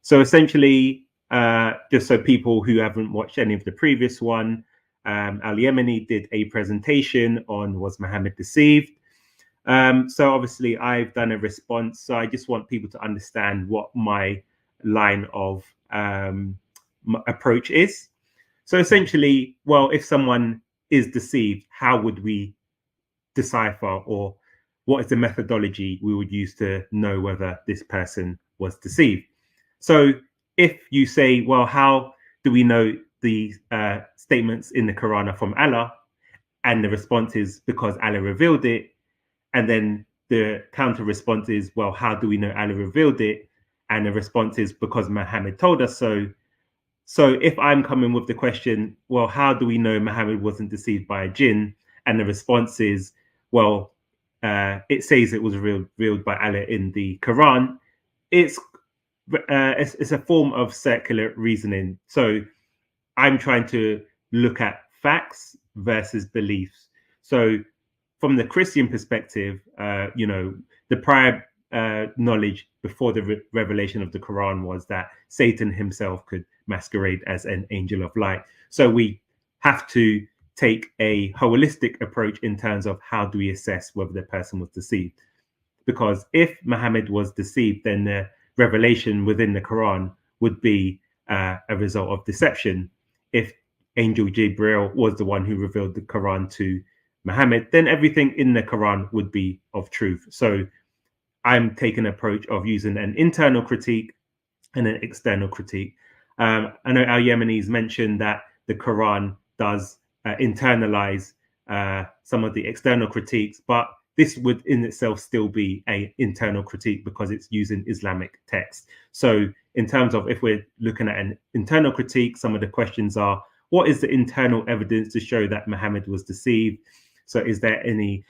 So essentially, just so people who haven't watched any of the previous one, Al Yemeni did a presentation on was Muhammad deceived. So obviously I've done a response. So I just want people to understand what my line of approach is. So essentially, well, if someone is deceived, how would we decipher, or what is the methodology we would use to know whether this person was deceived? So if you say, well, how do we know the statements in the Quran are from Allah? And the response is because Allah revealed it. And then the counter response is, well, how do we know Allah revealed it? And the response is because Muhammad told us so. So if I'm coming with the question, well, how do we know Muhammad wasn't deceived by a jinn? And the response is, well, it says it was revealed by Allah in the Quran. It's a form of circular reasoning. So I'm trying to look at facts versus beliefs. So from the Christian perspective, the prior knowledge before the revelation of the Quran was that Satan himself could masquerade as an angel of light. So we have to take a holistic approach in terms of how do we assess whether the person was deceived. Because if Muhammad was deceived, then the revelation within the Quran would be a result of deception. If Angel Jibril was the one who revealed the Quran to Muhammad, then everything in the Quran would be of truth. So I'm taking an approach of using an internal critique and an external critique. I know Al Yemeni's mentioned that the Quran does internalize some of the external critiques, but this would in itself still be an internal critique because it's using Islamic text. So in terms of if we're looking at an internal critique, some of the questions are, what is the internal evidence to show that Muhammad was deceived? So is there any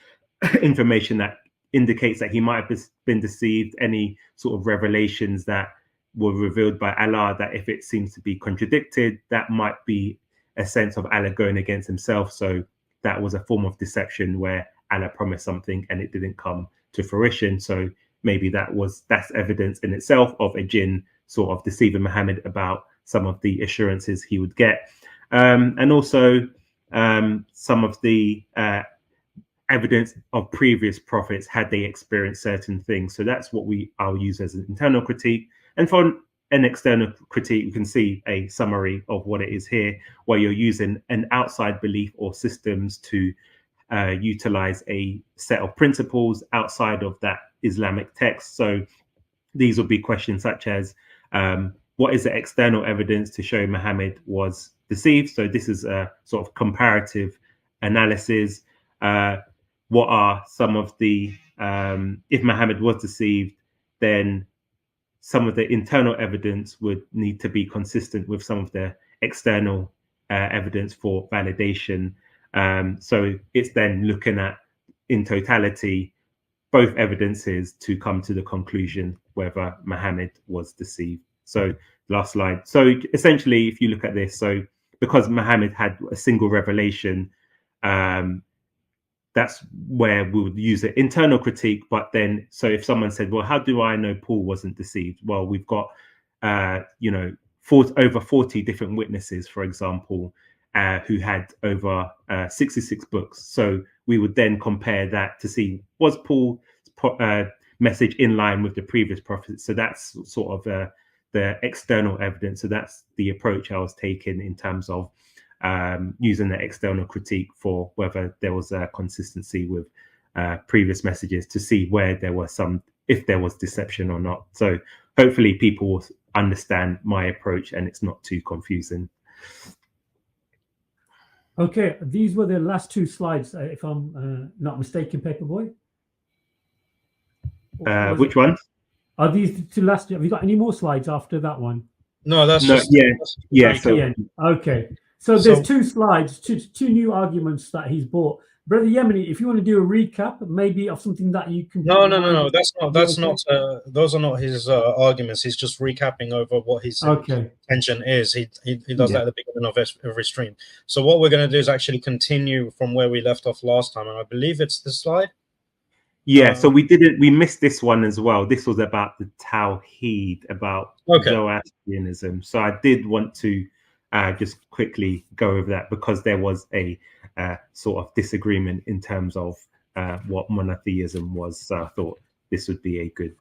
information that indicates that he might have been deceived? Any sort of revelations that were revealed by Allah that if it seems to be contradicted, that might be a sense of Allah going against himself. So that was a form of deception where Allah promised something and it didn't come to fruition. So maybe that's evidence in itself of a jinn sort of deceiving Muhammad about some of the assurances he would get. And also some of the evidence of previous prophets, had they experienced certain things. So that's what I'll use as an internal critique. And for an external critique, you can see a summary of what it is here, where you're using an outside belief or systems to utilize a set of principles outside of that Islamic text. So these will be questions such as, what is the external evidence to show Muhammad was deceived? So this is a sort of comparative analysis. What are some of the, if Muhammad was deceived, then some of the internal evidence would need to be consistent with some of the external evidence for validation. So it's then looking at, in totality, both evidences to come to the conclusion whether Muhammad was deceived. So last slide. So essentially, if you look at this, so because Muhammad had a single revelation, that's where we would use an internal critique. But then, so if someone said, well, how do I know Paul wasn't deceived? Well, we've got, over 40 different witnesses, for example, who had over 66 books. So we would then compare that to see, was Paul's message in line with the previous prophets? So that's sort of the external evidence. So that's the approach I was taking in terms of using the external critique for whether there was a consistency with previous messages to see where there was if there was deception or not. So hopefully people will understand my approach and it's not too confusing. Okay, these were the last two slides, if I'm not mistaken, Paperboy. Which one? Are these the two last? Have you got any more slides after that one? No, that's just yeah. So, okay, so there's two slides, two new arguments that he's brought. Brother Yemeni, if you want to do a recap, maybe of something that you can. No. That's not. Those are not his arguments. He's just recapping over what his intention is. He does that at the beginning of every stream. So what we're going to do is actually continue from where we left off last time, and I believe it's this slide. Yeah, so we missed this one as well. This was about the Tawheed, about Zoroastrianism. So I did want to just quickly go over that because there was a sort of disagreement in terms of what monotheism was. So I thought this would be a good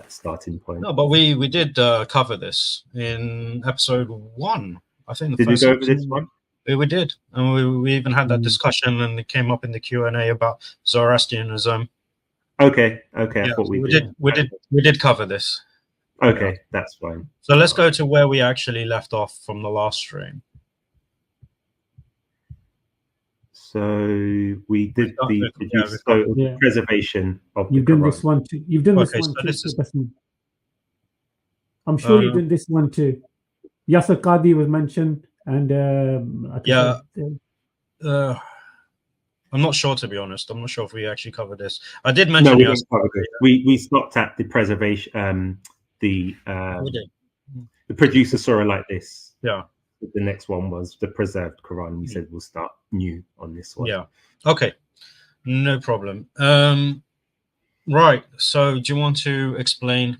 starting point. No, but we did cover this in episode 1. I think did we go over this one? We did, and we even had that discussion, and it came up in the Q&A about Zoroastrianism. Okay. Yeah, I thought we did cover this. Okay, yeah. That's fine. So let's go to where we actually left off from the last stream. So we did the preservation of You've the done Quran. this one too. You've done this one too. I'm sure you've done this one too. Yasser Qadi was mentioned, and I'm not sure, to be honest. I'm not sure if we actually covered this. I did mention we stopped at the preservation. The producer saw it like this. Yeah. The next one was the preserved Quran. We said we'll start new on this one. Yeah. Okay. No problem. Right. So do you want to explain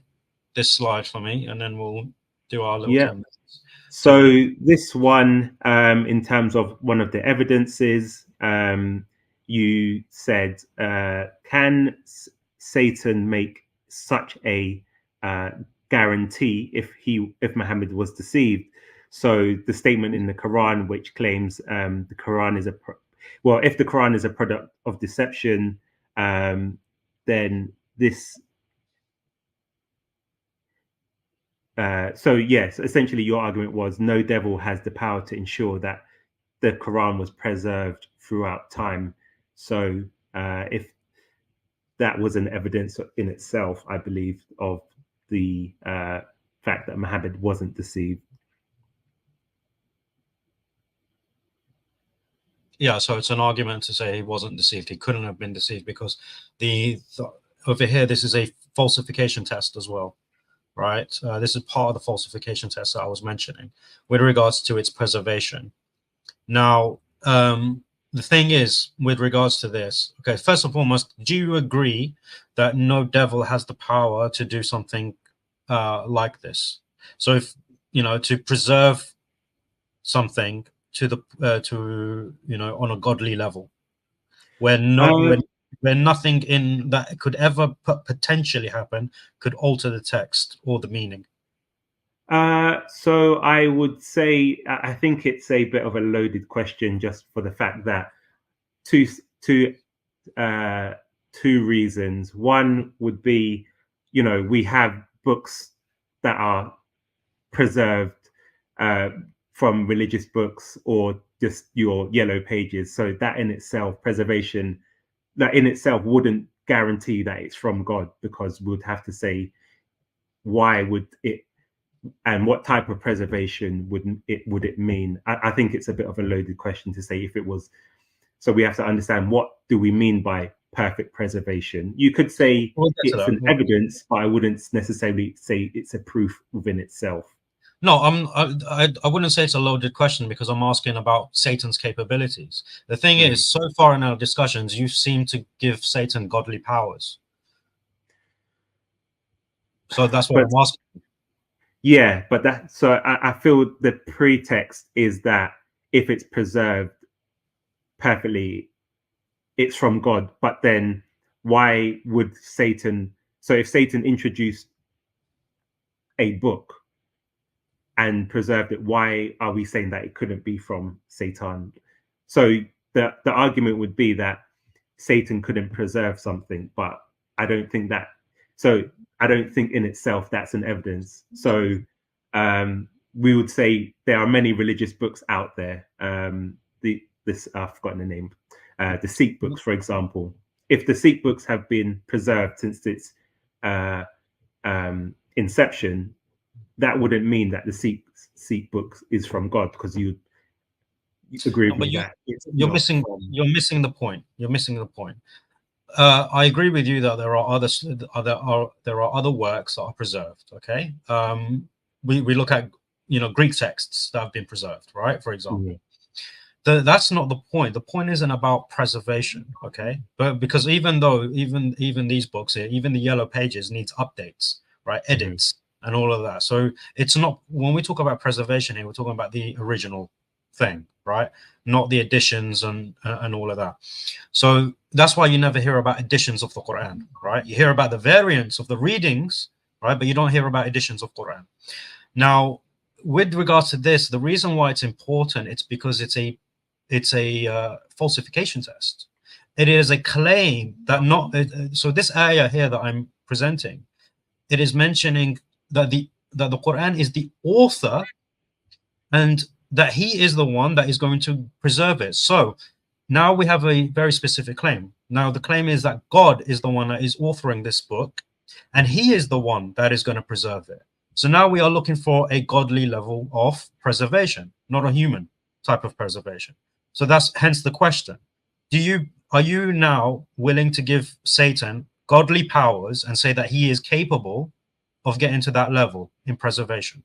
this slide for me, and then we'll do our little 10 minutes. So this one, in terms of one of the evidences, you said, can Satan make such a guarantee if Muhammad was deceived? So the statement in the Quran, which claims the Quran is if the Quran is a product of deception, then this. So yes, essentially your argument was no devil has the power to ensure that the Quran was preserved throughout time. So if that was an evidence in itself, I believe, of the fact that Muhammad wasn't deceived. Yeah, so it's an argument to say he wasn't deceived. He couldn't have been deceived because over here, this is a falsification test as well. Right, this is part of the falsification test that I was mentioning with regards to its preservation. Now, the thing is, with regards to this, okay, first and foremost, do you agree that no devil has the power to do something like this? So, if to preserve something to on a godly level, where nothing in that could ever potentially happen could alter the text or the meaning. So I would say I think it's a bit of a loaded question, just for the fact that two reasons. One would be, we have books that are preserved from religious books or just your yellow pages. So that in itself, preservation, that in itself wouldn't guarantee that it's from God, because we'd have to say, why would it, and what type of preservation would it mean? I think it's a bit of a loaded question to say if it was. So we have to understand, what do we mean by perfect preservation? You could say it's an evidence, but I wouldn't necessarily say it's a proof within itself. No, I wouldn't say it's a loaded question, because I'm asking about Satan's capabilities. The thing is, so far in our discussions, you seem to give Satan godly powers. So that's what I'm asking. Yeah, but I feel the pretext is that if it's preserved perfectly, it's from God. But then why would Satan? So if Satan introduced a book and preserved it, why are we saying that it couldn't be from Satan? So the argument would be that Satan couldn't preserve something, but I don't think that. So I don't think in itself that's an evidence. So we would say there are many religious books out there. I've forgotten the name. The Sikh books, for example. If the Sikh books have been preserved since its inception, that wouldn't mean that the Sikh books is from God, because you agree with me that you're missing the point. You're missing the point. I agree with you that there are other works that are preserved. Okay, we look at Greek texts that have been preserved, right? For example, that's not the point. The point isn't about preservation, okay? But because even though even these books here, even the yellow pages needs updates, right? Edits and all of that. So it's not, when we talk about preservation here, we're talking about the original thing, right? Not the additions and all of that. So that's why you never hear about editions of the Quran, right? You hear about the variants of the readings, right? But you don't hear about editions of Quran. Now, with regards to this, the reason why it's important, it's because it's a falsification test. It is a claim that not, so this ayah here that I'm presenting, it is mentioning that the Quran is the author and that he is the one that is going to preserve it. So now we have a very specific claim. Now the claim is that God is the one that is authoring this book, and he is the one that is going to preserve it. So now we are looking for a godly level of preservation, not a human type of preservation. So that's hence the question. Are you now willing to give Satan godly powers and say that he is capable of getting to that level in preservation?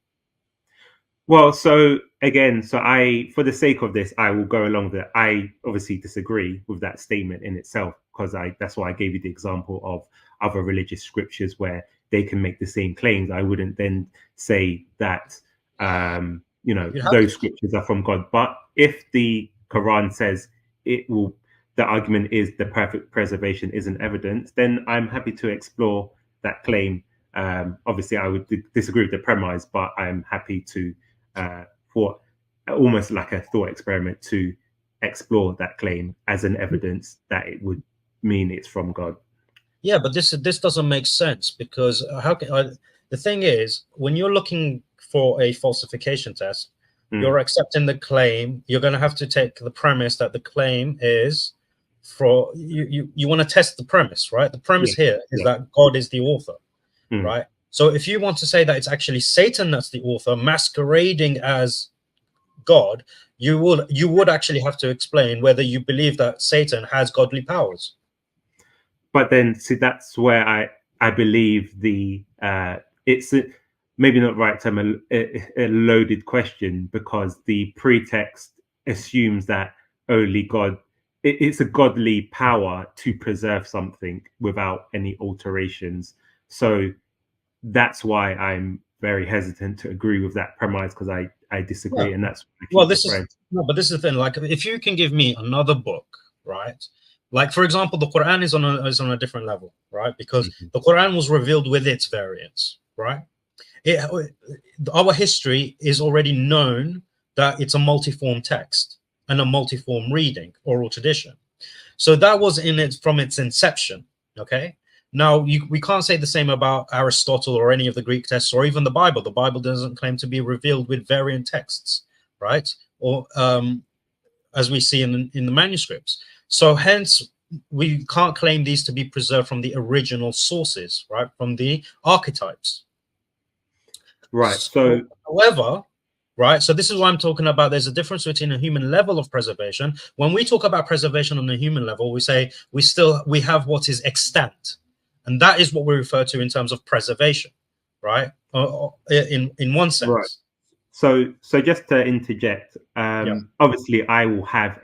Well, so again, for the sake of this, I will go along with it. I obviously disagree with that statement in itself, because that's why I gave you the example of other religious scriptures where they can make the same claims. I wouldn't then say that those scriptures are from God. But if the Quran says the argument is the perfect preservation isn't evidence, then I'm happy to explore that claim. Obviously, I would disagree with the premise, but I'm happy to, for almost like a thought experiment, to explore that claim as an evidence that it would mean it's from God. Yeah, but this doesn't make sense, because the thing is, when you're looking for a falsification test, you're accepting the claim. You're going to have to take the premise that the claim is for you want to test the premise, right? The premise here is that God is the author, right? So if you want to say that it's actually Satan that's the author masquerading as God, you would actually have to explain whether you believe that Satan has godly powers. But then, see, that's where I believe it's maybe not right term, a loaded question, because the pretext assumes that only God, it's a godly power to preserve something without any alterations. So that's why I'm very hesitant to agree with that premise, because I disagree, and that's but this is the thing. Like, if you can give me another book, right? Like, for example, the Quran is on a different level, right? Because the Quran was revealed with its variants, right? Our history is already known that it's a multiform text and a multiform reading, oral tradition. So that was from its inception, okay? Now, we can't say the same about Aristotle or any of the Greek texts, or even the Bible. The Bible doesn't claim to be revealed with variant texts, right? Or as we see in the manuscripts. So hence, we can't claim these to be preserved from the original sources, right? From the archetypes. Right. So however, right, so this is what I'm talking about. There's a difference between a human level of preservation. When we talk about preservation on the human level, we say we have what is extant. And that is what we refer to in terms of preservation, right? In one sense. Right. So just to interject, obviously I will have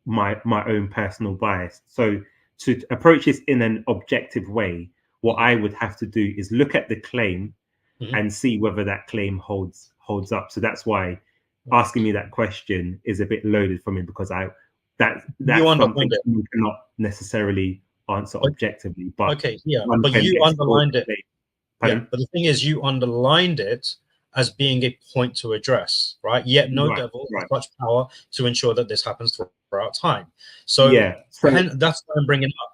my own personal bias. So to approach this in an objective way, what I would have to do is look at the claim and see whether that claim holds up. So that's why asking me that question is a bit loaded for me, because that's something you cannot necessarily answer objectively. But okay, but you underlined it. Yeah, but the thing is, you underlined it as being a point to address, right? Yet no devil has much power to ensure that this happens throughout time. So that's what I'm bringing up.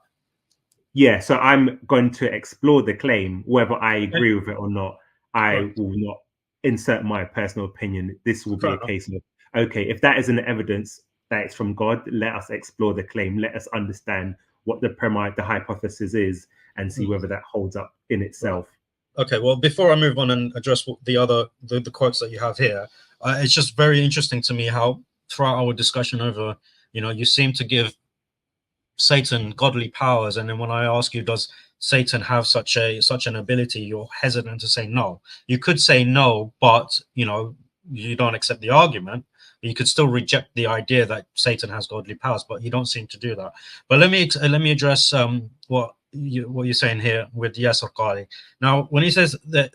Yeah, so I'm going to explore the claim, whether I agree with it or not. I will not insert my personal opinion. This will be a case of, okay, if that is an evidence that it's from God, let us explore the claim. Let us understand what the hypothesis is, and see whether that holds up in itself. Okay, well, before I move on and address the quotes that you have here, it's just very interesting to me how throughout our discussion over, you seem to give Satan godly powers, and then when I ask you, does Satan have such an ability, you're hesitant to say no. You could say no, but you don't accept the argument. You could still reject the idea that Satan has godly powers, but you don't seem to do that. But let me address what you're saying here with Yasser Qali. Now, when he says that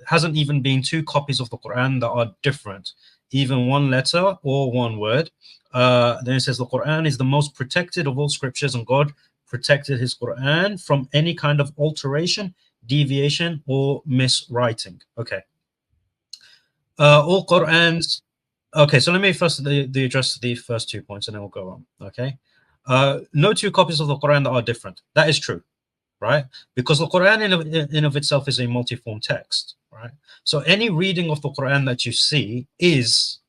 hasn't even been 2 copies of the Quran that are different, even 1 letter or 1 word, then it says the Quran is the most protected of all scriptures, and God protected his Quran from any kind of alteration, deviation, or miswriting. Okay. All Qurans. Okay, so let me first address the first 2 points, and then we'll go on. Okay. No 2 copies of the Quran that are different. That is true, right? Because the Quran in of itself is a multiform text, right? So any reading of the Quran that you see is,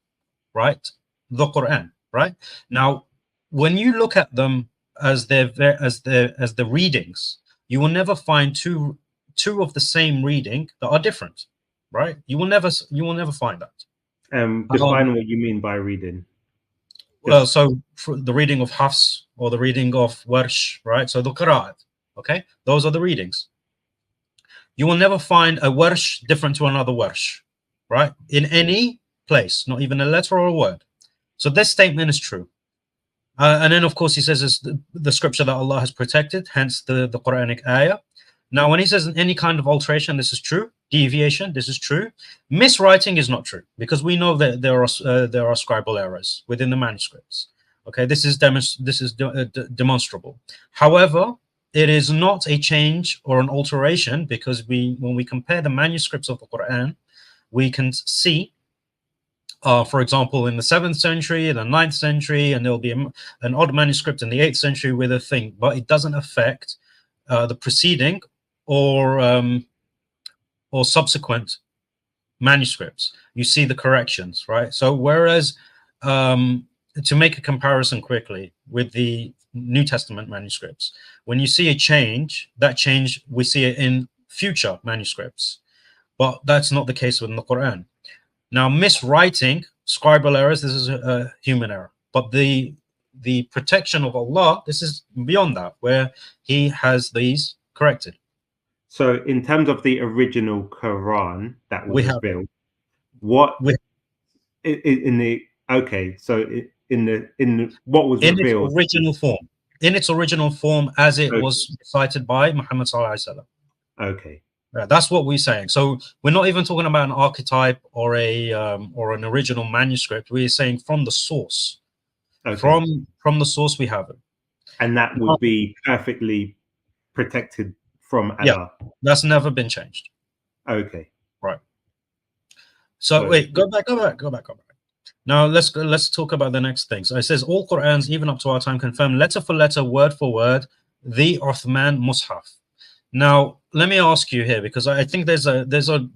right, the Quran, right? Now, when you look at them as the readings, you will never find two of the same reading that are different, right? You will never find that. Define what you mean by reading. Well, so for the reading of Hafs or the reading of Warsh, right? So the Qur'an, okay? Those are the readings. You will never find a Warsh different to another Warsh, right? In any place, not even a letter or a word. So this statement is true. And then, of course, he says it's the scripture that Allah has protected, hence the Quranic ayah. Now, when he says any kind of alteration, this is true. Deviation, this is true. Miswriting is not true, because we know that there are scribal errors within the manuscripts. Okay, this is demonstrable. However, it is not a change or an alteration, because when we compare the manuscripts of the Quran, we can see, for example, in the 7th century, the 9th century, and there will be an odd manuscript in the 8th century with a thing, but it doesn't affect the preceding or subsequent manuscripts. You see the corrections, right? So whereas to make a comparison quickly with the New Testament manuscripts, when you see a change, that change, we see it in future manuscripts, but that's not the case within the Quran. Now, miswriting, scribal errors, this is a human error, but the protection of Allah, this is beyond that, where he has these corrected. So in terms of the original Quran that was revealed, what in the what was revealed in its original form as it was recited by Muhammad sallallahu alaihi wasallam. Okay. That's what we're saying. So we're not even talking about an archetype or an original manuscript. We're saying from the source. Okay. From the source we have it. And that would be perfectly protected from Allah. Yeah, that's never been changed. Okay. Right. So wait, go back. Now let's talk about the next thing. So it says all Qur'ans, even up to our time, confirm letter for letter, word for word, the Uthman Mus'haf. Now, let me ask you here, because I think there's a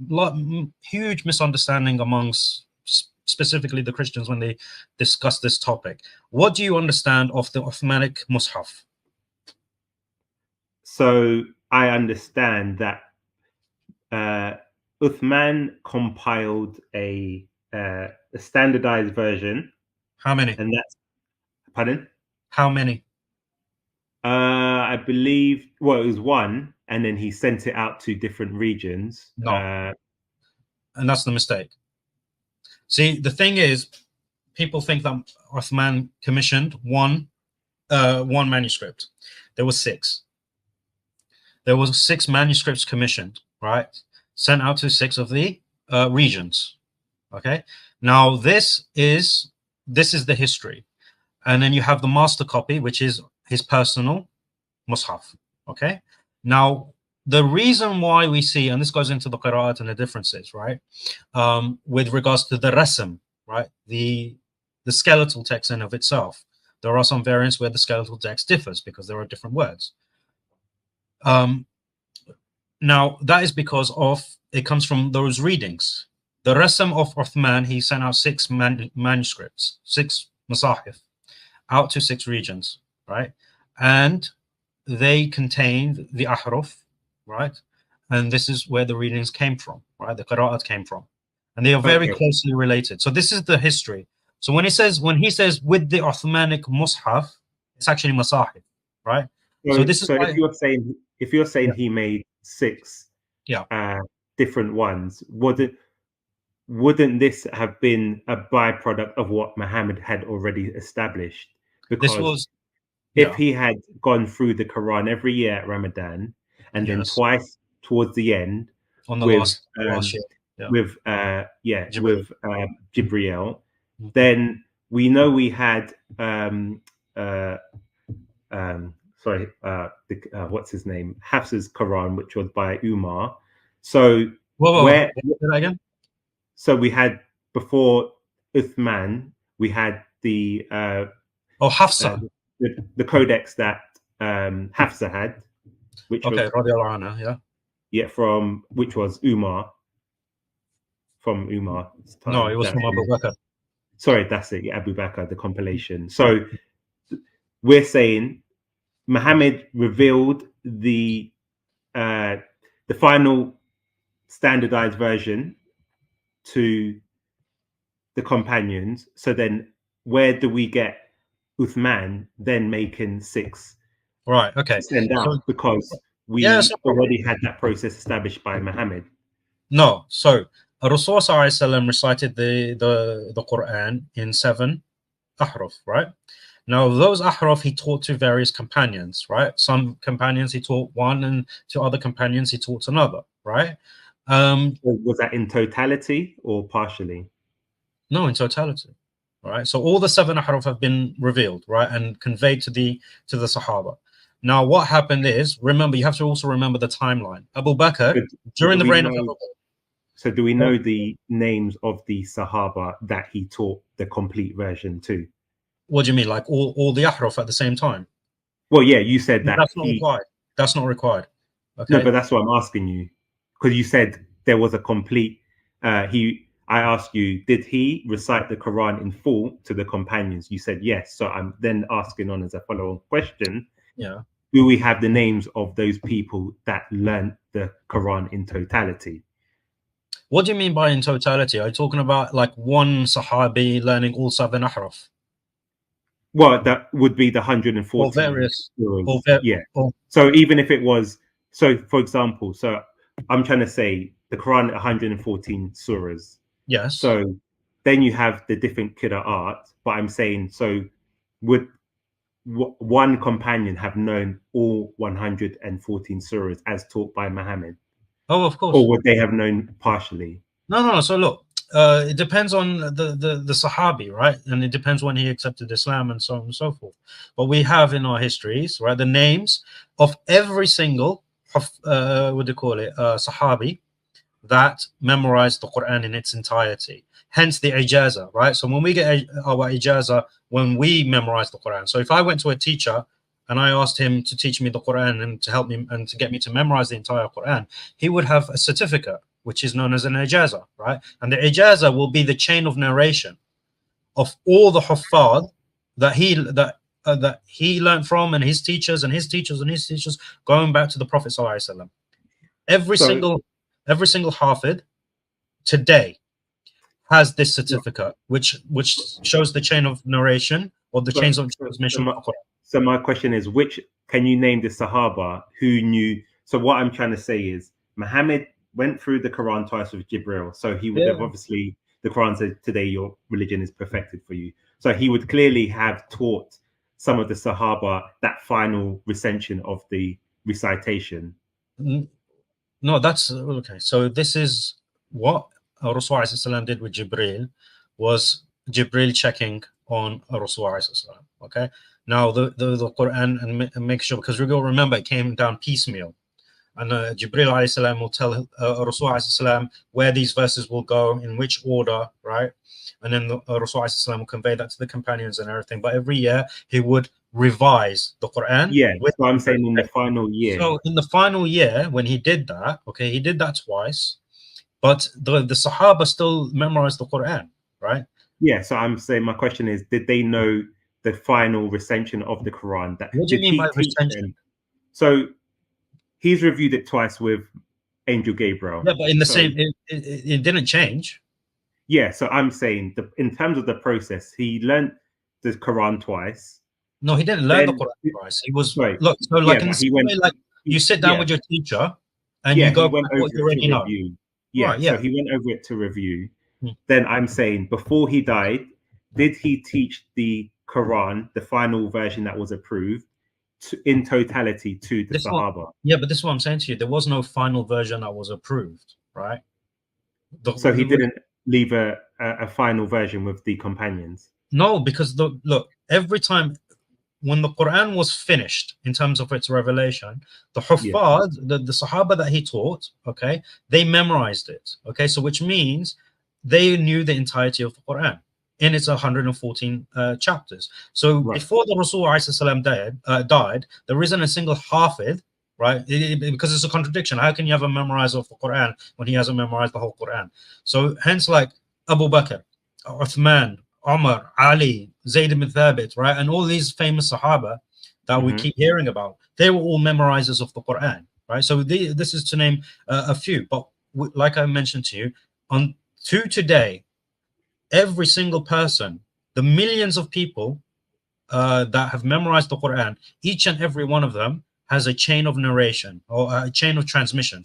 huge misunderstanding amongst specifically the Christians when they discuss this topic. What do you understand of the Uthmanic Mus'haf? So I understand that Uthman compiled a standardized version. How many? And that's, pardon? How many? I believe, well, it was 1, and then he sent it out to different regions. No. And that's the mistake. See, the thing is, people think that Uthman commissioned one manuscript. There were 6. There was 6 manuscripts commissioned, right? Sent out to 6 of the regions. Okay. Now this is the history, and then you have the master copy, which is his personal Mus'haf. Okay. Now the reason why we see, and this goes into the qira'at and the differences, right? With regards to the rasm, right? The skeletal text in of itself. There are some variants where the skeletal text differs because there are different words. Now that is because it comes from those readings. The rasm of Uthman, he sent out 6 manuscripts, 6 masahif, out to 6 regions, right? And they contained the ahruf, right? And this is where the readings came from, right? The qira'at came from, and they are very closely related. So this is the history. So when he says with the Uthmanic Mus'haf, it's actually masahif, right? So this is why, if you're saying he made 6 different ones, was it wouldn't this have been a byproduct of what Muhammad had already established? Because This was, if he had gone through the Quran every year at Ramadan and then yes, twice towards the end on the with last year. Yeah. with Jibreel. with Jibreel, Mhm. then we know we had what's his name, Hafsa's Quran, which was by Umar. So Whoa, where say that again? so we had before Uthman, we had the Hafsa. the codex that Hafsa had, which Okay, was radiallahu anha, yeah. from which was Umar, from Umar's time. No, it was from Abu Bakr. Sorry, that's it. Yeah, Abu Bakr, the compilation. So we're saying Muhammad revealed the final standardized version to the companions. So then, where do we get Uthman then making 6? Right. Okay. Send out, So, because we already had that process established by Muhammad. No. So Rasul ﷺ recited the Quran in 7 ahruf, right? Now those ahruf he taught to various companions, right? Some companions he taught one, and to other companions he taught another, right? Was that in totality or partially? No, in totality. Right. So all the 7 ahruf have been revealed, right, and conveyed to the Sahaba. Now, what happened is, remember, you have to also remember the timeline. Abu Bakr, during the reign of Abu Bakr. So do we know the names of the Sahaba that he taught the complete version to? What do you mean, like all the ahruf at the same time? Well, yeah, you said that. That's not required. That's not required. Okay. No, but that's what I'm asking you, because you said there was a complete. I asked you, did he recite the Quran in full to the companions? You said yes. So I'm then asking on as a follow-on question. Yeah. Do we have the names of those people that learned the Quran in totality? What do you mean by in totality? Are you talking about like one Sahabi learning all 7 ahruf? Well, that would be the 140. Or various. So even if it was, so for example, so I'm trying to say the Quran 114 surahs. Yes. So then you have the different qira'at, but I'm saying, so would one companion have known all 114 surahs as taught by Muhammad? Oh, of course. Or would they have known partially? No. So look, it depends on the Sahabi, right? And it depends when he accepted Islam and so on and so forth. But we have in our histories, right, the names of every single Sahabi that memorized the Quran in its entirety. Hence the ijaza, right? So when we get our ijaza, when we memorize the Quran. So if I went to a teacher and I asked him to teach me the Quran and to help me and to get me to memorize the entire Quran, he would have a certificate, which is known as an ijaza, right? And the ijaza will be the chain of narration of all the huffaz that he learned from, and his teachers and his teachers and his teachers, going back to the Prophet ﷺ. Every single hafid today has this certificate, which shows the chain of narration or the chains of transmission. So my question is, which can you name the Sahaba who knew? So what I'm trying to say is, Muhammad went through the Quran twice with Jibril, so he would have obviously, the Quran said, today your religion is perfected for you. So he would clearly have taught some of the Sahaba that final recension of the recitation. No, that's okay. So this is what Rasul ﷺ did with Jibril, was Jibril checking on Rasul ﷺ. Okay. Now the Quran, and make sure, because we go, remember, it came down piecemeal, and Jibril ﷺ will tell Rasul ﷺ where these verses will go, in which order, right? And then Rasul ﷺ will convey that to the companions and everything. But every year he would revise the Quran. Yeah, so I'm saying in the final year. So in the final year, when he did that, okay, he did that twice, but the Sahaba still memorized the Quran, right? Yeah, so I'm saying, my question is, did they know the final recension of the Quran? What do you mean by recension? So he's reviewed it twice with Angel Gabriel. Yeah, but in the same, it didn't change. Yeah, so I'm saying, in terms of the process, he learned the Quran twice. No, he didn't learn the Quran twice. He was look, so like in the same way, like you sit down with your teacher and you go over what you already know. Yeah, right, so he went over it to review. then I'm saying before he died, did he teach the Quran, the final version that was approved, in totality to the Sahaba? Yeah, but this is what I'm saying to you. There was no final version that was approved, right? So he didn't leave a final version with the companions? No, because look, every time when the Quran was finished in terms of its revelation, the Huffaz, the Sahaba that he taught, okay, they memorized it. Okay, so which means they knew the entirety of the Quran in its 114 chapters. So before the Rasul died, there isn't a single Hafid, right? Because it's a contradiction. How can you have a memorizer of the Quran when he hasn't memorized the whole Quran? So hence, like Abu Bakr, Uthman, Umar, Ali, Zayd ibn Thabit, right? And all these famous Sahaba that we keep hearing about, they were all memorizers of the Quran, right? So this is to name a few. But like I mentioned to you, today, every single person, the millions of people that have memorized the Quran, each and every one of them has a chain of narration, or a chain of transmission,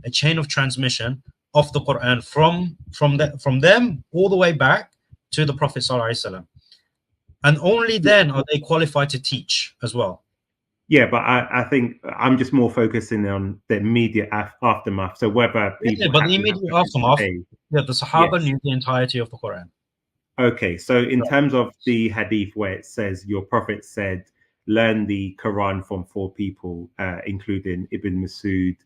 a chain of transmission of the Quran from them all the way back to the Prophet ﷺ. And only then are they qualified to teach as well. Yeah, but I think I'm just more focusing on the immediate aftermath. So whether people, but the immediate aftermath, the Sahaba knew the entirety of the Quran. Okay, so in terms of the hadith where it says your Prophet said, learn the Quran from 4 people, including Ibn Masud,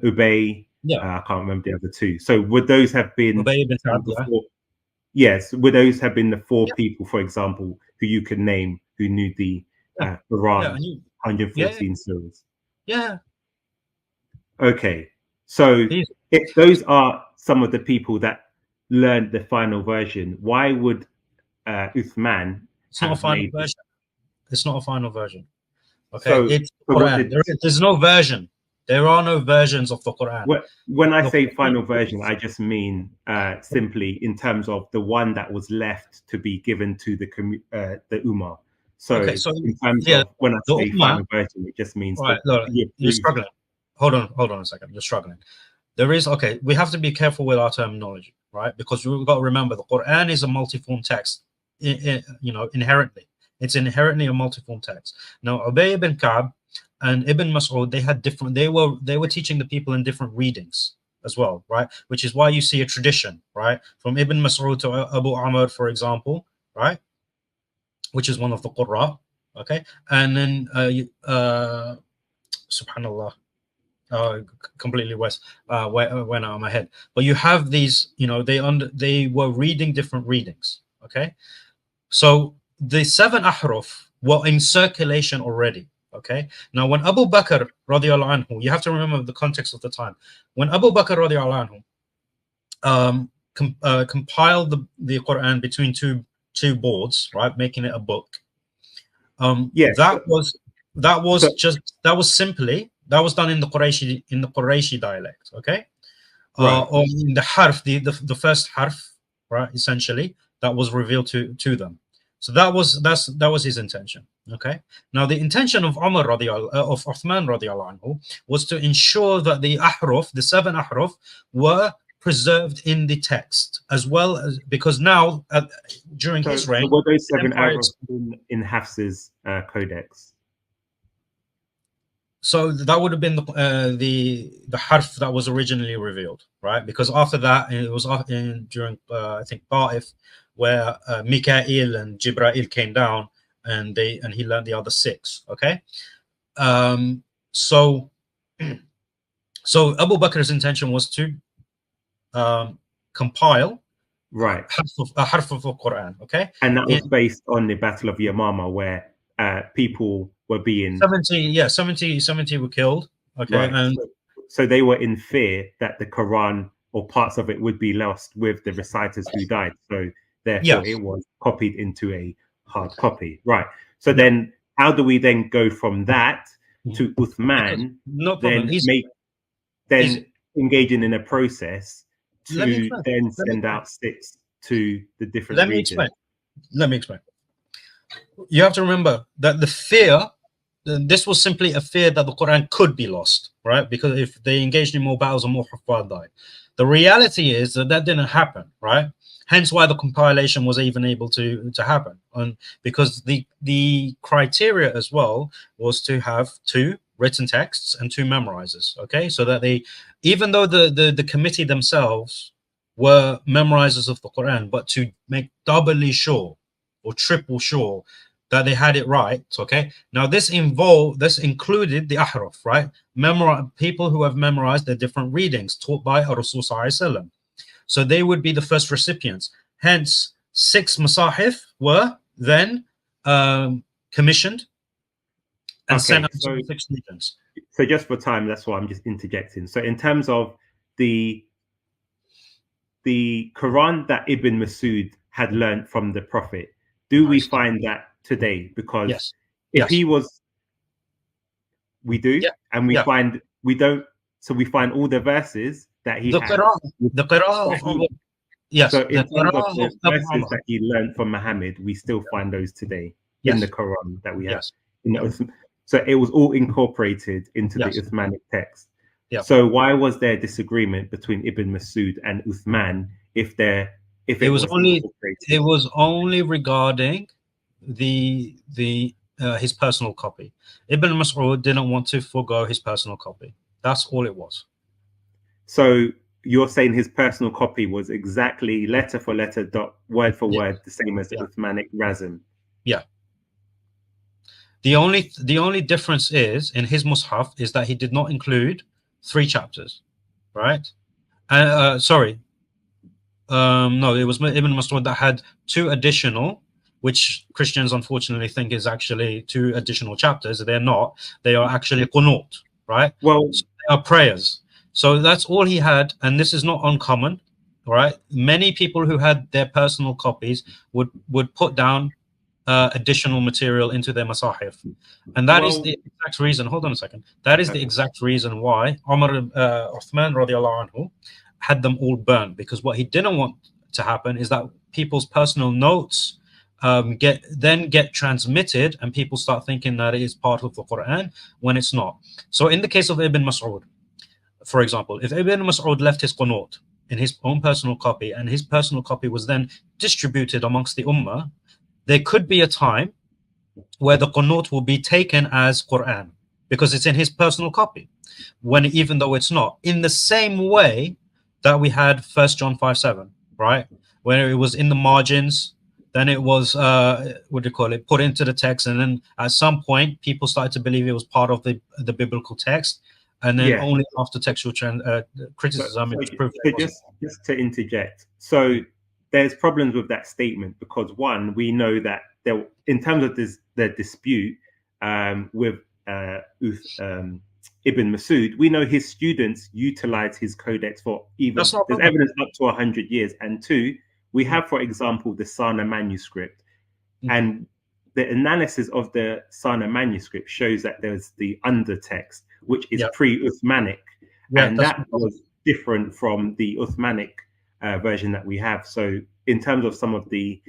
Ubay. I can't remember the other 2. So would those have been before? Yes, would those have been the 4 people, for example, who you could name who knew the Quran 114 surahs? Yeah. Okay, so if those are some of the people that learned the final version, why would Uthman? It's not a final version. It's not a final version. Okay, so, it's Quran. There's no version. There are no versions of the Quran. When I say final version, I just mean simply in terms of the one that was left to be given to the Ummah. So, in terms of when I say final version, it just means you're struggling. Hold on a second. You're struggling. There is we have to be careful with our terminology, right? Because we've got to remember the Quran is a multiform text, inherently. It's inherently a multiform text. Now, Ubay ibn Ka'b and Ibn Mas'ud, they had different, they were teaching the people in different readings as well, right? Which is why you see a tradition, right? From Ibn Mas'ud to Abu Amr, for example, right? Which is one of the Qurra, okay? And then, subhanallah, completely went out of my head. But you have these, they were reading different readings, okay? So the 7 ahruf were in circulation already. Okay. Now, when Abu Bakr radiallahu anhu, you have to remember the context of the time. When Abu Bakr radiallahu anhu compiled the Quran between two boards, right, making it a book. That was done in the Qurayshi dialect. Okay. Or in the harf, the first harf, right, essentially that was revealed to them. So that was his intention. Okay. Now the intention of Uthman radiallahu anhu was to ensure that the ahruf, the 7 ahruf, were preserved in the text as well as because now during his reign, so were those 7 ahruf in Hafs's codex? So that would have been the harf that was originally revealed, right? Because after that, it was during I think Ta'if, where Mikael and Jibreel came down, and he learned the other 6. Okay, so Abu Bakr's intention was to compile a harf of the Quran. Okay, and that was based on the Battle of Yamama, where people were being 70 were killed. Okay, and so they were in fear that the Quran or parts of it would be lost with the reciters who died. So therefore, it was copied into a hard copy, right? So then, how do we then go from that to Uthman? Engaging in a process to then send out 6 to the different regions? Let me explain. You have to remember that the fear this was simply a fear that the Quran could be lost, right? Because if they engaged in more battles and more Huffaz died. The reality is that that didn't happen, right? Hence why the compilation was even able to happen. And because the criteria as well was to have 2 written texts and 2 memorizers, okay? So that they, even though the committee themselves were memorizers of the Quran, but to make doubly sure or triple sure that they had it right, okay? Now this included the ahraf, right? People who have memorized their different readings taught by Rasul Sallallahu Alaihi Wasallam. So they would be the first recipients. Hence, 6 masahif were then commissioned and sent out to 6 regions. So just for time, that's why I'm just interjecting. So in terms of the Quran that Ibn Masud had learned from the Prophet, do we find that today? Because if he was, we do, and we find we don't. So we find all the verses that he had. The Qur'an. Yes. So in terms of the verses that he learned from Muhammad, we still find those today in the Quran that we have. So it was all incorporated into the Uthmanic text. So why was there disagreement between Ibn Masud and Uthman if it was only regarding his personal copy? Ibn Mas'ud didn't want to forego his personal copy. That's all it was. So you're saying his personal copy was exactly letter for letter, word for word, the same as the Uthmanic Razm? Yeah. The only difference is in his Mus'haf is that he did not include 3 chapters, right? Sorry. No, it was Ibn Mas'ud that had 2 additional, which Christians unfortunately think is actually 2 additional chapters. They're not. They are actually qunut, right? Well, so they are prayers. So that's all he had, and this is not uncommon, right? Many people who had their personal copies would put down additional material into their masahif, and that is the exact reason. Hold on a second. That is the exact reason why Uthman radiallahu anhu had them all burned, because what he didn't want to happen is that people's personal notes get transmitted and people start thinking that it is part of the Quran when it's not. So in the case of Ibn Mas'ud, for example, if Ibn Mas'ud left his qunut in his own personal copy and his personal copy was then distributed amongst the ummah, there could be a time where the qunut will be taken as Quran because it's in his personal copy, even though it's not. In the same way that we had 1 John 5:7, right? Where it was in the margins, then it was put into the text, and then at some point people started to believe it was part of the biblical text, and then only after textual criticism it was proved. Just to interject, so there's problems with that statement because one, we know that there, in terms of the dispute with Ibn Masud, we know his students utilize his codex for there's evidence up to 100 years, and 2, we have, for example, the Sana manuscript, and the analysis of the Sana manuscript shows that there's the undertext, which is pre-Uthmanic, and that was different from the Uthmanic version that we have. So in terms of some of the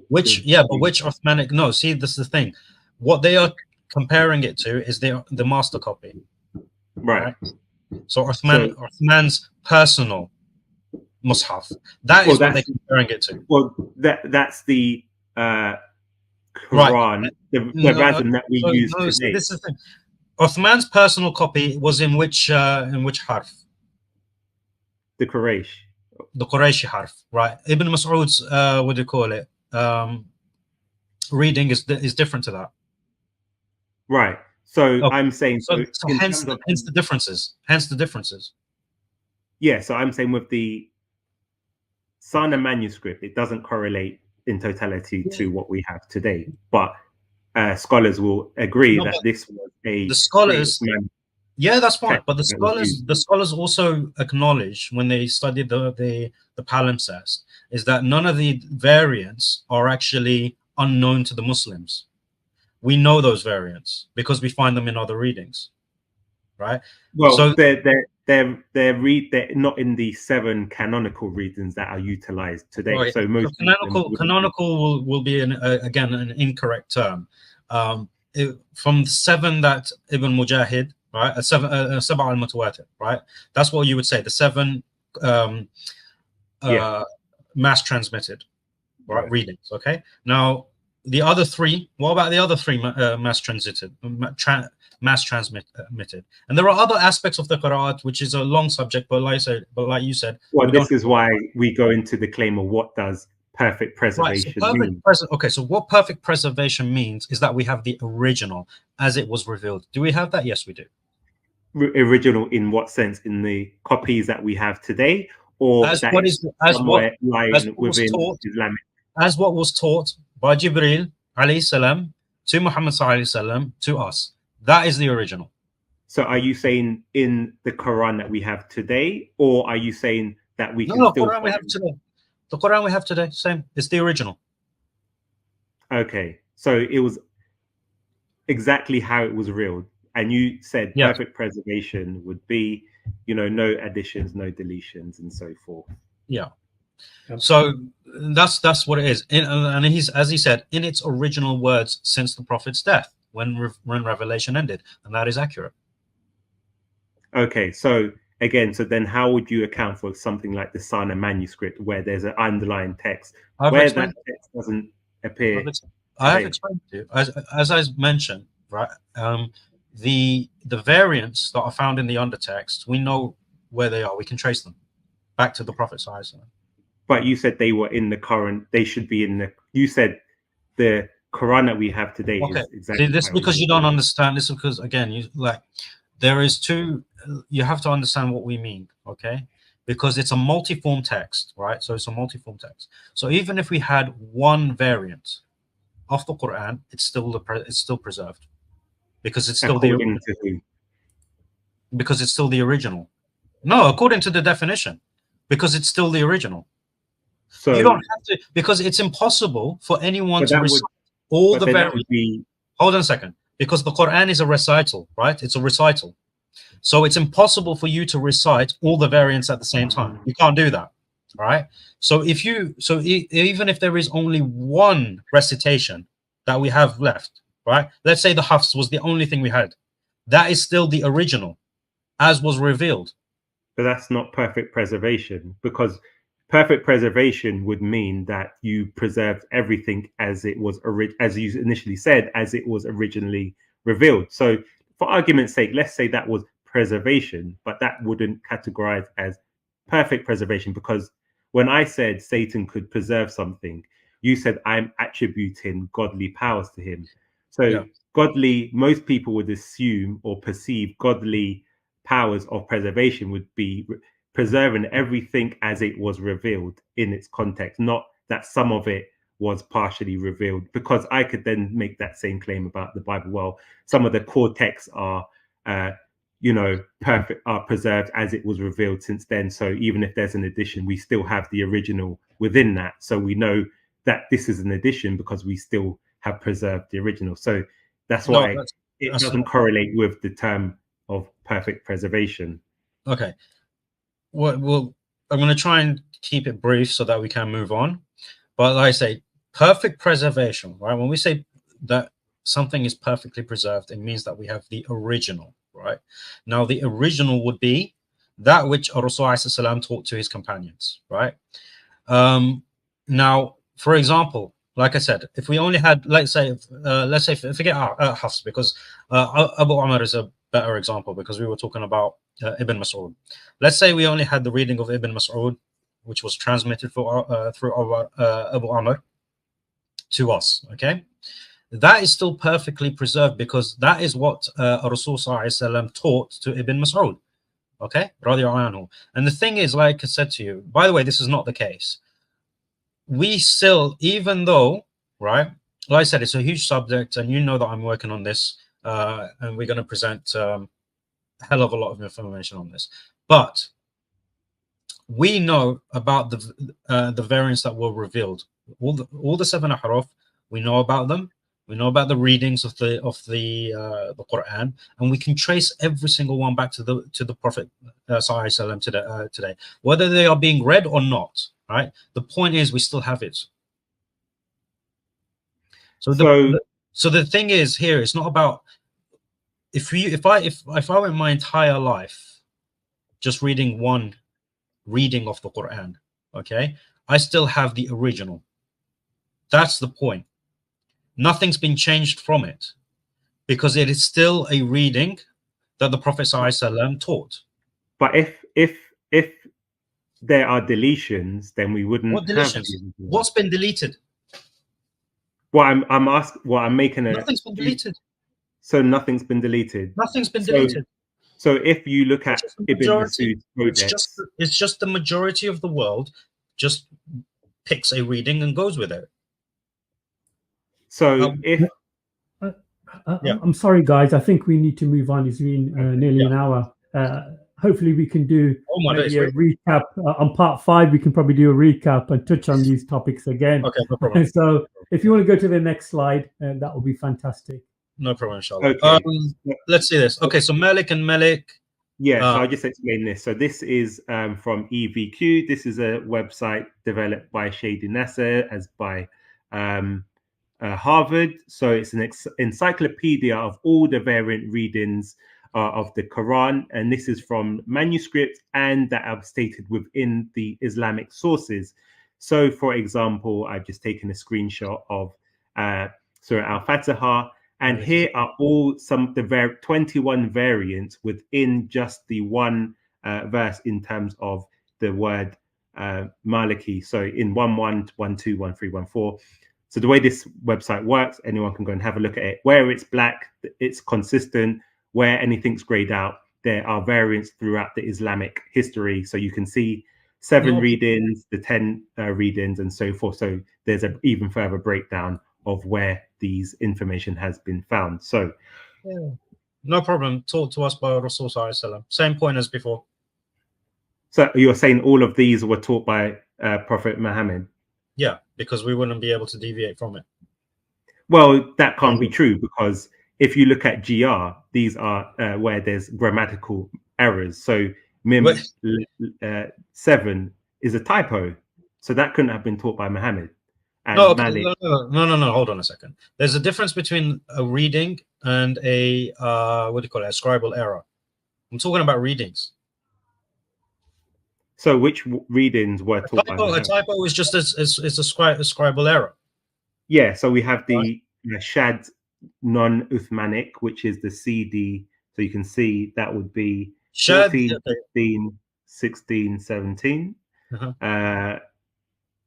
which Uthmanic, no, see, this is the thing, what they are comparing it to is the master copy, right? So Uthman's personal Mus'haf, that is what they're comparing it to. Well, that's the Quran, the Razm that we use today. So this is the thing. Uthman's personal copy was in which harf? The Quraysh. The Qurayshi harf, right? Ibn Mas'ud's reading is different to that. Right. So I'm saying hence the differences. Hence the differences. Yeah, so I'm saying with the Sana manuscript, it doesn't correlate in totality to what we have today. But scholars will agree that this was the scholars. Yeah, that's fine. But the scholars also acknowledge when they studied the palimpsest is that none of the variants are actually unknown to the Muslims. We know those variants because we find them in other readings, right? Well, so they're not in the 7 canonical readings that are utilized today. Right. So most canonical will be again an incorrect term. from 7 that Ibn Mujahid, right, Sab'a al-Mutawatir, right? That's what you would say. The 7 mass transmitted, right, readings. Okay. Now the other 3. What about the other 3 mass transmitted? And there are other aspects of the Qur'an, which is a long subject, but like you said, well, this is why we go into the claim of what does perfect preservation mean. Okay, so what perfect preservation means is that we have the original as it was revealed. Do we have that? Yes, we do. Original in what sense? In the copies that we have today, or as that what is somewhere lying within Islamic? As what was taught by Jibril alayhi salam to Muhammad sallallahu alaihi wasallam to us. That is the original. So are you saying in the Quran that we have today, or are you saying that we can still Quran we have today? The Quran we have today, same. It's the original. Okay, so it was exactly how it was revealed, and you said perfect preservation would be, no additions, no deletions, and so forth. Yeah. So that's what it is, and as he said, in its original words since the Prophet's death, when revelation ended, and that is accurate. Okay, so again, so then how would you account for something like the Sana manuscript, where there's an underlying text where that text doesn't appear? I have explained to you, as I mentioned, right? The variants that are found in the undertext, we know where they are. We can trace them back to the Prophet ﷺ. But you said they were in the current. They should be in the. You said the Quran that we have today is exactly. See, this because you don't understand. This because again, there is 2. You have to understand what we mean, okay? Because it's a multi-form text, right? So it's a multi-form text. So even if we had one variant of the Quran, it's still preserved, because it's still because it's still the original. No, according to the definition, because it's still the original. So you don't have to, because it's impossible for anyone to recite all the variants. Hold on a second, because the Quran is a recital, right? It's a recital. So it's impossible for you to recite all the variants at the same time. You can't do that, right? So even if there is only one recitation that we have left, right? Let's say the Hafs was the only thing we had. That is still the original, as was revealed. But that's not perfect preservation, because perfect preservation would mean that you preserved everything as it was, as you initially said, as it was originally revealed. So for argument's sake, let's say that was preservation, but that wouldn't categorize as perfect preservation, because when I said Satan could preserve something, you said I'm attributing godly powers to him. So godly, most people would assume or perceive godly powers of preservation would be preserving everything as it was revealed in its context, not that some of it was partially revealed, because I could then make that same claim about the Bible. Well, some of the core texts are perfect, are preserved as it was revealed since then. So even if there's an addition, we still have the original within that. So we know that this is an addition because we still have preserved the original. So that's why it doesn't correlate with the term of perfect preservation. Okay. Well, I'm going to try and keep it brief so that we can move on. But like I say, perfect preservation, right? When we say that something is perfectly preserved, it means that we have the original, right? Now, the original would be that which Rasul taught to his companions, right? Now, for example, like I said, if we only had, let's say, forget Hafs, because Abu Umar is a better example, because we were talking about Ibn Mas'ud. Let's say we only had the reading of Ibn Mas'ud, which was transmitted through Abu Umar to us, okay? That is still perfectly preserved, because that is what Rasul taught to Ibn Mas'ud, okay? And the thing is, like I said to you, by the way, this is not the case. We still, even though, right, like I said, it's a huge subject, and you know that I'm working on this, and we're going to present a hell of a lot of information on this. But we know about the variants that were revealed. All the 7 ahruf, we know about them. We know about the readings of the Quran, and we can trace every single one back to the Prophet today, whether they are being read or not. Right. The point is, we still have it. So So the thing is here, it's not about if I went my entire life just reading one reading of the Quran, okay, I still have the original. That's the point. Nothing's been changed from it because it is still a reading that the Prophet ﷺ taught. But if there are deletions, then we wouldn't What have deletions? What's been deleted? Well, I'm asking. Well, I'm making a. Nothing's been deleted. So nothing's been deleted. Nothing's been deleted. So if you look at Ibn Masud's Codex, it's just the majority of the world just picks a reading and goes with it. So I'm sorry, guys. I think we need to move on. It's been nearly an hour. Hopefully, we can do maybe a recap on part 5. We can probably do a recap and touch on these topics again. Okay, no problem. So, if you want to go to the next slide, that will be fantastic. No problem, inshallah. Okay. Let's see this. Okay, so Malik and Malik. Yeah, so I'll just explain this. So this is from EVQ. This is a website developed by Shady Nasser as by Harvard. So it's an encyclopedia of all the variant readings of the Quran, and this is from manuscripts and that are stated within the Islamic sources. So, for example, I've just taken a screenshot of Surah Al-Fatiha, and here are all some of the 21 variants within just the one verse in terms of the word Maliki. So in 1-1, 1-2, 1-3, 1-4. So the way this website works, anyone can go and have a look at it. Where it's black, it's consistent. Where anything's grayed out, there are variants throughout the Islamic history. So you can see 7 readings, the 10 readings, and so forth. So there's an even further breakdown of where these information has been found. So, no problem. Taught to us by Rasul Sallallahu Alaihi Wasallam. Same point as before. So you're saying all of these were taught by Prophet Muhammad? Yeah, because we wouldn't be able to deviate from it. Well, that can't be true, because if you look at GR, these are where there's grammatical errors. So Mim 7 is a typo. So that couldn't have been taught by Muhammad. And no, hold on a second. There's a difference between a reading and a what do you call it, a scribal error. I'm talking about readings. So which readings were taught by Muhammad? A typo is just a scribal error. Yeah, so we have the Shad non-Uthmanic, which is the CD. So you can see that would be 14, 15, 16, 17.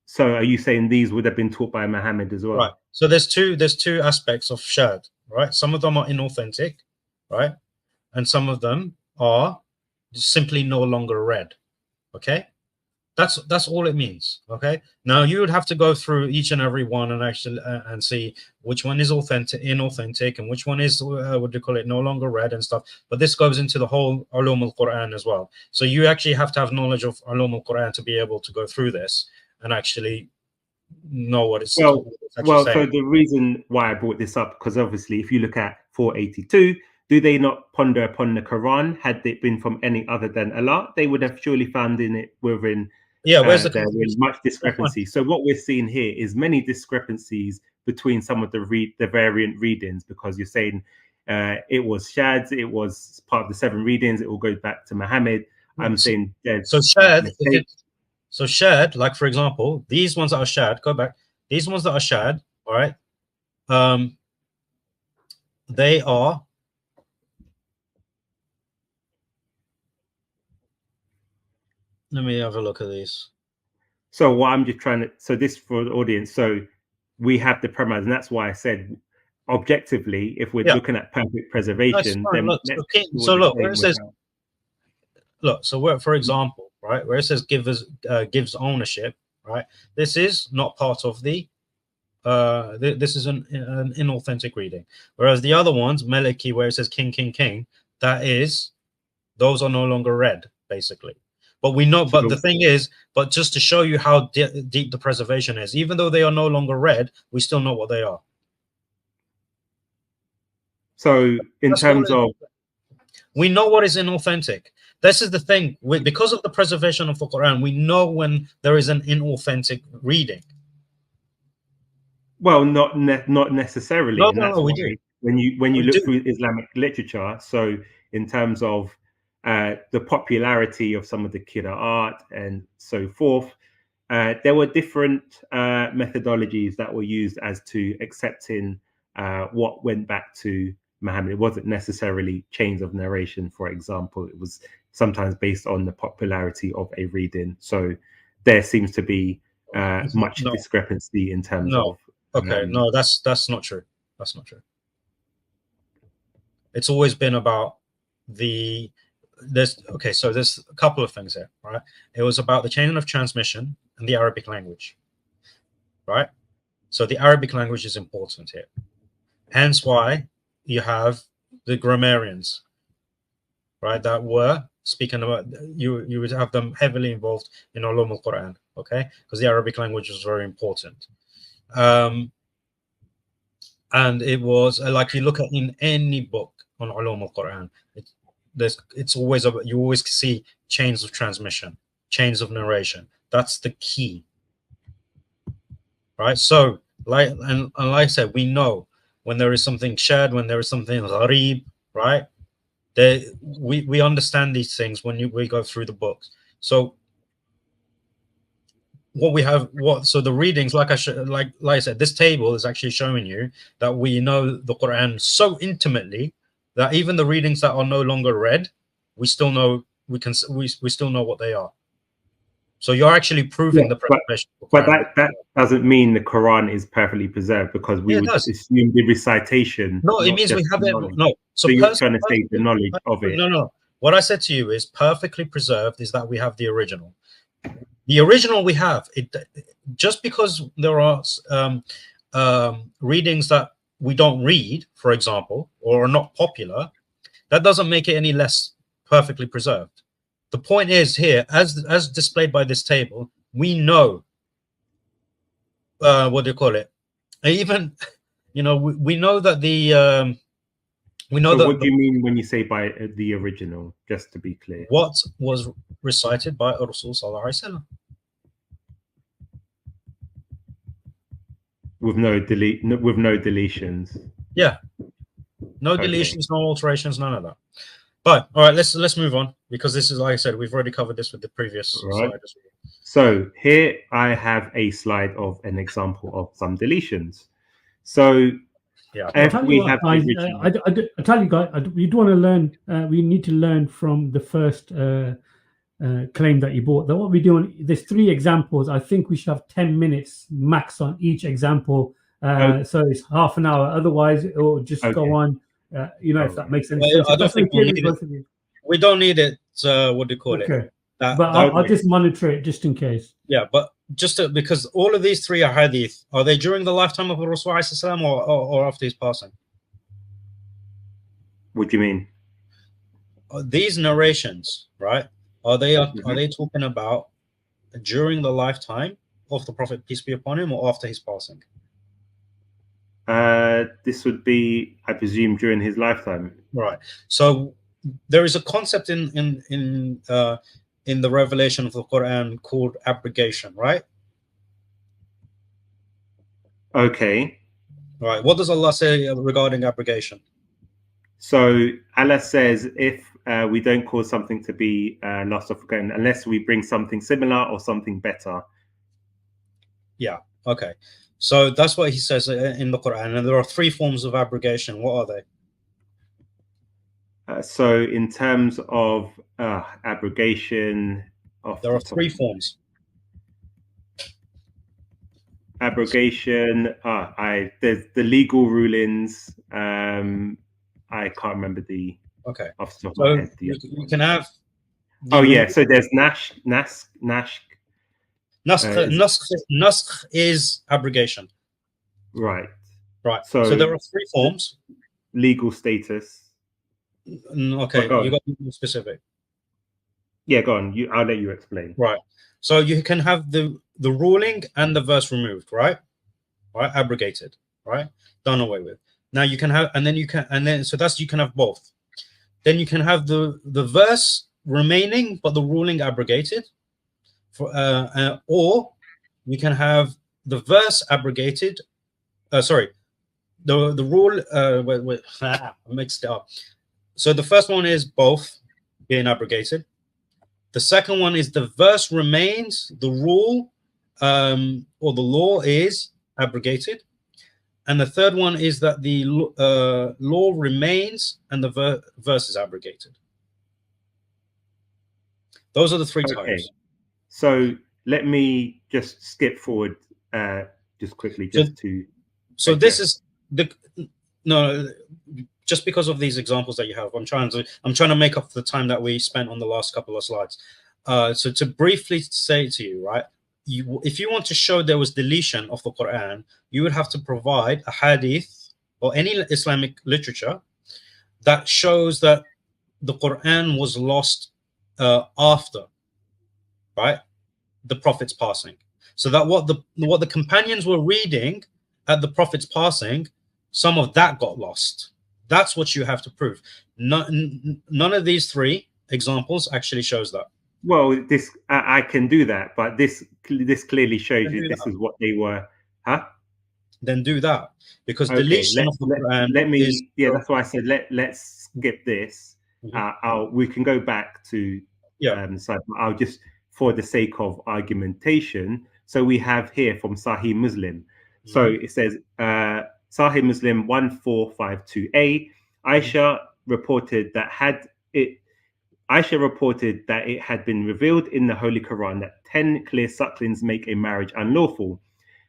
So are you saying these would have been taught by Muhammad as well? Right. So there's two aspects of shad, right? Some of them are inauthentic, right? And some of them are simply no longer read. Okay? That's all it means. Okay. Now you would have to go through each and every one and actually and see which one is inauthentic, and which one is what do you call it, no longer read and stuff. But this goes into the whole ulum al-Quran as well. So you actually have to have knowledge of ulum al-Quran to be able to go through this and actually know what it's well saying. So the reason why I brought this up, because obviously if you look at 482, do they not ponder upon the Quran? Had it been from any other than Allah, they would have surely found in it within where's there is much discrepancy. So what we're seeing here is many discrepancies between some of the variant readings, because you're saying it was Shad's, it was part of the 7 readings, it will go back to Muhammad. I'm saying so Shad. So shad, like for example, these ones that are shad, go back. These ones that are shad, all right. They are. Let me have a look at these. So what I'm just trying to, so this for the audience. So we have the premise, and that's why I said objectively, if we're looking at perfect preservation, then look, where it says, look, so where, for example, right, where it says gives ownership, right, this is not part of the this is an inauthentic reading, whereas the other ones, Meliki, where it says king, that is, those are no longer read, basically. But we know, but the thing is, but just to show you how deep the preservation is, even though they are no longer read, we still know what they are. So in terms of, we know what is inauthentic. This is the thing, because of the preservation of the Quran, we know when there is an inauthentic reading. Well, not necessarily, No, and no, that's no, we why do. when you We look do. through Islamic literature, so in terms of the popularity of some of the Qira'at and so forth, there were different methodologies that were used as to accepting what went back to Muhammad. It wasn't necessarily chains of narration, for example. It was sometimes based on the popularity of a reading. So there seems to be much No. discrepancy in terms No. of. Okay, no, that's not true. That's not true. It's always been about the so there's a couple of things here, right? It was about the chain of transmission and the Arabic language, right? So the Arabic language is important here. Hence why you have the grammarians, right, that were speaking about, you would have them heavily involved in ulum al-Quran, okay? Because the Arabic language was very important. And it was like, you look at in any book on ulum al-Quran, it's always about, you always see chains of transmission, chains of narration. That's the key, right? So like like I said, we know when there is something shared, when there is something gharib, right? We understand these things when we go through the books. So what we have, so the readings, like I said, this table is actually showing you that we know the Quran so intimately that even the readings that are no longer read, we still know, we still know what they are. So you're actually proving the preservation of the Quran. But that doesn't mean the Quran is perfectly preserved, because we would assume the recitation. No, it means we have it. No, so you're trying to say the knowledge of it. No. What I said to you is perfectly preserved is that we have the original. The original we have it. Just because there are readings that we don't read, for example, or are not popular, that doesn't make it any less perfectly preserved. The point is here, as displayed by this table, we know what do you call it? Even, you know, we know that the we know that. What do you mean when you say by the original? Just to be clear, what was recited by Rasul Sallallahu Alaihi Wasallam, with no deletions. Yeah, no deletions, no alterations, none of that. But all right, let's move on, because this is, like I said, we've already covered this with the previous slide as well. So here I have a slide of an example of some deletions. So yeah, I tell you guys, we do want to learn. We need to learn from the first claim that you bought. That what we're doing, there's 3 examples. I think we should have 10 minutes max on each example. So it's half an hour. Otherwise, it will just go on. You know, if that makes any sense. I don't think we don't need it. What do you call it? But I'll just monitor it just in case. Yeah, but just because all of these 3 are hadith, are they during the lifetime of Rasulullah or after his passing? What do you mean? These narrations, right? Are they talking about during the lifetime of the Prophet, peace be upon him, or after his passing? This would be, I presume, during his lifetime. Right. So there is a concept in the revelation of the Quran called abrogation, right? Okay. Right. What does Allah say regarding abrogation? So Allah says, if we don't cause something to be lost or forgotten, unless we bring something similar or something better. Yeah. Okay. So that's what he says in the Quran, and there are 3 forms of abrogation. What are they? So in terms of abrogation, there are 3 forms. Abrogation. There's the legal rulings. I can't remember the. Okay. Off the top of my head. You can have. Oh yeah. So there's naskh. Naskh is abrogation. Right. Right. So there are 3 forms. Legal status. Okay. You got to be specific. Yeah, go on. I'll let you explain. Right. So you can have the ruling and the verse removed, right? Right. Abrogated, right? Done away with. Now you can have, so that's, you can have both. Then you can have the verse remaining, but the ruling abrogated. Or you can have the verse abrogated, sorry, the rule. I mixed it up. So the first one is both being abrogated. The second one is the verse remains, the rule or the law is abrogated. And the third one is that the law remains and the verse is abrogated. Those are the three types. So let me just skip forward just quickly, just to. So this is just because of these examples that you have, I'm trying to make up the time that we spent on the last couple of slides. So to briefly say to you, right, if you want to show there was deletion of the Quran, you would have to provide a hadith or any Islamic literature that shows that the Quran was lost after, right, the Prophet's passing. So that what the companions were reading at the Prophet's passing, some of that got lost. That's what you have to prove. None of these three examples actually shows that. Well, this I can do that, but this clearly shows you this is what they were. Huh? Then do that, because deletion of the Quran. That's why I said let's skip this. We can go back to so I'll just, for the sake of argumentation. So we have here from Sahih Muslim. So it says Sahih Muslim 1452a. Aisha reported that it had been revealed in the Holy Quran that 10 clear sucklings make a marriage unlawful.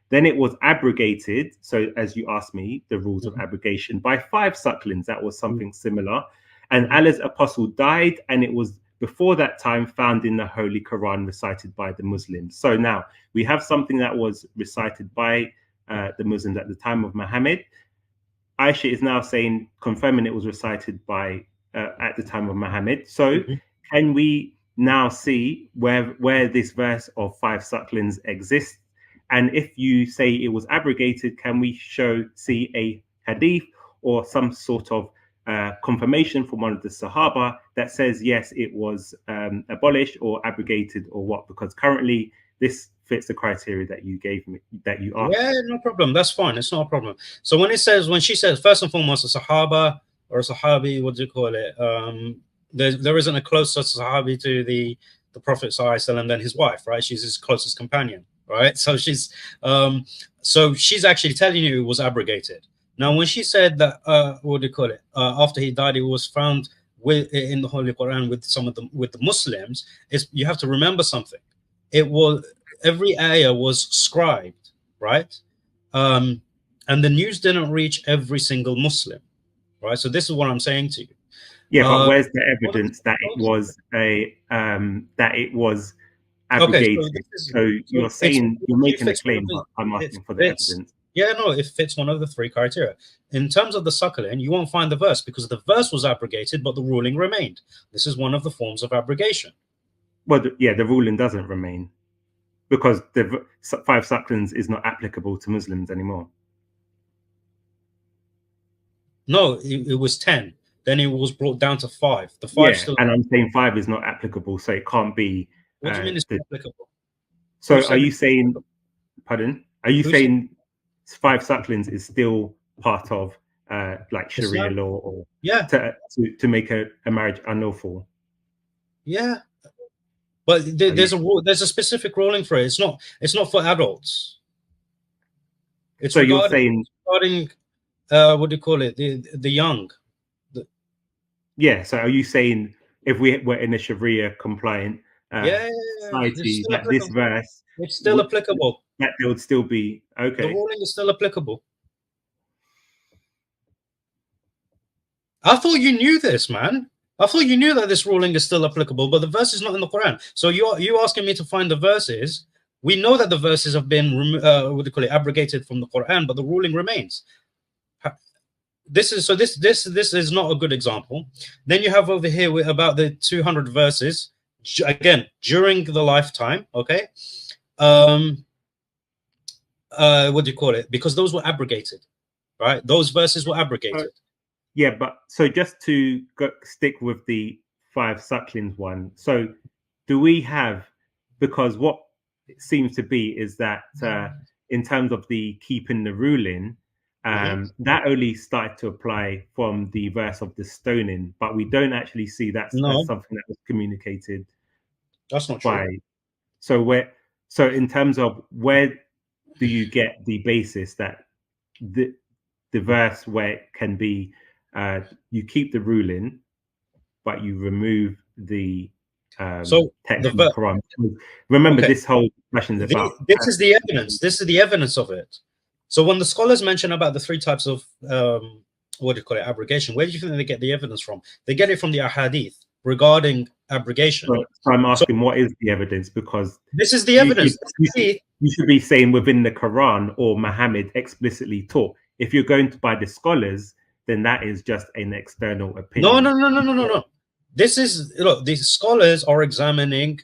Then it was abrogated. So as you asked me, the rules of abrogation by 5 sucklings. That was something similar. And Allah's apostle died, and it was before that time found in the Holy Quran recited by the Muslims. So now we have something that was recited by the Muslims at the time of Muhammad. Aisha is now saying, confirming it was recited by at the time of Muhammad. So can we now see where this verse of 5 sucklings exists? And if you say it was abrogated, can we see a hadith or some sort of confirmation from one of the Sahaba that says, yes, it was abolished or abrogated or what? Because currently this fits the criteria that you gave me, that you asked. Yeah, no problem. That's fine. It's not a problem. So when she says, first and foremost, a Sahaba or a Sahabi, what do you call it? There isn't a closer Sahabi to the Prophet ﷺ than his wife, right? She's his closest companion, right? So she's actually telling you it was abrogated. Now, when she said that, what do you call it? After he died, it was found in the Holy Quran with the Muslims. You have to remember something. It was every ayah was scribed, right? And the news didn't reach every single Muslim, right? So this is what I'm saying to you. Yeah, but where's the evidence that it was abrogated? Okay, so you're saying you're making a claim, but I'm asking for the evidence. Yeah, no, it fits one of the 3 criteria. In terms of the suckling, you won't find the verse because the verse was abrogated, but the ruling remained. This is one of the forms of abrogation. Well, the ruling doesn't remain because the 5 sucklings is not applicable to Muslims anymore. No, it was 10. Then it was brought down to 5. The 5 still. And I'm saying 5 is not applicable, so it can't be. What do you mean it's not applicable? So are you saying? Pardon? Are you saying 5 sucklings is still part of like Sharia law, or to make a marriage unlawful? Yeah, but there's a specific ruling for it. It's not for adults. It's so you're saying regarding what do you call it? The young. Yeah. So are you saying if we were in a Sharia compliant society, that this verse, it's still applicable? That there would still be okay. The ruling is still applicable. I thought you knew this, man. I thought you knew that this ruling is still applicable, but the verse is not in the Quran. So you asking me to find the verses. We know that the verses have been abrogated from the Quran, but the ruling remains. This is not a good example. Then you have over here about the 200 verses again during the lifetime. Okay. What do you call it? Because those were abrogated, right? Those verses were abrogated. Yeah, but so just to stick with the 5 sucklings one. So do we have, because what it seems to be is that in terms of the keeping the ruling, That only started to apply from the verse of the stoning, but we don't actually see that's something that was communicated. That's not true. So in terms of where do you get the basis that the verse where it can be you keep the ruling, but you remove the text of the Quran? Remember, this whole question is about this is the evidence. This is the evidence of it. So when the scholars mention about the 3 types of what do you call it, abrogation, where do you think they get the evidence from? They get it from the ahadith regarding abrogation. So I'm asking, what is the evidence? Because this is the evidence. You should be saying within the Quran or Muhammad explicitly taught. If you're going to by the scholars, then that is just an external opinion. No. This is, look, the scholars are examining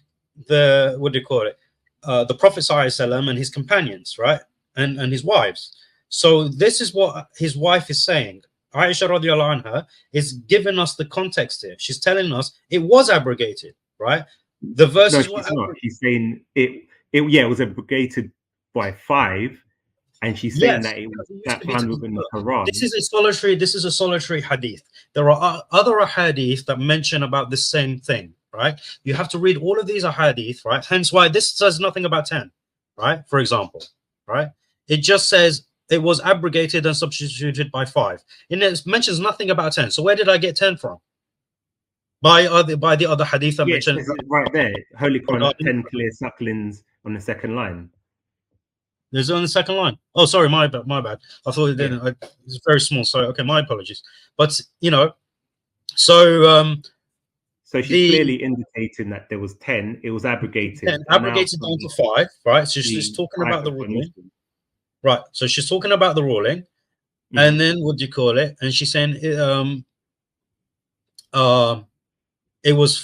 the, what do you call it, the Prophet ﷺ and his companions, right, and his wives. So this is what his wife is saying. Aisha radiallahu anha is giving us the context here. She's telling us it was abrogated, right? The verse is what she's saying it was abrogated by 5, and she's saying that it was that found within the Quran. This is a solitary hadith. There are other ahadith that mention about the same thing, right? You have to read all of these ahadith, right? Hence why this says nothing about 10, right? For example, right? It just says it was abrogated and substituted by 5. And it mentions nothing about 10. So where did I get 10 from? By the other hadith I mentioned. Right there, Holy Quran, 10 clear sucklings on the second line. Is it on the second line? Oh, sorry, my bad. I thought it didn't. It's very small. So okay, my apologies. But you know, so she's clearly indicating that there was 10. It was abrogated. Abrogated down to 5, right? So she's talking about the ruling, right? So she's talking about the ruling, and then what do you call it? And she's saying it was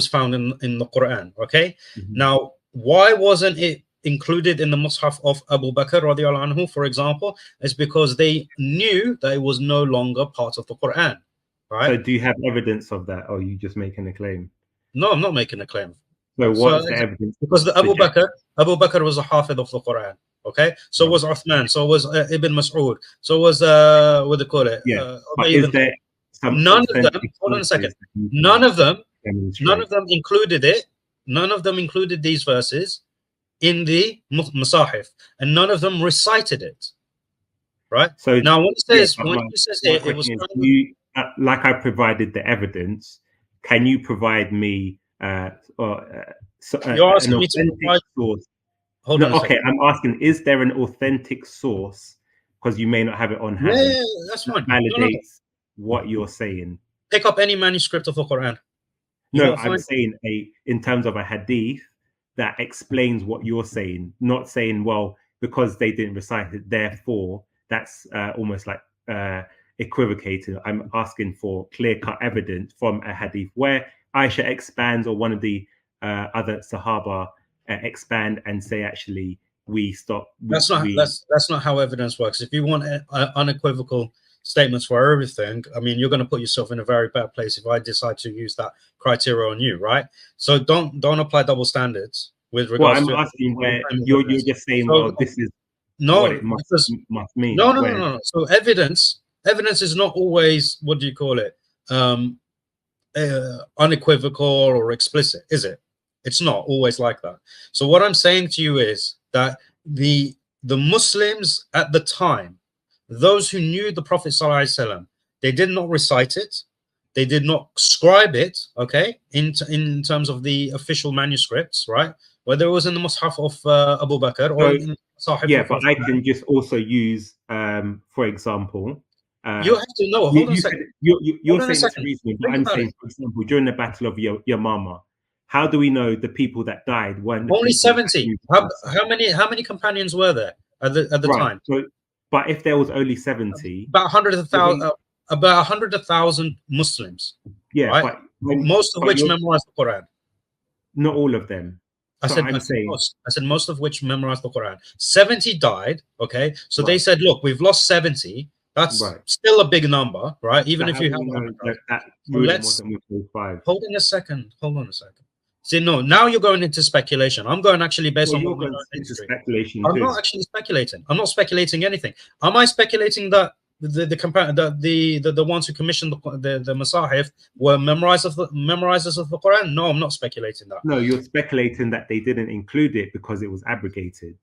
found in the Quran. Okay, now why wasn't it included in the Mus'haf of Abu Bakr radiallahu anhu, for example? Is because they knew that it was no longer part of the Quran, right? So do you have evidence of that, or are you just making a claim? No, I'm not making a claim. So what's the evidence? Because Abu Bakr was a hafid of the Quran, okay? So was Uthman, so was Ibn Mas'ud, so was what do you call it? But is there none of them, hold on a second, none of them included it, none of them included these verses in the Masahif, and none of them recited it, right? So now when it says it was like I provided the evidence, can you provide me you're asking me to provide source? Okay, I'm asking, is there an authentic source, because you may not have it on hand? Yeah, that's fine. Validates what you're saying. Pick up any manuscript of the Quran. No, I'm saying in terms of a hadith that explains what you're saying, not saying, well, because they didn't recite it, therefore that's almost like equivocated. I'm asking for clear-cut evidence from a hadith where Aisha expands, or one of the other Sahaba expand and say, actually, we stop. That's not how evidence works. If you want unequivocal statements for everything, I mean, you're going to put yourself in a very bad place if I decide to use that criteria on you, right? So don't apply double standards with regards to. I'm asking where you're just saying, well, this is what it must mean. No. So evidence is not always, what do you call it, unequivocal or explicit, is it? It's not always like that. So what I'm saying to you is that the Muslims at the time, those who knew the Prophet ﷺ, they did not recite it, they did not scribe it, okay, in terms of the official manuscripts, right? Whether it was in the Mus'haf of Abu Bakr or in Sahih. But I can just also use, for example, you have to know. Hold on a second. You're saying it's reasonable, but I'm saying, for example, during the Battle of Yamama, how do we know the people that died weren't only 70? How many companions were there at the time? So, but if there was only 70, about 100,000 Muslims. Yeah, right? Most of which memorized the Quran. Not all of them. I said most of which memorized the Quran. 70 died. Okay, so they said, look, we've lost 70. That's still a big number, right? Even if you have that ruling wasn't with 5. Hold on a second. See, no, now you're going into speculation. I'm going actually based Well, on you're what we going know in into history. speculation I'm too. not actually speculating. I'm not speculating anything. Am I speculating that the ones who commissioned the Masahif were memorizers of the Quran? No, I'm not speculating that. No, you're speculating that they didn't include it because it was abrogated.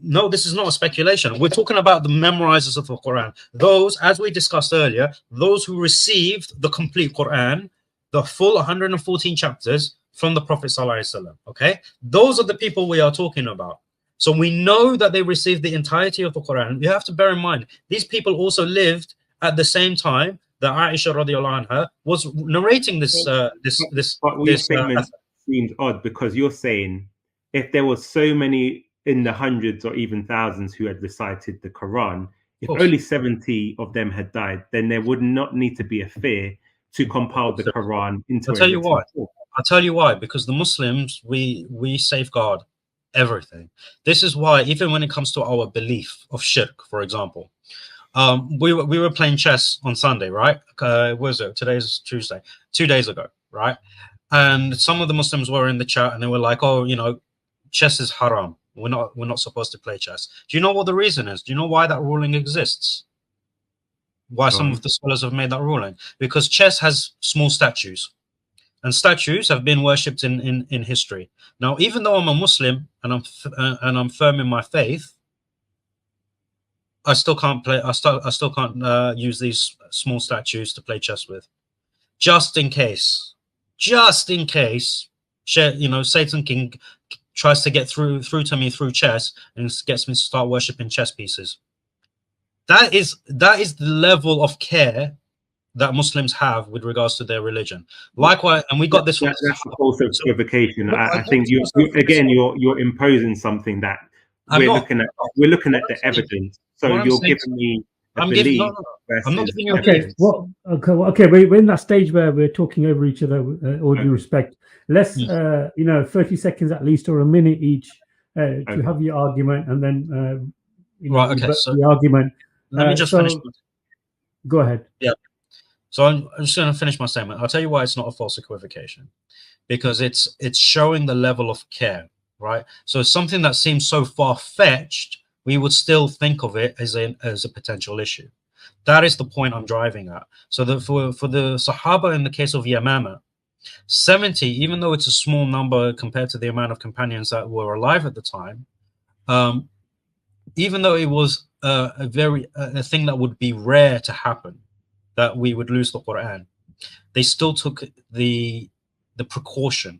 No, this is not a speculation. We're talking about the memorizers of the Quran. Those, as we discussed earlier, those who received the complete Quran, the full 114 chapters from the Prophet ﷺ. Okay, those are the people we are talking about. So we know that they received the entirety of the Quran. You have to bear in mind, these people also lived at the same time that Aisha radiallahu anha was narrating this. But your statement seems odd because you're saying if there were so many in the hundreds or even thousands who had recited the Quran, if only 70 of them had died, then there would not need to be a fear to compile the Quran into. I'll tell you why. I'll tell you why. Because the Muslims, we safeguard everything. This is why, even when it comes to our belief of shirk, for example, we were playing chess on Sunday, right? What was it? Today's Tuesday. 2 days ago, right? And some of the Muslims were in the chat and they were like, "Oh, you know, chess is haram. We're not supposed to play chess." Do you know what the reason is? Do you know why that ruling exists? Why some of the scholars have made that ruling? Because chess has small statues, and statues have been worshipped in history. Now, even though I'm a Muslim and I'm firm in my faith, I still can't play. I still can't use these small statues to play chess with, just in case. Just in case, you know, Satan King tries to get through to me through chess and gets me to start worshipping chess pieces. That is the level of care that Muslims have with regards to their religion. Likewise, and we got this one. That's also equivocation. I think you're imposing something that we're looking at the evidence. So you're giving me a belief. I'm not giving you a belief. Okay. We're in that stage where we're talking over each other, all due respect. Let's, 30 seconds at least or a minute each to have your argument, and then so the argument. Let me just finish. Go ahead. Yeah. So I'm just going to finish my statement. I'll tell you why it's not a false equivocation, because it's showing the level of care, right? So something that seems so far-fetched, we would still think of it as a potential issue. That is the point I'm driving at. So that for the Sahaba in the case of Yamama, 70, even though it's a small number compared to the amount of companions that were alive at the time, even though it was a thing that would be rare to happen, that we would lose the Quran, they still took the precaution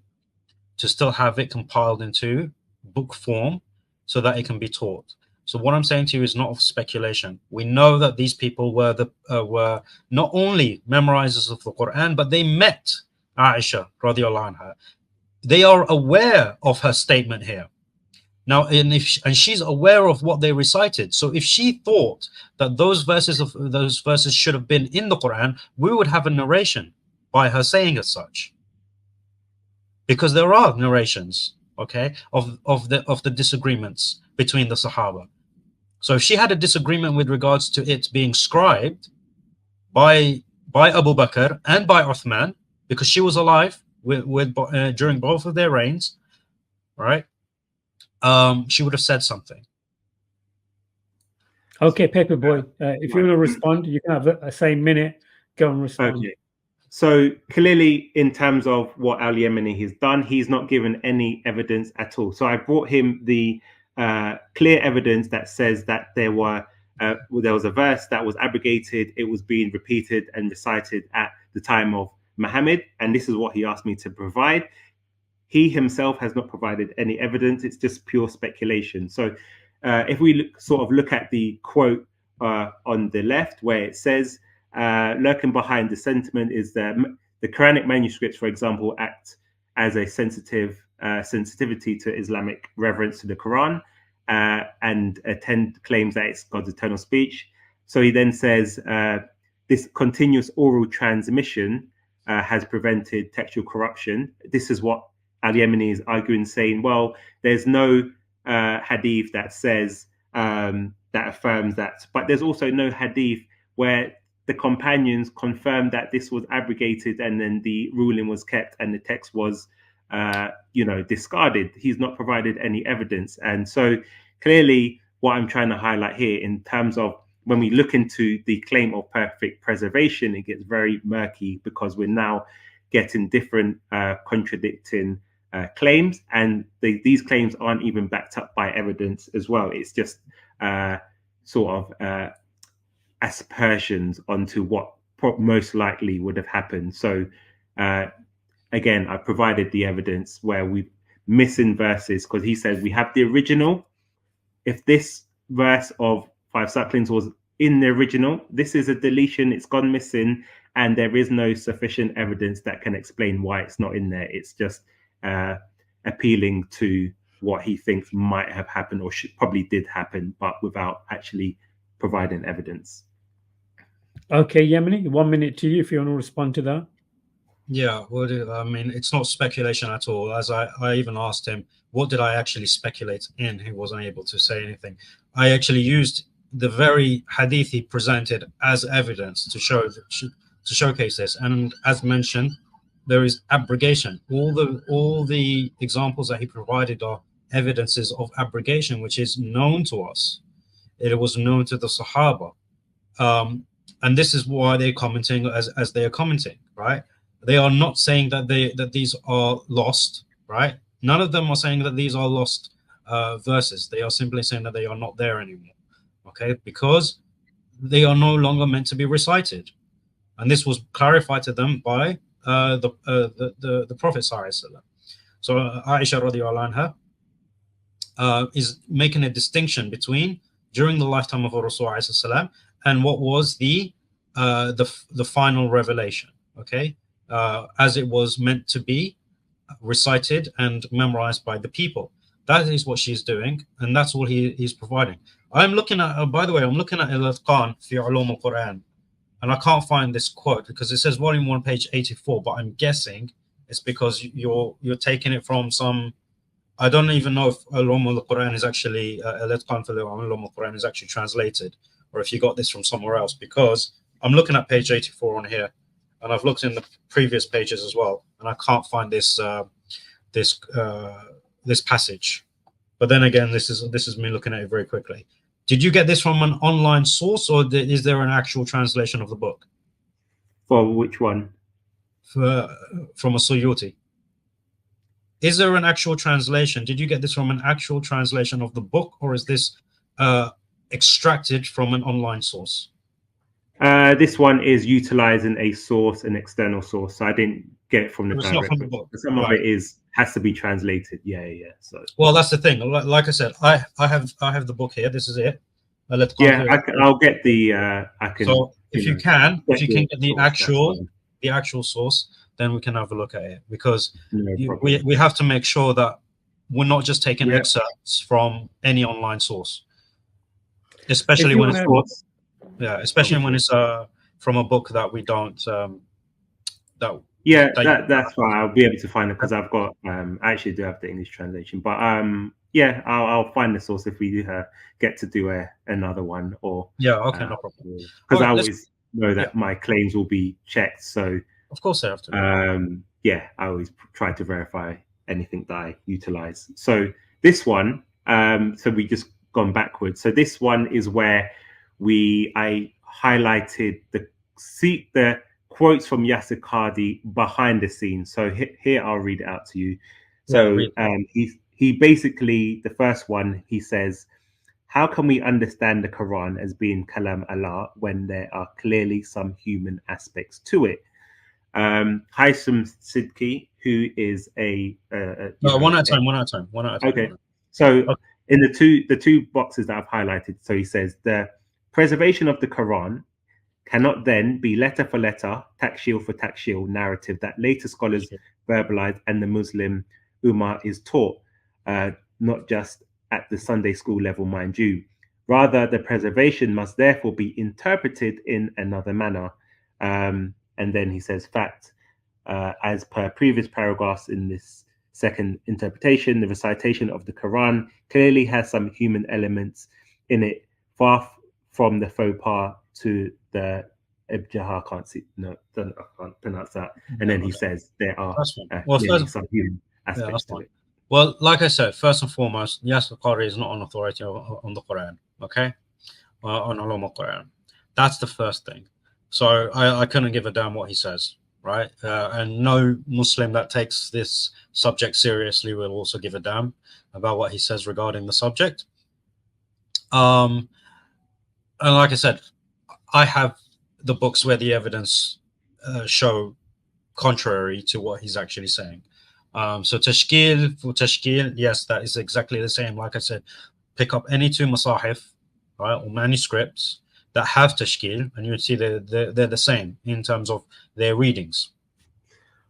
to still have it compiled into book form so that it can be taught. So what I'm saying to you is not of speculation. We know that these people were not only memorizers of the Quran, but they met Aisha radiallahu anha. They are aware of her statement here. Now, and she's aware of what they recited. So if she thought that those verses should have been in the Quran, we would have a narration by her saying as such. Because there are narrations, okay, of the disagreements between the Sahaba. So if she had a disagreement with regards to it being scribed by Abu Bakr and by Uthman, because she was alive during both of their reigns, right? She would have said something. Okay, Paperboy, if you want to respond, you can have a same minute. Go and respond. Okay. So clearly, in terms of what Al Yemeni has done, he's not given any evidence at all. So I brought him the clear evidence that says that there was a verse that was abrogated. It was being repeated and recited at the time of Muhammad, and this is what he asked me to provide. He himself has not provided any evidence. It's just pure speculation. So if we look at the quote on the left where it says, lurking behind the sentiment is the Quranic manuscripts, for example, act as a sensitivity to Islamic reverence to the Quran and claims that it's God's eternal speech. So he then says, this continuous oral transmission has prevented textual corruption. This is what Al Yemeni is arguing, saying, well, there's no hadith that says that affirms that, but there's also no hadith where the companions confirmed that this was abrogated and then the ruling was kept and the text was discarded. He's not provided any evidence. And so clearly what I'm trying to highlight here in terms of when we look into the claim of perfect preservation, it gets very murky because we're now getting different contradicting claims, and these claims aren't even backed up by evidence as well. It's just sort of aspersions onto what most likely would have happened. So again, I provided the evidence where we're missing verses, because he says we have the original. If this verse of 5 sucklings was in the original, this is a deletion, it's gone missing, and there is no sufficient evidence that can explain why it's not in there. It's just appealing to what he thinks might have happened or probably did happen, but without actually providing evidence. Okay, Yemeni, 1 minute to you if you want to respond to that. Yeah, well, I mean, it's not speculation at all. As I even asked him, what did I actually speculate in? He wasn't able to say anything. I actually used the very hadith he presented as evidence to showcase this. And as mentioned, there is abrogation. All the examples that he provided are evidences of abrogation, which is known to us. It was known to the Sahaba. And this is why they're commenting as they are commenting, right? They are not saying that these are lost, right? None of them are saying that these are lost verses. They are simply saying that they are not there anymore, okay? Because they are no longer meant to be recited, and this was clarified to them by the Prophet ﷺ. So Aisha radiallahu anha is making a distinction between during the lifetime of Rasulullah ﷺ and what was the final revelation, okay? As it was meant to be recited and memorized by the people. That is what she's doing, and that's all he's providing. I'm looking at, by the way, I'm looking at Al-Itqan fi Ulum al-Qur'an, and I can't find this quote because it says volume 1, page 84, but I'm guessing it's because you're taking it from some, I don't even know if Ulum al-Qur'an is actually, Al-Itqan fi Ulum al-Qur'an is actually translated, or if you got this from somewhere else, because I'm looking at page 84 on here, and I've looked in the previous pages as well, and I can't find this this passage. But then again, this is me looking at it very quickly. Did you get this from an online source, or is there an actual translation of the book? For which one? From a Suyuti. Is there an actual translation? Did you get this from an actual translation of the book, or is this extracted from an online source? This one is utilizing a source, an external source. So I didn't get it from the direct. Not from the book. Some of it has to be translated. Yeah. So well, that's the thing. Like I said, I have the book here. This is it. I'll get the. I can. So if you can get the actual source, then we can have a look at it, because we have to make sure that we're not just taking excerpts from any online source, especially when it's when it's from a book that we don't that's why I'll be able to find it, because I've got I actually do have the English translation, but I'll find the source if we do get to do another one, or no problem, because I always know that my claims will be checked, so of course I have to. I always try to verify anything that I utilize. So this one, so we just gone backwards. So this one is where I highlighted the quotes from Yasir Qadhi behind the scenes. So here I'll read it out to you. So he basically, the first one, he says, how can we understand the Quran as being Kalam Allah when there are clearly some human aspects to it? Haitham Sidki, who is one at a time. Okay. So in the two boxes that I've highlighted, so he says the preservation of the Quran cannot then be letter for letter, takshil for takshil narrative that later scholars verbalize and the Muslim Ummah is taught, not just at the Sunday school level, mind you. Rather, the preservation must therefore be interpreted in another manner. And then he says, fact, as per previous paragraphs in this second interpretation, the recitation of the Quran clearly has some human elements in it, far from the faux pas to the Ibjaha. I can't pronounce that. And then he says there are some human aspects to it. Well, like I said, first and foremost, yes, the Qari is not an authority on the Quran, okay? On Ulum al-Quran. That's the first thing. So I couldn't give a damn what he says, right? And no Muslim that takes this subject seriously will also give a damn about what he says regarding the subject. And like I said, I have the books where the evidence show contrary to what he's actually saying. So tashkil, for tashkil, yes, that is exactly the same. Like I said, pick up any two masahif, right, or manuscripts that have tashkil, and you would see they're the same in terms of their readings.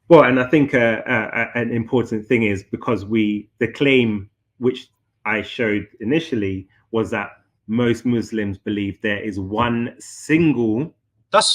Well, and I think an important thing is because the claim which I showed initially was that most Muslims believe there is one single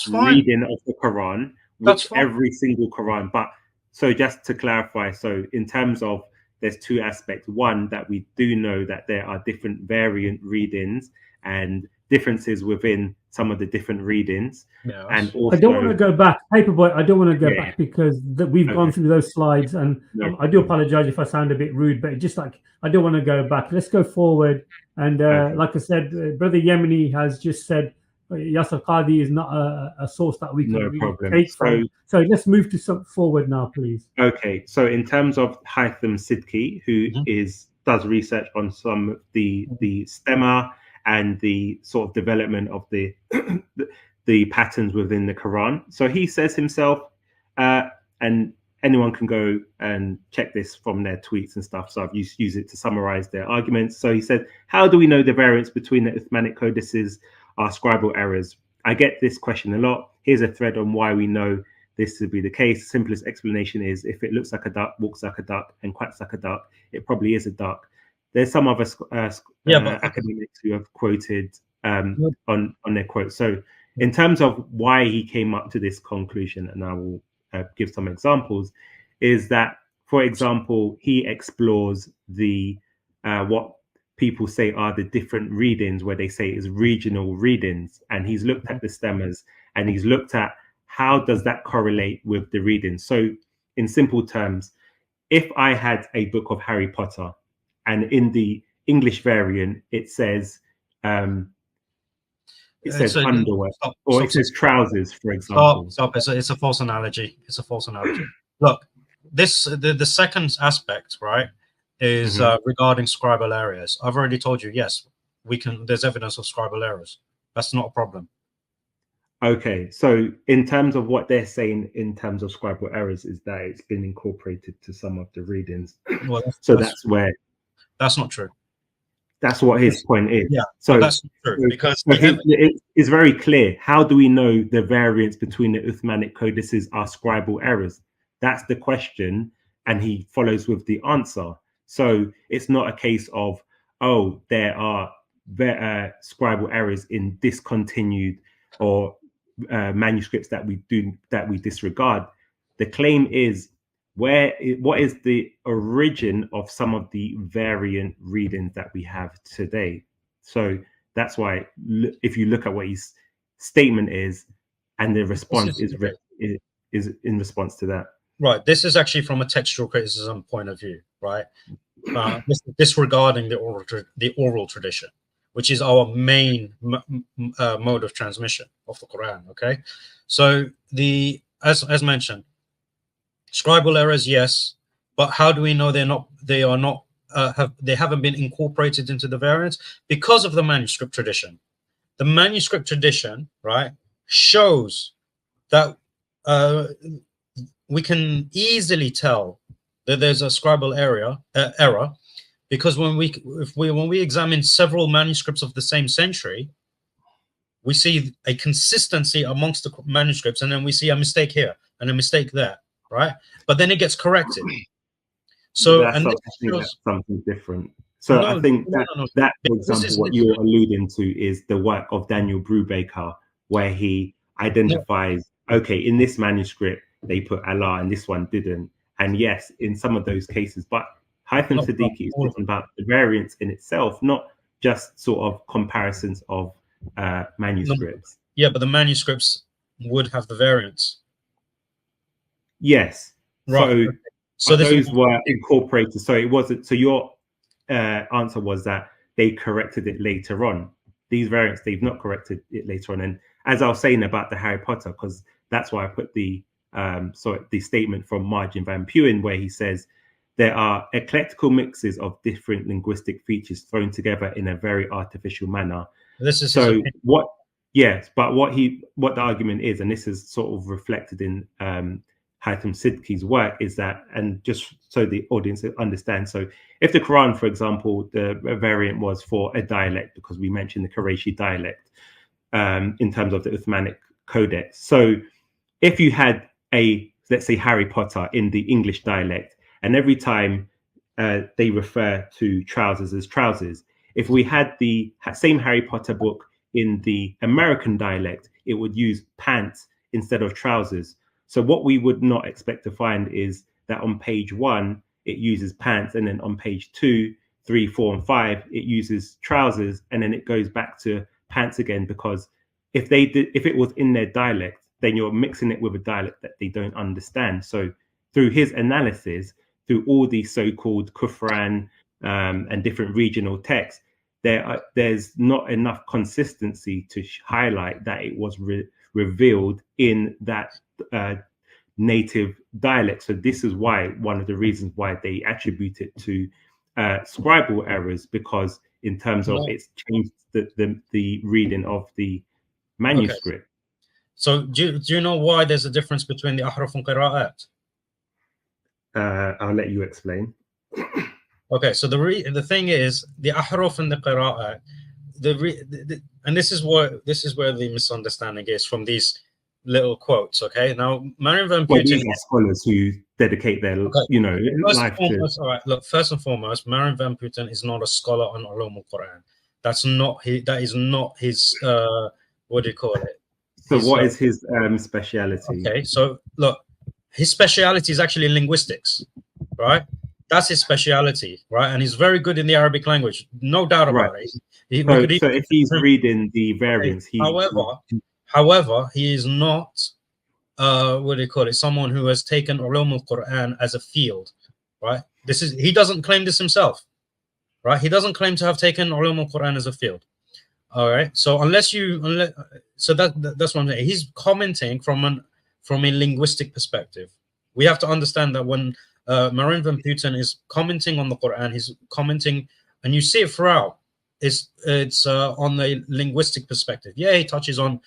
reading of the Quran, which every single Quran. But so just to clarify, so in terms of there's two aspects. One, that we do know that there are different variant readings and differences within some of the different readings. Yes. And also, I don't want to go back, Paperboy. I don't want to go back because we've gone through those slides, and I do apologize if I sound a bit rude, but just like I don't want to go back. Let's go forward. And like I said, Brother Yemeni has just said Yasir Qadhi is not a source that we can really take from. So let's move to forward now, please. Okay, so in terms of Haitham Sidki, who does research on some of the stemma and the sort of development of the the patterns within the Quran. So he says himself, and anyone can go and check this from their tweets and stuff. So I've used it to summarize their arguments. So he said, how do we know the variance between the Uthmanic codices are scribal errors? I get this question a lot. Here's a thread on why we know this to be the case. The simplest explanation is if it looks like a duck, walks like a duck, and quacks like a duck, it probably is a duck. There's some other academics who have quoted on their quotes. So in terms of why he came up to this conclusion, and I will give some examples, is that, for example, he explores the what people say are the different readings, where they say is regional readings, and he's looked at the stemmers and he's looked at how does that correlate with the readings. So in simple terms, if I had a book of Harry Potter and in the English variant it says underwear, it says trousers, for example. Stop. It's a false analogy. It's a false analogy. Look, the second aspect, right, is regarding scribal errors. I've already told you, yes, there's evidence of scribal errors. That's not a problem. Okay, so in terms of what they're saying in terms of scribal errors is that it's been incorporated to some of the readings. Well, that's where... That's not true. That's what his point is. Yeah, so that's not true, because it's very clear. How do we know the variance between the Uthmanic codices are scribal errors? That's the question, and he follows with the answer. So it's not a case of, oh, there are scribal errors in discontinued or manuscripts that we disregard. The claim is what is the origin of some of the variant readings that we have today. So that's why if you look at what his statement is, and the response is in response to that. Right. This is actually from a textual criticism point of view, right? Disregarding the oral tradition, which is our main mode of transmission of the Quran. Okay, so as mentioned, scribal errors, yes, but how do we know they haven't been incorporated into the variants? Because of the manuscript tradition. The manuscript tradition, right, shows that we can easily tell that there's a scribal error, because when we examine several manuscripts of the same century, we see a consistency amongst the manuscripts, and then we see a mistake here and a mistake there, right? But then it gets corrected. So that's something different. So no, I think that, for example, what you're alluding to is the work of Daniel Brubaker, where he identifies, okay, in this manuscript they put Allah and this one didn't. And yes, in some of those cases, but Haitham Siddiqui is talking about the variance in itself, not just sort of comparisons of manuscripts. Yeah, but the manuscripts would have the variance. Yes. Right. So those were incorporated. So it wasn't. So your answer was that they corrected it later on. These variants, they've not corrected it later on. And as I was saying about the Harry Potter, because that's why I put the statement from Martin Van Puyen, where he says there are eclectical mixes of different linguistic features thrown together in a very artificial manner. This is so what. Yes, but what the argument is, and this is sort of reflected in Haitham Siddiqui's work, is that, and just so the audience understands, so if the Quran, for example, the variant was for a dialect, because we mentioned the Qurayshi dialect in terms of the Uthmanic Codex. So if you had let's say, Harry Potter in the English dialect, and every time they refer to trousers as trousers, if we had the same Harry Potter book in the American dialect, it would use pants instead of trousers. So what we would not expect to find is that on page 1, it uses pants, and then on page 2, 3, 4, and 5, it uses trousers, and then it goes back to pants again, because if it was in their dialect, then you're mixing it with a dialect that they don't understand. So through his analysis, through all these so-called Qur'an and different regional texts, there's not enough consistency to highlight that it was revealed in that native dialect. So this is why, one of the reasons why they attribute it to scribal errors, because in terms of it's changed the reading of the manuscript. Okay. So do you know why there's a difference between the ahruf and qira'at? I'll let you explain. Okay, so the thing is, the ahruf and the qira'at, and this is where the misunderstanding is from these little quotes. Okay, now Marian Van Putten, these are scholars who dedicate their life to. All right, look, first and foremost, Marian Van Putten is not a scholar on ulum al-Quran. That is not his what do you call it? So what is his speciality? Okay, so look, his speciality is actually linguistics, right? That's his speciality, right? And he's very good in the Arabic language, no doubt about it. So if he's reading the variants, however, he is not what do you call it? Someone who has taken ulum al-Quran as a field, right? He doesn't claim this himself, right? He doesn't claim to have taken ulum al-Quran as a field. All right. So that's what I'm saying. He's commenting from a linguistic perspective. We have to understand that when Marian Van Putten is commenting on the Quran, he's commenting, and you see it throughout. It's on the linguistic perspective. Yeah, he touches on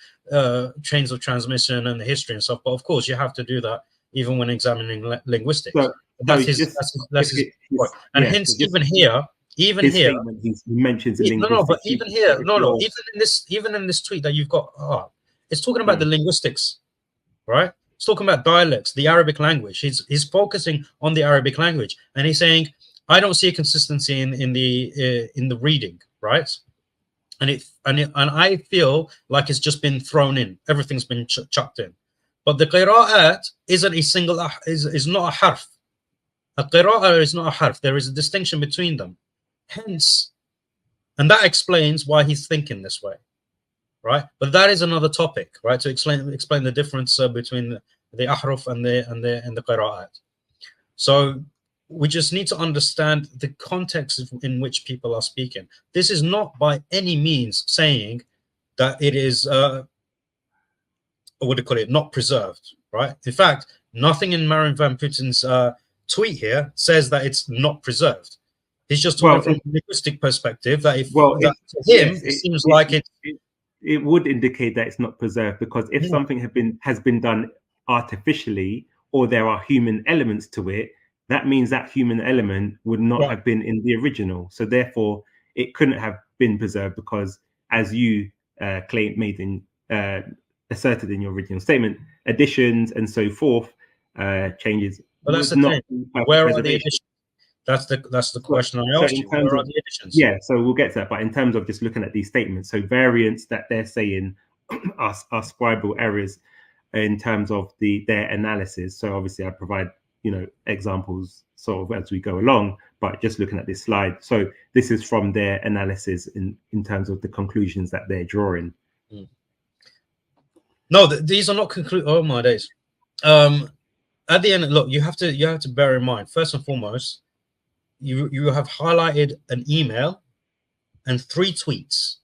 chains of transmission and the history and stuff, but of course you have to do that even when examining linguistics. So, that's his point. And hence, even here. He mentions even in this tweet that you've got, it's talking about the linguistics, right? It's talking about dialects, the Arabic language. He's focusing on the Arabic language, and he's saying, I don't see a consistency in the reading, right? And I feel like it's just been thrown in. Everything's been chucked in. But the qira'at isn't a single, is not a harf. A qira'ah is not a harf. There is a distinction between them. Hence, and that explains why he's thinking this way, right? But that is another topic, right? To explain the difference between the ahruf and the qira'at. So we just need to understand the context in which people are speaking. This is not by any means saying that it is what do you call it, not preserved, right? In fact, nothing in Marian Van Putten's tweet here says that it's not preserved. He's just talking from a linguistic perspective. That it seems like it would indicate that it's not preserved, because if something has been done artificially, or there are human elements to it, that means that human element would not have been in the original. So therefore, it couldn't have been preserved, because, as you asserted in your original statement, additions and so forth, changes. But that's the thing. Where are the additions? That's the question I asked you. Where are the additions? Yeah, so we'll get to that. But in terms of just looking at these statements, so variants that they're saying are scribal errors in terms of their analysis. So obviously I provide examples sort of as we go along, but just looking at this slide. So this is from their analysis in terms of the conclusions that they're drawing. No, these are not conclusions. Oh my days. at the end, look, you have to bear in mind, first and foremost, you have highlighted an email and 3 tweets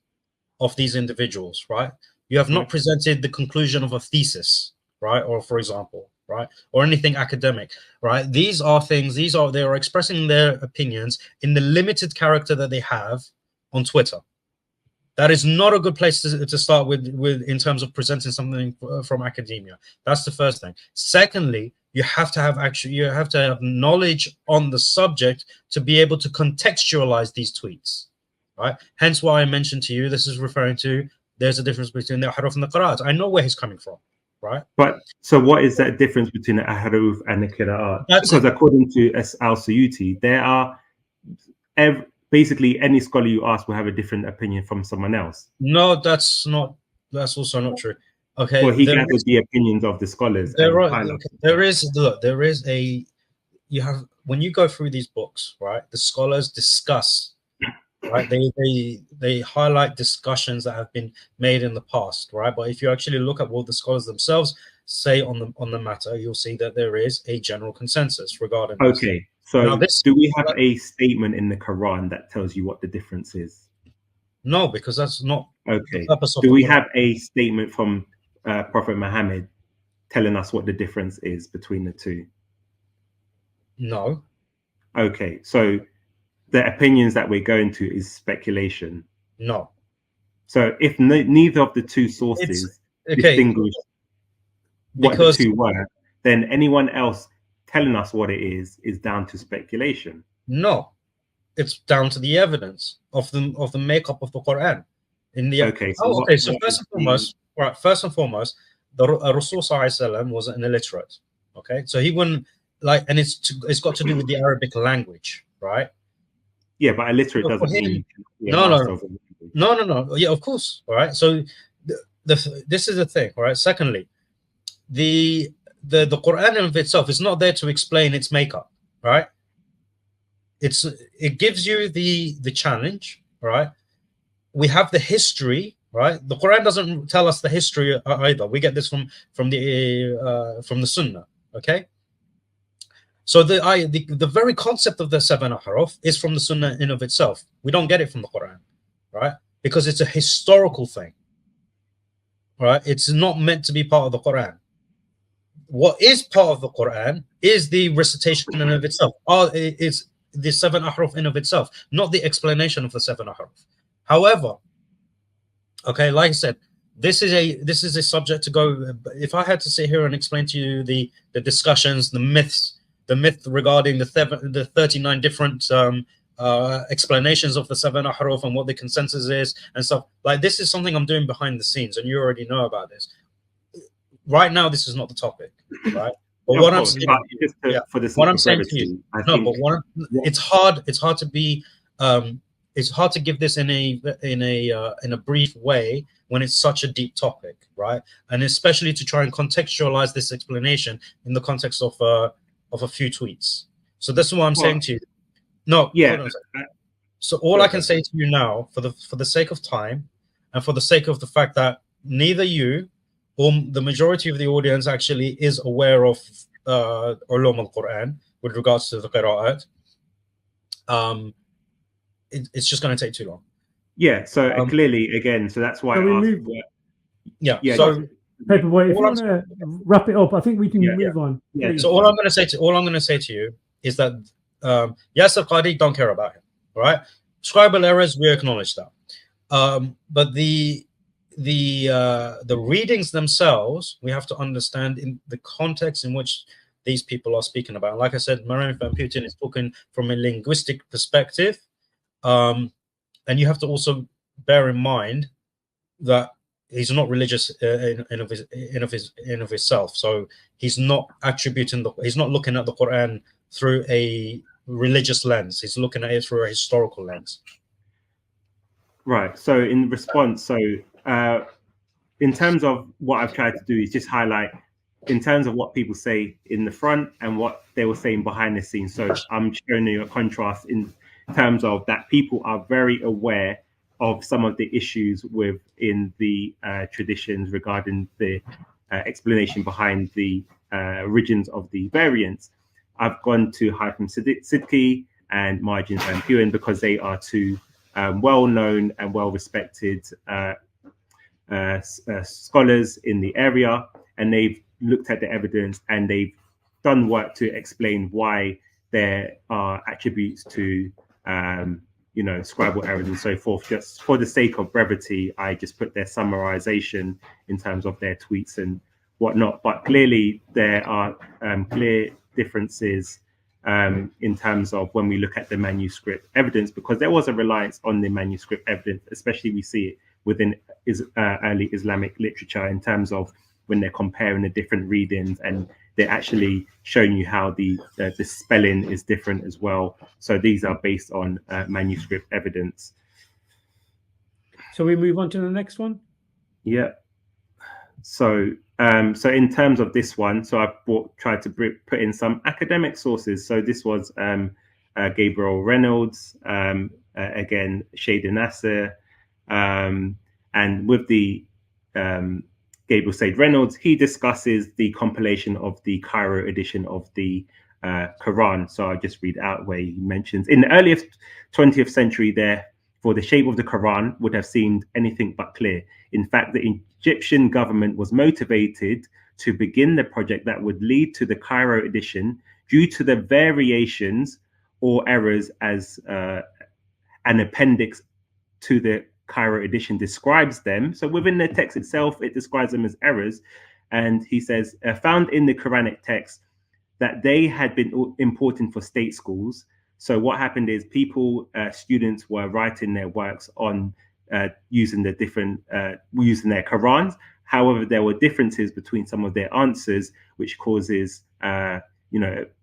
of these individuals, right? You have not presented the conclusion of a thesis, right? Or for example, right? Or anything academic, right? These are things, they are expressing their opinions in the limited character that they have on Twitter. That is not a good place to start with in terms of presenting something from academia. That's the first thing. Secondly, you have to have knowledge on the subject to be able to contextualize these tweets, right? Hence why I mentioned to you, this is referring to, there's a difference between the ahruf and the qira'at. I know where he's coming from, right? But so what is that difference between the ahruf and the qira'at? Because according to al-Suyuti, there are basically any scholar you ask will have a different opinion from someone else. No, that's also not true. Okay. Well, he gathered the opinions of the scholars. When you go through these books, right, the scholars discuss, right, they highlight discussions that have been made in the past, right? But if you actually look at what the scholars themselves say on the matter, you'll see that there is a general consensus regarding this. Okay. So do we have a statement in the Quran that tells you what the difference is? No, because that's not okay. Do we have a statement from Prophet Muhammad telling us what the difference is between the two? No. Okay. So the opinions that we're going to is speculation. No. So if neither of the two sources distinguish what the two were, then anyone else telling us what it is down to speculation. No, it's down to the evidence of the makeup of the Quran. So first and foremost, the Rasul was an illiterate. Okay, so he wouldn't and it's got to do with the Arabic language, right? Yeah, but illiterate doesn't mean no. Yeah, of course. All right. So this is the thing. All right. Secondly, the Quran of itself is not there to explain its makeup, right? It gives you the challenge, right? We have the history, right? The Quran doesn't tell us the history either. We get this from the Sunnah, okay? So the very concept of the 7 ahruf is from the Sunnah in of itself. We don't get it from the Quran, right? Because it's a historical thing, right? It's not meant to be part of the Quran. What is part of the Quran is the recitation in of itself. It's the 7 ahruf in of itself, not the explanation of the 7 ahruf. However, okay, like I said, this is a subject to go. If I had to sit here and explain to you the discussions, the myth regarding the 39 different explanations of the 7 ahruf and what the consensus is and stuff, like this is something I'm doing behind the scenes, and you already know about this. Right now, this is not the topic, right? But what I'm saying, to you, it's hard to be, it's hard to give this in a brief way when it's such a deep topic, right? And especially to try and contextualize this explanation in the context of a few tweets. So this is what I'm saying to you. No, yeah. So all I can say to you now, for the sake of time, and for the sake of the fact that neither you or the majority of the audience actually is aware of ulum al-Quran with regards to the qira'at, it's just going to take too long. Yeah, so clearly, again, so that's why I asked. So Paperboy, if you want to wrap it up, I think we can move on. Yeah. So all I'm going to say to you is that Yasser Qadi, don't care about him. All right, scribal errors, we acknowledge that. But the readings themselves, we have to understand in the context in which these people are speaking about. Like I said, Marin van Putten is talking from a linguistic perspective, and you have to also bear in mind that he's not religious in of himself. So he's not he's not looking at the Quran through a religious lens. He's looking at it through a historical lens. Right. So in response, in terms of what I've tried to do is just highlight in terms of what people say in the front and what they were saying behind the scenes. So I'm showing you a contrast in terms of that people are very aware of some of the issues within the traditions regarding the explanation behind the origins of the variants. I've gone to Haitham Siddiqui and Margin Van Buren because they are two well-known and well-respected scholars in the area, and they've looked at the evidence and they've done work to explain why there are attributes to scribal errors and so forth. Just for the sake of brevity, I just put their summarization in terms of their tweets and whatnot. But clearly there are clear differences in terms of when we look at the manuscript evidence, because there was a reliance on the manuscript evidence, especially we see it within early Islamic literature in terms of when they're comparing the different readings, and they're actually showing you how the spelling is different as well. So these are based on manuscript evidence. So we move on to the next one. Yeah. So in terms of this one, so I've tried to put in some academic sources. So this was Gabriel Reynolds, again Shada Nasser, and with the Gabriel Said Reynolds, he discusses the compilation of the Cairo edition of the Quran. So I'll just read out where he mentions, in the earliest 20th century, therefore the shape of the Quran would have seemed anything but clear. In fact, the Egyptian government was motivated to begin the project that would lead to the Cairo edition due to the variations or errors as an appendix to the Cairo edition describes them. So within the text itself, it describes them as errors. And he says, found in the Quranic text that they had been important for state schools. So what happened is students were writing their works on using the different, using their Qurans. However, there were differences between some of their answers, which causes,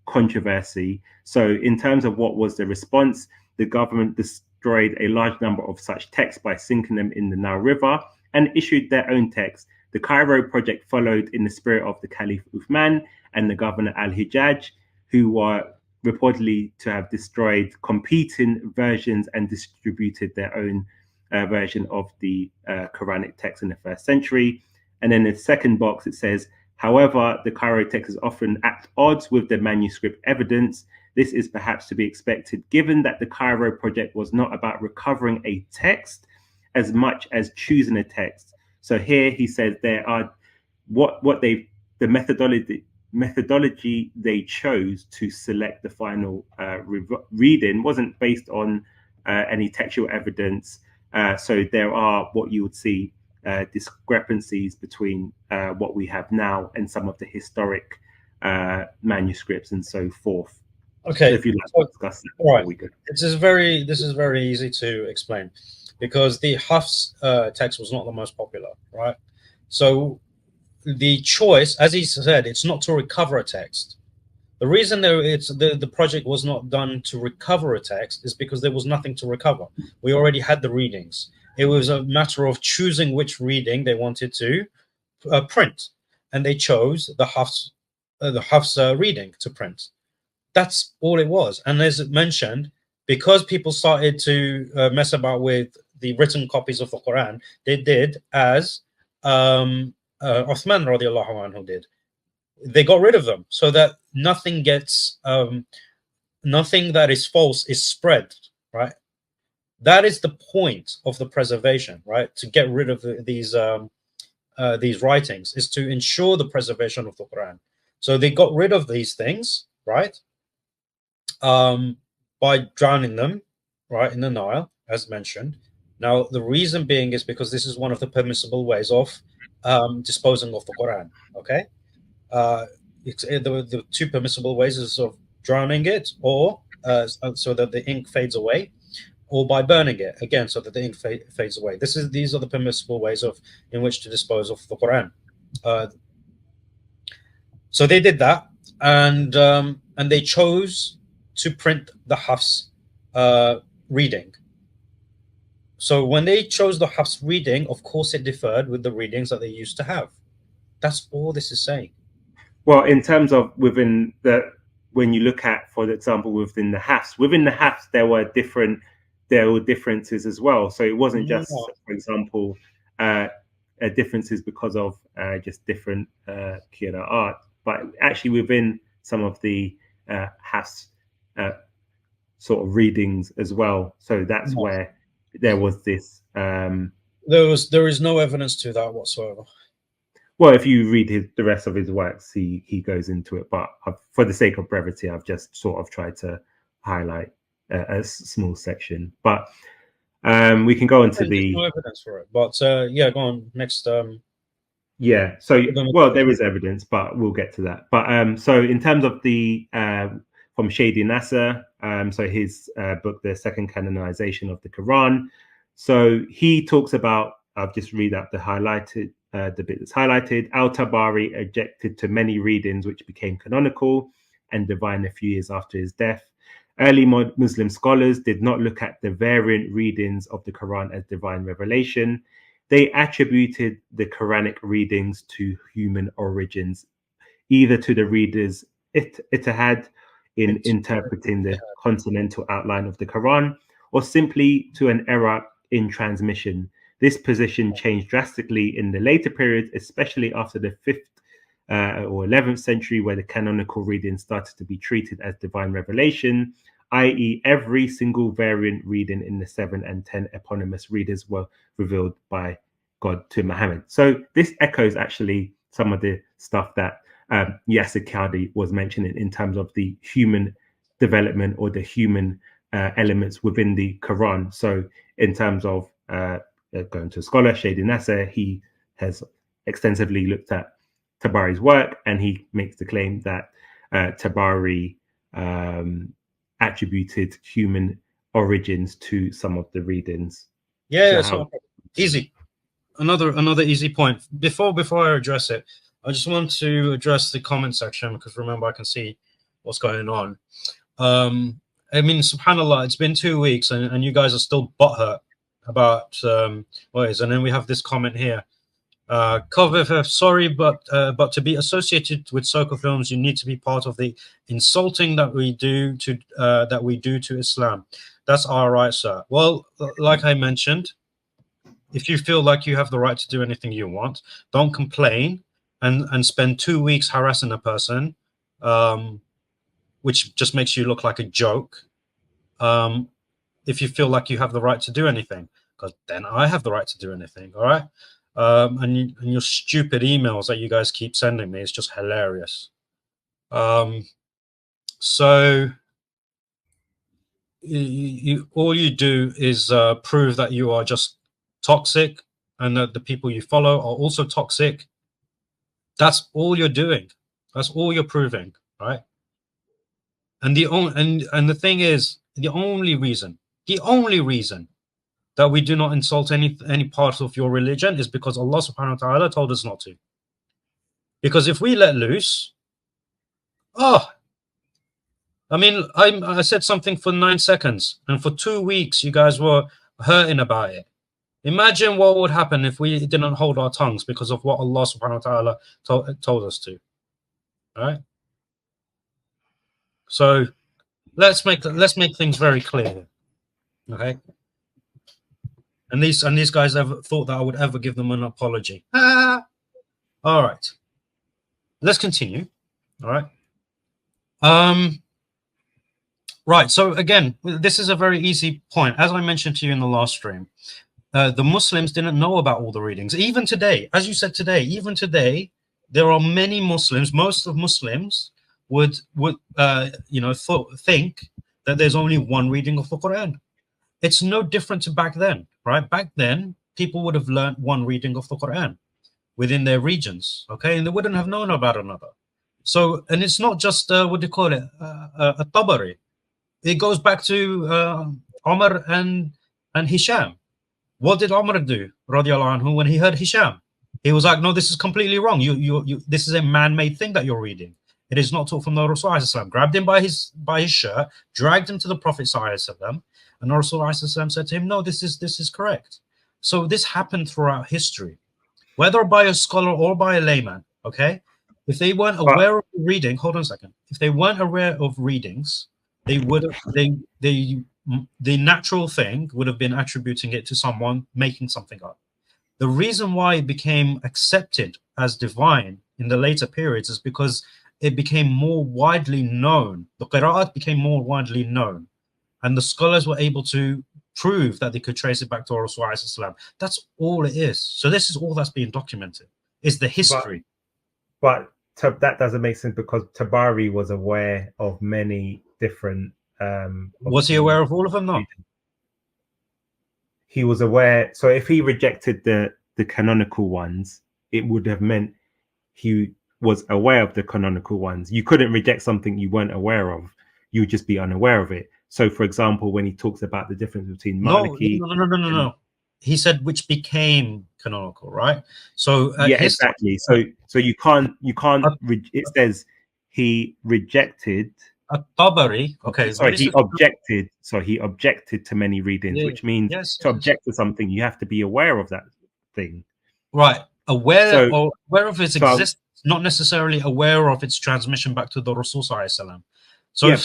controversy. So in terms of what was the response, the government destroyed a large number of such texts by sinking them in the Nile River and issued their own text. The Cairo project followed in the spirit of the Caliph Uthman and the governor Al-Hijjaj, who were reportedly to have destroyed competing versions and distributed their own version of the Quranic text in the 1st century. And then in the second box, it says, however, the Cairo text is often at odds with the manuscript evidence. This is perhaps to be expected, given that the Cairo project was not about recovering a text as much as choosing a text. So here he says there are the methodology they chose to select the final reading wasn't based on any textual evidence. So there are what you would see discrepancies between what we have now and some of the historic manuscripts and so forth. Okay, so if you'd like to discuss that, right. We could. This is very easy to explain, because the Hafs text was not the most popular, right? So the choice, as he said, it's not to recover a text. The reason the project was not done to recover a text is because there was nothing to recover. We already had the readings. It was a matter of choosing which reading they wanted to print, and they chose the Hafs reading to print. That's all it was. And as mentioned, because people started to mess about with the written copies of the Quran, they did as Uthman radiallahu anhu did. They got rid of them so that nothing gets, nothing that is false is spread, right? That is the point of the preservation, right? To get rid of these writings is to ensure the preservation of the Quran. So they got rid of these things, right? By drowning them, right, in the Nile, as mentioned. Now, the reason being is because this is one of the permissible ways of disposing of the Quran, okay? The two permissible ways is of drowning it, or so that the ink fades away, or by burning it, again, so that the ink fades away. These are the permissible ways in which to dispose of the Quran. So they did that, and they chose to print the Hafs reading. So when they chose the Hafs reading, of course it differed with the readings that they used to have. That's all this is saying. Well, in terms of when you look at, for example, within the Hafs, there were differences as well. So it wasn't just, for example, differences because of just different qira'at, but actually within some of the Hafs sort of readings as well. So that's where there was this. There is no evidence to that whatsoever. Well, if you read the rest of his works, he goes into it. But for the sake of brevity, I've just sort of tried to highlight a small section. But we can go into There's no evidence for it. But yeah, go on next. Yeah. So well, there is evidence, but we'll get to that. But so in terms of the from Shadi Nasser, so his book, The Second Canonization of the Quran. So he talks about. I'll just read out the highlighted. The bit that's highlighted. Al-Tabari objected to many readings which became canonical and divine a few years after his death. Early Muslim scholars did not look at the variant readings of the Quran as divine revelation. They attributed the Quranic readings to human origins, either to the readers' ijtihad in interpreting the continental outline of the Quran, or simply to an error in transmission. This position changed drastically in the later period, especially after the 5th or 11th century, where the canonical reading started to be treated as divine revelation, i.e. every single variant reading in the 7 and 10 eponymous readers were revealed by God to Muhammad. So this echoes actually some of the stuff that Yasser Qadi was mentioning in terms of the human development or the human elements within the Quran. So in terms of going to a scholar, Shadi Nasser, he has extensively looked at Tabari's work, and he makes the claim that Tabari attributed human origins to some of the readings. Yeah, so easy. Another easy point. Before I address it, I just want to address the comment section, because remember, I can see what's going on. I mean, subhanAllah, it's been 2 weeks and you guys are still butthurt about what is, and then we have this comment here. Sorry, but to be associated with soccer films, you need to be part of the insulting that we do to Islam. That's all right, sir. Well, like I mentioned, if you feel like you have the right to do anything you want, don't complain and spend 2 weeks harassing a person, which just makes you look like a joke. If you feel like you have the right to do anything, because then I have the right to do anything. All right. And your stupid emails that you guys keep sending me is just hilarious. So all you do is prove that you are just toxic, and that the people you follow are also toxic. That's all you're doing. That's all you're proving, right? And the thing is, the only reason that we do not insult any part of your religion is because Allah subhanahu wa ta'ala told us not to. Because if we let loose, I mean, I said something for 9 seconds, and for 2 weeks you guys were hurting about it. Imagine what would happen if we didn't hold our tongues because of what Allah subhanahu wa ta'ala told us to. All right? So let's make things very clear. Okay? And these guys ever thought that I would ever give them an apology. All right. Let's continue. All right. Right. So again, this is a very easy point. As I mentioned to you in the last stream, the Muslims didn't know about all the readings. Even today, as you said today, even today, there are many Muslims. Most of Muslims would think that there's only one reading of the Quran. It's no different to back then, right? Back then, people would have learned one reading of the Quran within their regions, okay? And they wouldn't have known about another. So, and it's not just, what do you call it, a Tabari. It goes back to Umar and Hisham. What did Umar do, radiallahu anhu, when he heard Hisham? He was like, no, this is completely wrong. This is a man-made thing that you're reading. It is not taught from the Rasul ﷺ. Grabbed him by his shirt, dragged him to the Prophet ﷺ, and the Rasul ﷺ said to him, no, this is correct. So this happened throughout history, whether by a scholar or by a layman, okay? If they weren't aware of reading, hold on a second. If they weren't aware of readings, they would have, the natural thing would have been attributing it to someone making something up. The reason why it became accepted as divine in the later periods is because it became more widely known. The Qira'at became more widely known, and the scholars were able to prove that they could trace it back to Rasulullah. That's all it is. So this is all that's being documented, is the history. But that doesn't make sense, because Tabari was aware of many different. Was he aware of all of them? No. He was aware. So if he rejected the canonical ones, it would have meant he was aware of the canonical ones. You couldn't reject something you weren't aware of. You would just be unaware of it. So, for example, when he talks about the difference between Maliki, no. He said which became canonical, right? So yeah, exactly. So you can't. It says he rejected. Tabari. Okay. Sorry, he objected. So he objected to many readings, which means object to something, you have to be aware of that thing. Right. Aware of its existence, not necessarily aware of its transmission back to the Rasul Sallallahu Alaihi Wasallam. So yeah,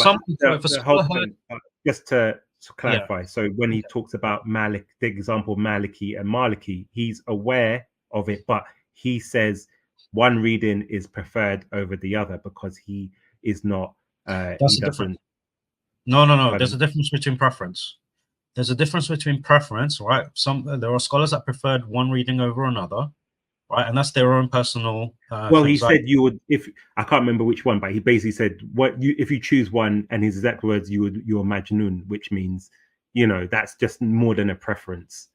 just to clarify, so when he talks about Malik, the example of Maliki and Maliki, he's aware of it, but he says one reading is preferred over the other because he is not. That's a difference. No. There's a difference between preference. There's a difference between preference, right? There are scholars that preferred one reading over another, right? And that's their own personal. Well, he said you would, if I can't remember which one, but he basically said if you choose one, and his exact words, you're majnun, which means, that's just more than a preference.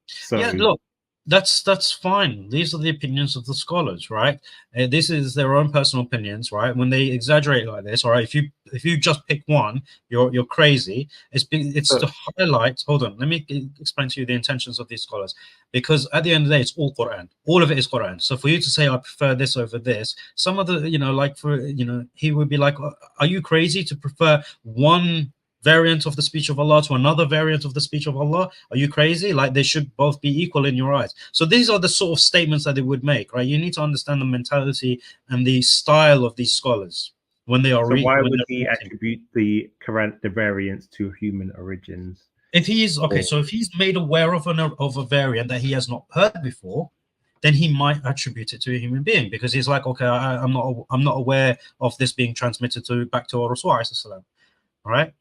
So yeah, look, that's fine. These are the opinions of the scholars, right? This is their own personal opinions, right? When they exaggerate like this, all right, if you just pick one, you're crazy. It's to highlight. Hold on, let me explain to you the intentions of these scholars, because at the end of the day, it's all Quran. All of it is Quran. So for you to say I prefer this over this, some of the he would be like, are you crazy to prefer one variant of the speech of Allah to another variant of the speech of Allah? Are you crazy? Like, they should both be equal in your eyes. So these are the sort of statements that they would make, right? You need to understand the mentality and the style of these scholars when they are. So why would he attribute the Quran, the variants, to human origins? If he's so if he's made aware of a variant that he has not heard before, then he might attribute it to a human being, because he's like, okay, I'm not aware of this being transmitted back to Rasulullah, right?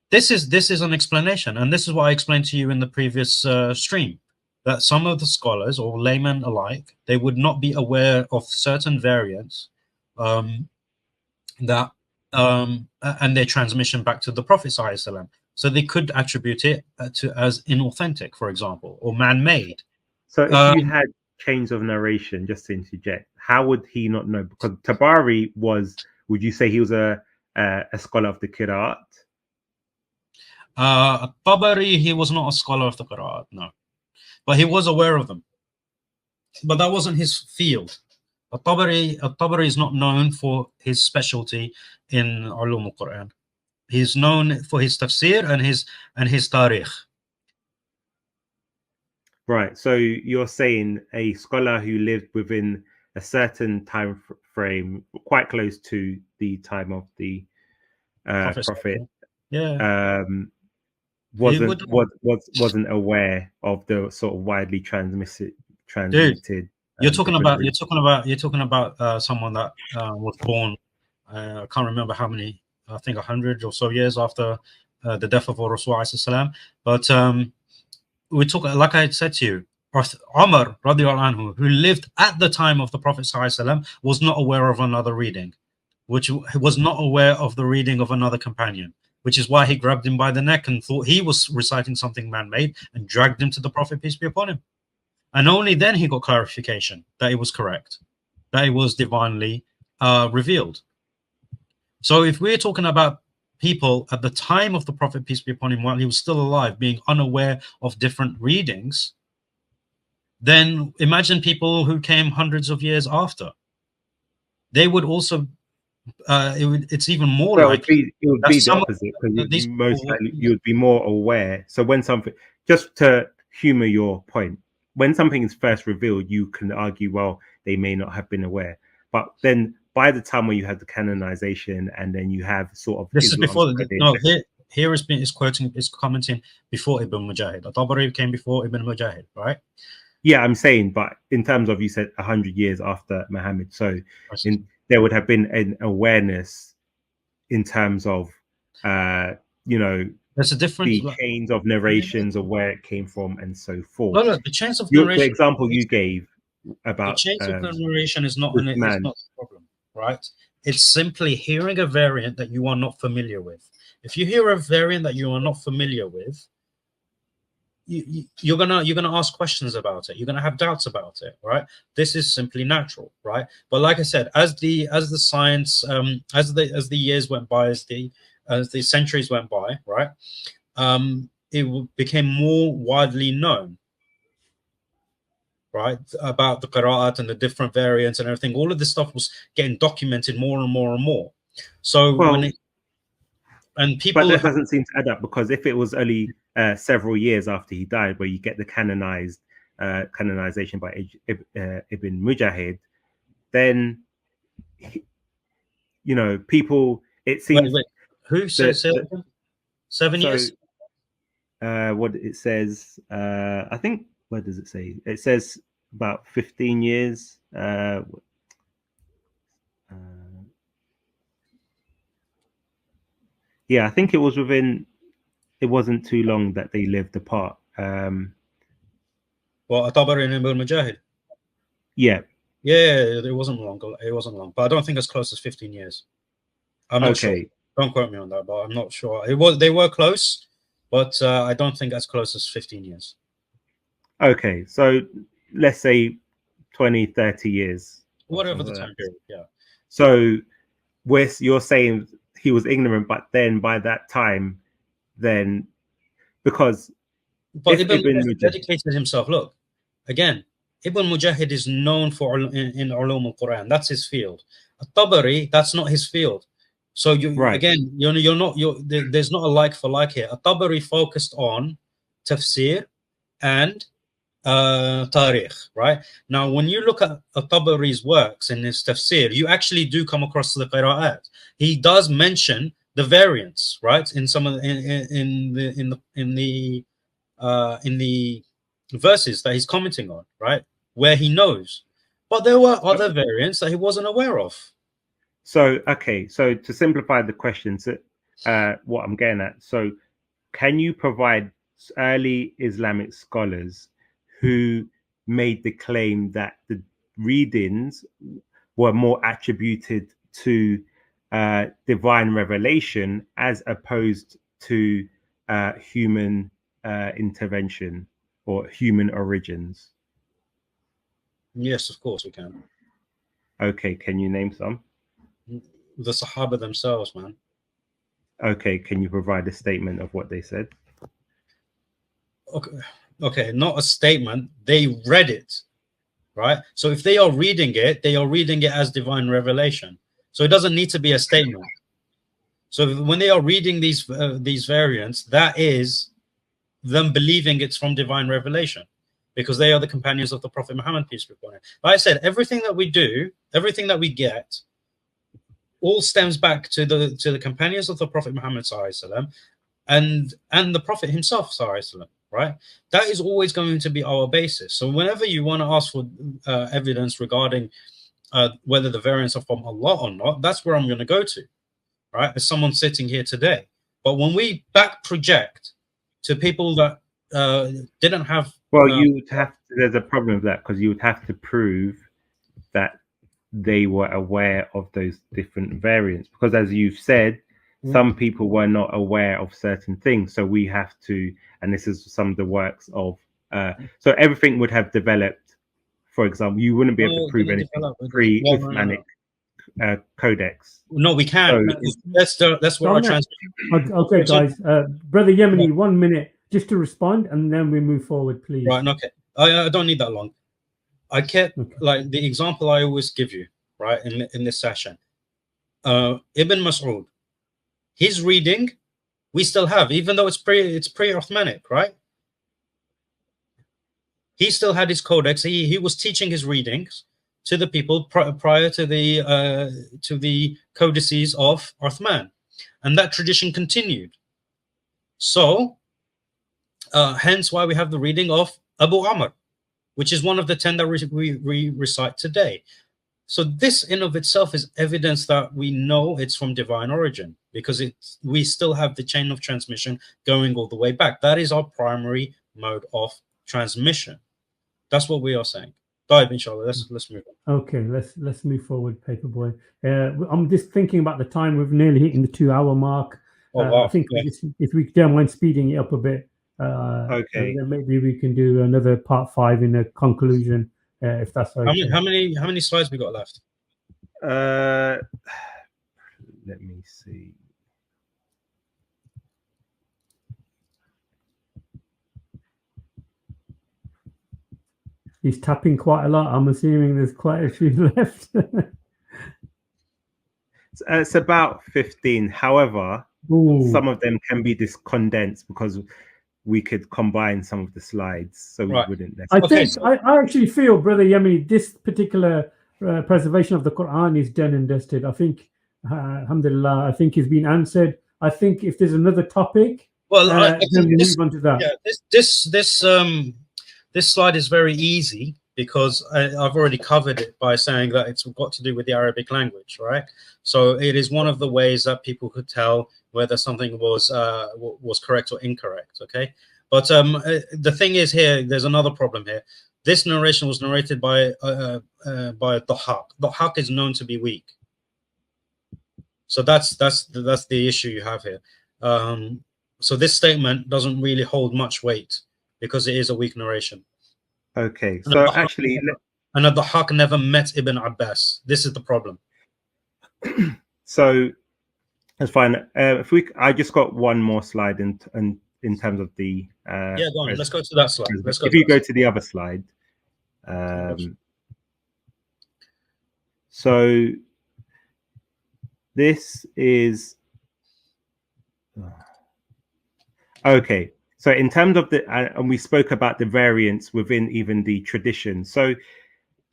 This is an explanation, and this is what I explained to you in the previous stream, that some of the scholars, or laymen alike, they would not be aware of certain variants and their transmission back to the Prophet ﷺ. So they could attribute it as inauthentic, for example, or man-made. So if you had chains of narration, just to interject, how would he not know? Because Tabari would you say he was a scholar of the Qira'at? Tabari, he was not a scholar of the Qur'an, no, but he was aware of them. But that wasn't his field. Tabari is not known for his specialty in Ulum al-Quran. He's known for his tafsir and his tarikh. Right. So you're saying a scholar who lived within a certain time frame, quite close to the time of the Prophet. Yeah. Wasn't aware of the sort of widely transmitted. Dude, you're talking about someone that was born. I can't remember how many. I think 100 or so years after the death of Rasulullah. But we talk, like I said to you, Umar radiallahu anhu, who lived at the time of the Prophet ﷺ, was not aware of another reading, which was not aware of the reading of another companion, which is why he grabbed him by the neck and thought he was reciting something man-made and dragged him to the Prophet, peace be upon him. And only then he got clarification that it was correct, that it was divinely revealed. So if we're talking about people at the time of the Prophet, peace be upon him, while he was still alive, being unaware of different readings, then imagine people who came hundreds of years after. They would also it's even more likely it would be the opposite, because most likely you would be more aware. So when something, just to humor your point, when something is first revealed, you can argue, well, they may not have been aware. But then by the time when you have the canonization, and then you have sort of this is before here is commenting before Ibn Mujahid. At-Tabari came before Ibn Mujahid, right? Yeah, I'm saying, but in terms of, you said 100 years after Muhammad, so there would have been an awareness in terms of, you know, there's a difference. the chains of narrations of where it came from and so forth. No, the chains of the narration. example you gave The about chains of narration is not it's not a problem, right? It's simply hearing a variant that you are not familiar with. If you hear a variant that you are not familiar with, you're gonna ask questions about it. You're gonna have doubts about it, right? This is simply natural, right? But like I said, as the science, as the years went by, as the centuries went by, right, it became more widely known, right, about the qira'at and the different variants and everything. All of this stuff was getting documented more and more and more. So people, but that doesn't seem to add up, because if it was only several years after he died where you get the canonization by Ibn Mujahid, then you know, people, it seems who says 7 years? What it says, I think, where does it say? It says about 15 years. Yeah, I think it was it wasn't too long that they lived apart. Well, At-Tabari and Ibn Mujahid. Yeah, it wasn't long. It wasn't long, but I don't think as close as 15 years. I'm not sure. Don't quote me on that, but I'm not sure. They were close, but I don't think as close as 15 years. Okay, so let's say 20, 30 years. Whatever the time period, yeah. So you're saying he was ignorant, but then by that time, then because... But Ibn Mujahid dedicated himself. Look, again, Ibn Mujahid is known for in Ulum al-Qur'an. That's his field. At-Tabari, that's not his field. So again, there's not a like for like here. At-Tabari focused on tafsir and tarikh, right? Now, when you look at At-Tabari's works in his tafsir, you actually do come across the qira'at. He does mention the variants, right? In some of in the verses that he's commenting on, right, where he knows, but there were other variants that he wasn't aware of. So okay, so to simplify the question, what I'm getting at, so can you provide early Islamic scholars who made the claim that the readings were more attributed to divine revelation as opposed to human intervention or human origins? Yes, of course we can. Okay, can you name some? The Sahaba themselves, man. Okay, can you provide a statement of what they said? Okay, not a statement. They read it, right? So if they are reading it, they are reading it as divine revelation. So it doesn't need to be a statement. So when they are reading these variants, that is them believing it's from divine revelation, because they are the companions of the Prophet Muhammad, peace be upon him. Like I said, everything that we do, everything that we get, all stems back to the companions of the Prophet Muhammad and the Prophet himself, right? That is always going to be our basis. So whenever you want to ask for evidence regarding whether the variants are from Allah or not, that's where I'm going to go to, right? As someone sitting here today. But when we back project to people that didn't have... Well, you would have to, there's a problem with that, because you would have to prove that they were aware of those different variants, because as you've said, some people were not aware of certain things. So we have to, and this is some of the works of, so everything would have developed. For example, you wouldn't be able to prove anything pre-Uthmanic codex. No, we can't. So that's what our transmission. Okay, guys. Brother Yemeni, 1 minute just to respond, and then we move forward, please. Right. Okay. I don't need that long. I kept like the example I always give you, right, in this session. Ibn Mas'ud, his reading, we still have, even though it's pre-Uthmanic, right? He still had his codex. He was teaching his readings to the people prior to the codices of Uthman, and that tradition continued. So, hence why we have the reading of Abu Amr, which is one of the 10 that we recite today. So this in of itself is evidence that we know it's from divine origin, because we still have the chain of transmission going all the way back. That is our primary mode of transmission. That's what we are saying. Dive, inshallah. Let's move on. Okay, let's move forward, Paperboy. I'm just thinking about the time. We've nearly hitting the 2-hour mark. Oh, wow. I think if we don't mind speeding it up a bit, okay, then maybe we can do another part 5 in a conclusion, if that's okay. How many slides we got left? Let me see. He's tapping quite a lot. I'm assuming there's quite a few left. It's about 15. However, some of them can be condensed because we could combine some of the slides, so we wouldn't necessarily. I actually feel, Brother Yemeni, this particular preservation of the Quran is done and dusted. I think, alhamdulillah, I think it's been answered. I think if there's another topic, well, then we move on to that. Yeah, this slide is very easy because I've already covered it by saying that it's got to do with the Arabic language, right? So it is one of the ways that people could tell whether something was correct or incorrect, okay? But the thing is here, there's another problem here. This narration was narrated by Dhahak. Dhahak is known to be weak. So that's the issue you have here. So this statement doesn't really hold much weight because it is a weak narration. Okay, so actually, and Dhahak never met Ibn Abbas. This is the problem. So that's fine. I just got one more slide in terms of the. Yeah, go on. Let's go to that slide. If you go to the other slide. So this is okay. So in terms of the, and we spoke about the variants within even the tradition. So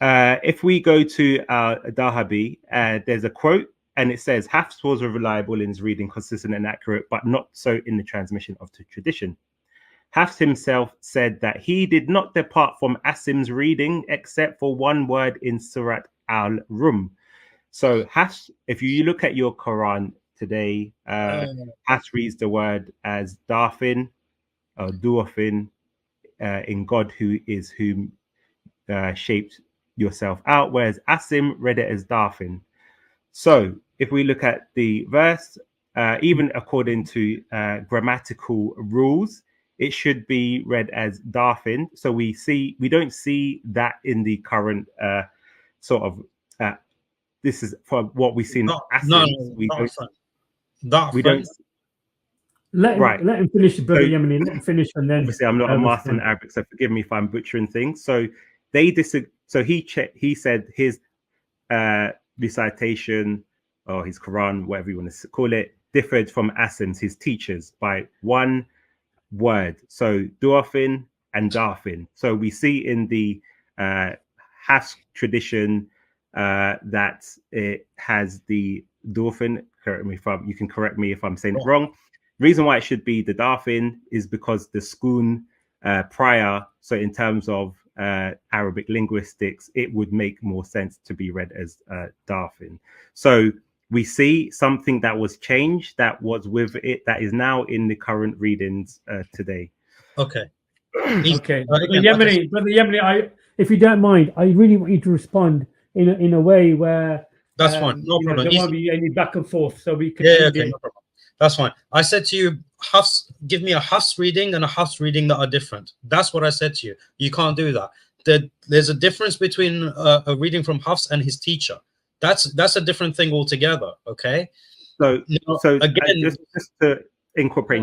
if we go to Dahabi, there's a quote, and it says, Hafs was reliable in his reading, consistent and accurate, but not so in the transmission of the tradition. Hafs himself said that he did not depart from Asim's reading except for one word in Surat al-Rum. So Hafs, if you look at your Quran today, Hafs reads the word as Darfin, Duafin, in God who is whom shaped yourself out, whereas Asim read it as Darfin. So if we look at the verse, even according to grammatical rules, it should be read as Darfin. So we don't see that in the current sort of this is for what we see in Asim. We don't. Let him finish, Brother Yemeni. Let him finish, and then obviously I'm not a master in Arabic, so forgive me if I'm butchering things. So they disagree. So he said his recitation or his Quran, whatever you want to call it, differed from Asim's, his teachers, by one word. So Duafin and Darfin. So we see in the Hafs tradition that it has the Duafin. You can correct me if I'm saying it wrong. Reason why it should be the Darfin is because the Skun prior, so in terms of Arabic linguistics, it would make more sense to be read as Darfin. So we see something that was changed, that was with it, that is now in the current readings today. Okay. Okay. Brother Yemeni, if you don't mind, I really want you to respond in a way where that's fine. No problem. There won't be any back and forth, so we can. Yeah, okay, no problem. That's fine. I said to you, give me a Hafs reading and a Hafs reading that are different. That's what I said to you. You can't do that. There's a difference between a reading from Hafs and his teacher. That's a different thing altogether. Okay. So again, just to incorporate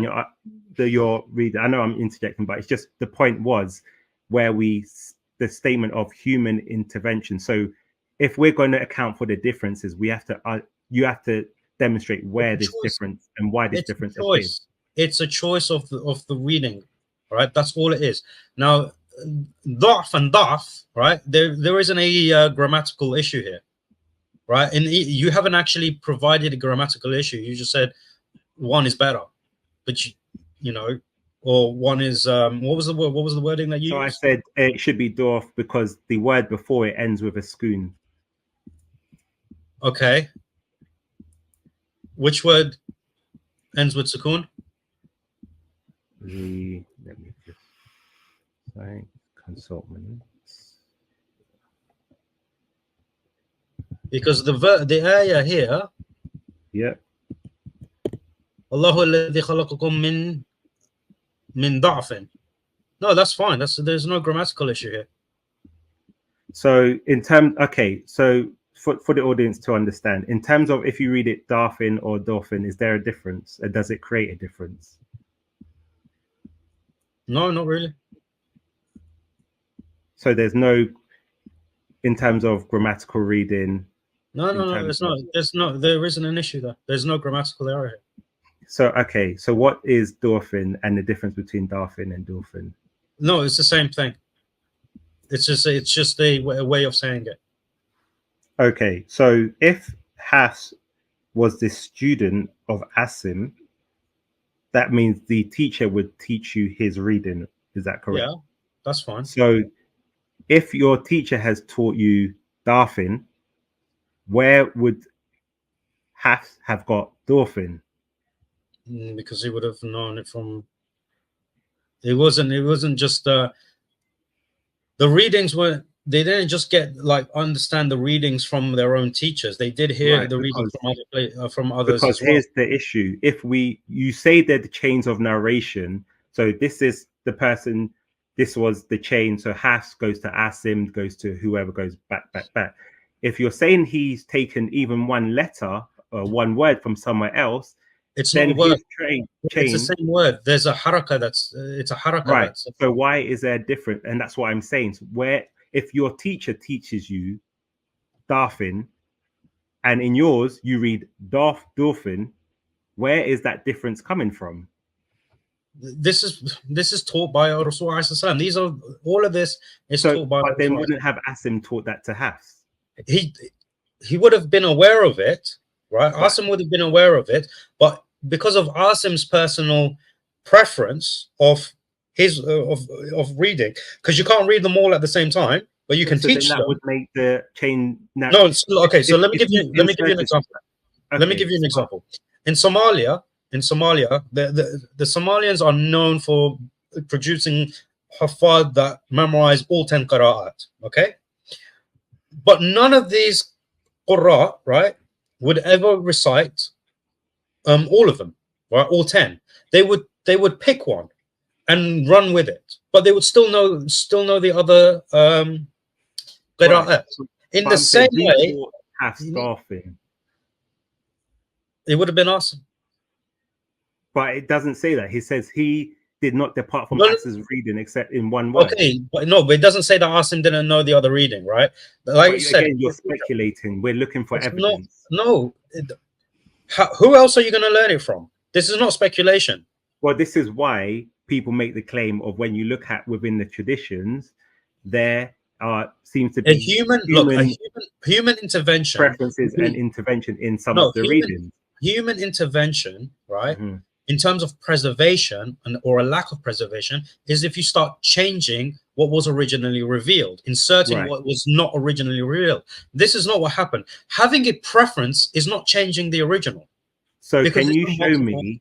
your reader. I know I'm interjecting, but it's just the point was where the statement of human intervention. So if we're going to account for the differences, we have to you have to demonstrate where this difference and why this difference is. It's a choice of the reading, right? That's all it is. Now, da'f and da'f, right? There isn't a grammatical issue here, right? And you haven't actually provided a grammatical issue. You just said one is better, but you know, or one is what was the word? What was the wording that you So used? I said it should be dorf because the word before it ends with a schoon. Okay. Which word ends with sukun? Let me just consult minutes. Because the ayah here, Yeah. Allahu alladhi khalaqakum min da'fin. No, that's fine. There's no grammatical issue here. So in terms, okay, so for the audience to understand, in terms of if you read it Darfin or Dolphin, is there a difference? Does it create a difference? No, not really. So there's no, in terms of grammatical reading. No, there isn't an issue there. There's no grammatical error here. So, okay, so what is Dolphin and the difference between Darfin and Dolphin? No, it's the same thing. It's just a way of saying it. Okay, so if Has was the student of Asim, that means the teacher would teach you his reading. Is that correct? Yeah, that's fine. So if your teacher has taught you Darfin, where would Has have got Dolphin? Because he would have known it from. It wasn't just the readings were. They didn't just get understand the readings from their own teachers. They did hear the readings from others. Because as well. Here's the issue: if you say they're the chains of narration, so this is the person, this was the chain. So Has goes to Asim, goes to whoever goes back. If you're saying he's taken even one letter or one word from somewhere else, it's then not a word. It's the same word. There's a haraka it's a haraka. Right. So why is there different? And that's what I'm saying. So where if your teacher teaches you Darfin, and in yours you read Dolphin, where is that difference coming from? This is taught by Rasul. These are all of this is taught by. But then wouldn't have Asim taught that to Hafs? He would have been aware of it, right? Asim would have been aware of it, but because of Asim's personal preference of his of reading, because you can't read them all at the same time, but you can teach them. That would make the chain. No, okay. So let me give you an example. Okay. Let me give you an example. In Somalia, the Somalians are known for producing hafad that memorize all 10 qira'at. Okay, but none of these qurra, right, would ever recite all of them, right, all 10. They would pick one and run with it, but they would still know the other qira'at. Right. In the same way, it would have been awesome. But it doesn't say that. He says he did not depart from As's reading except in one word. Okay, but it doesn't say that Asim didn't know the other reading, right? Like you said, again, you're speculating. We're looking for evidence. Who else are you going to learn it from? This is not speculation. Well, this is why people make the claim of when you look at within the traditions, there seems to be human intervention, preferences and intervention in some of the readings. Human intervention, right? Mm-hmm. In terms of preservation or a lack of preservation, is if you start changing what was originally revealed, inserting what was not originally revealed. This is not what happened. Having a preference is not changing the original. So can you show me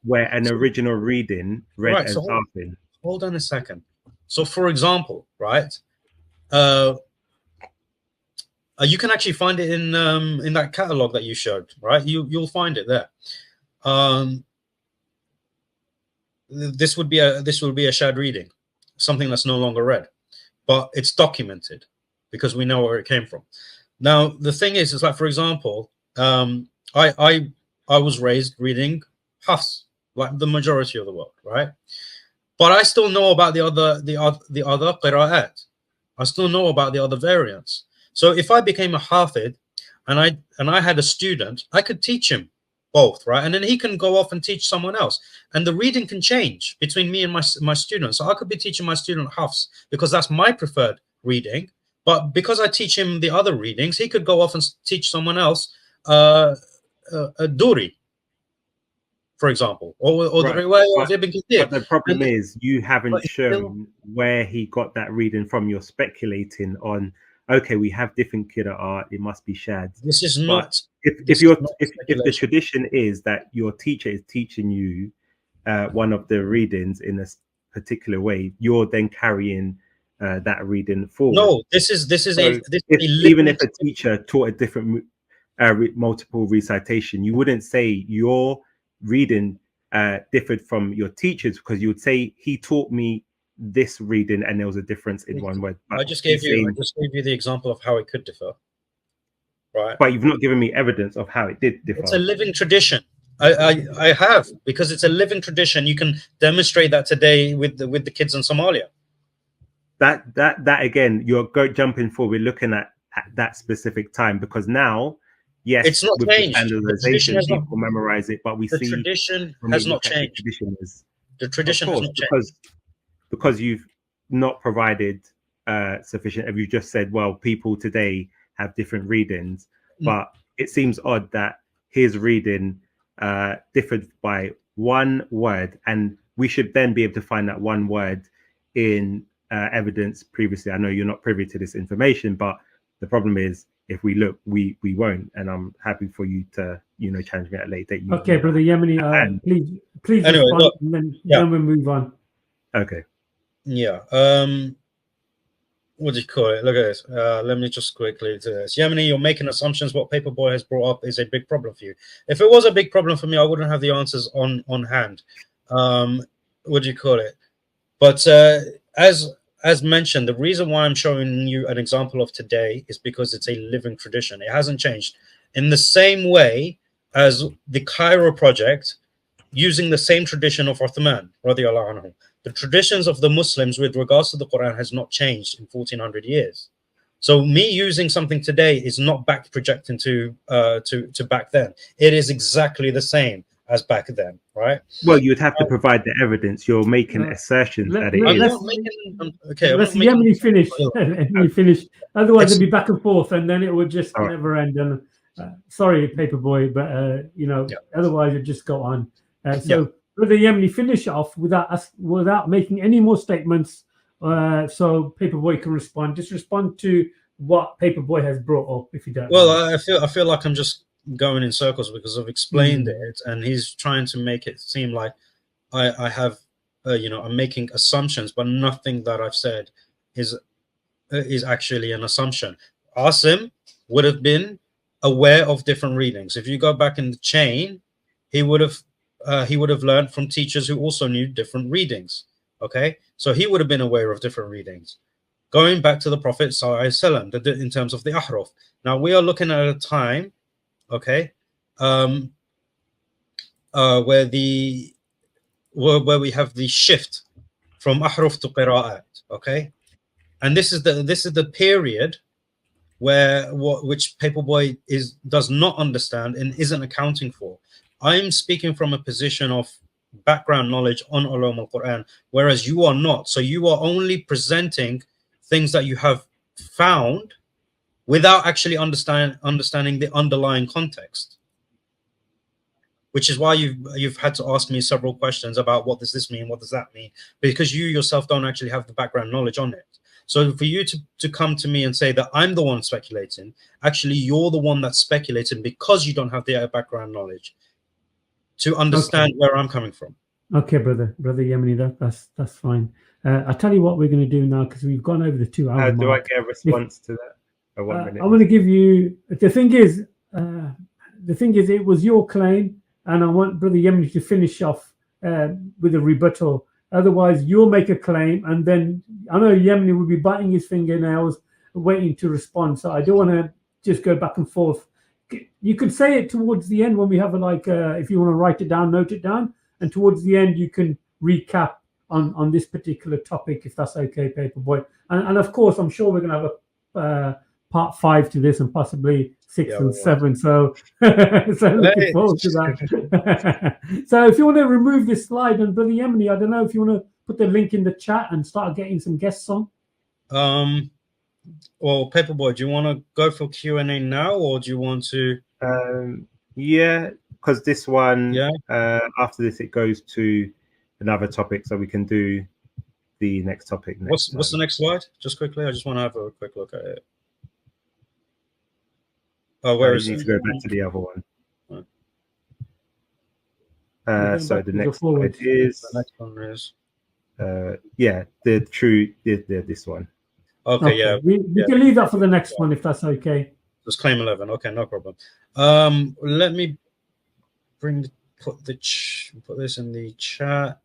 where an original reading read as Darfin? Hold on a second. So for example, right, you can actually find it in that catalog that you showed, right? You'll find it there. This would be a shared reading, something that's no longer read, but it's documented because we know where it came from. Now the thing is like, for example, I was raised reading Hafs, like the majority of the world, right? But I still know about the other qira'at. I still know about the other variants. So if I became a hafid and I had a student, I could teach him both, right? And then he can go off and teach someone else. And the reading can change between me and my student. So I could be teaching my student Hafs because that's my preferred reading. But because I teach him the other readings, he could go off and teach someone else a Duri. for example, or Right. the riwayah of But, Ibn Kathir. but the problem is you haven't But still- shown where he got that reading from. You're speculating on, okay, we have different qira'at, it must be shads. This is But not. if this you're is not if the speculation. tradition is that your teacher is teaching you one of the readings in a particular way, you're then carrying that reading forward. No, this is So this is even if a teacher taught a different multiple recitation, you wouldn't say your reading differed from your teacher's, because you would say he taught me this reading and there was a difference in one word. I just gave you the example of how it could differ, right? But you've not given me evidence of how it did differ. It's a living tradition. I have, because it's a living tradition. You can demonstrate that today with the kids in Somalia. That again, you're jumping forward. We're looking at that specific time, because now, yes, it's not with changed. The standardization, people memorize it, but we the see tradition has not changed. The tradition has not changed because you've not provided sufficient. If you just said, well, people today have different readings, but it seems odd that his reading differed by one word, and we should then be able to find that one word in evidence previously. I know you're not privy to this information, but the problem is, if we look, we won't. And I'm happy for you to challenge me at a later date. Okay, brother Yemeni, please anyway, respond, look, and then we'll move on. Okay. Yeah. What do you call it? Look at this. Let me just quickly do this. Yemeni, you're making assumptions. What Paperboy has brought up is a big problem for you. If it was a big problem for me, I wouldn't have the answers on hand. What do you call it? But as mentioned, the reason why I'm showing you an example of today is because it's a living tradition. It hasn't changed. In the same way as the Cairo project, using the same tradition of Uthman, radiallahu anhu. The traditions of the Muslims with regards to the Quran has not changed in 1400 years. So me using something today is not back projecting to back then. It is exactly the same as back then, right? Well, you'd have to provide the evidence. You're making assertions that it is. Let's Yemeni finish. Let me finish. Otherwise, it'll be back and forth, and then it would just never end. And sorry, Paperboy, but otherwise it just go on. Brother Yemeni, finish off without making any more statements, so Paperboy can respond. Just respond to what Paperboy has brought up, if you don't. Well, I feel like I'm just going in circles because I've explained it, and he's trying to make it seem like I have, I'm making assumptions, but nothing that I've said is actually an assumption. Asim would have been aware of different readings. If you go back in the chain, he would have learned from teachers who also knew different readings. Okay, so he would have been aware of different readings. Going back to the Prophet ﷺ, in terms of the ahruf. Now we are looking at a time, okay, where we have the shift from ahruf to qira'at. Okay, and this is the period where which Paperboy does not understand and isn't accounting for. I'm speaking from a position of background knowledge on ulum al-Quran, whereas you are not. So you are only presenting things that you have found without actually understanding the underlying context. Which is why you've had to ask me several questions about what does this mean, what does that mean, because you yourself don't actually have the background knowledge on it. So for you to come to me and say that I'm the one speculating, actually you're the one that's speculating because you don't have the background knowledge to understand where I'm coming from. Okay, brother Yemeni, that's fine. I'll tell you what we're going to do now, because we've gone over the 2 hour Do mark. I get a response to that? 1 minute. I'm going to give you. The thing is, it was your claim, and I want Brother Yemeni to finish off with a rebuttal. Otherwise, you'll make a claim, and then I know Yemeni will be biting his fingernails, waiting to respond. So I don't want to just go back and forth. You could say it towards the end when we have if you want to write it down, note it down, and towards the end you can recap on this particular topic, if that's okay, Paperboy. And of course, I'm sure we're going to have a part 5 to this, and possibly 6 and 7. So looking forward to that. So if you want to remove this slide, and Brother Yemeni, I don't know if you want to put the link in the chat and start getting some guests on. Well, Paperboy, do you want to go for Q&A now, or do you want to? Yeah, because this one, Yeah. after this, it goes to another topic, so we can do the next topic next. What's the next slide? Just quickly, I just want to have a quick look at it. Oh, where is you need it? to go back to the other one. Right. So the next slide is The next one is this one. okay. Yeah, we can leave that for the next one if that's okay. just claim 11. Okay, no problem. Let me put this in the chat.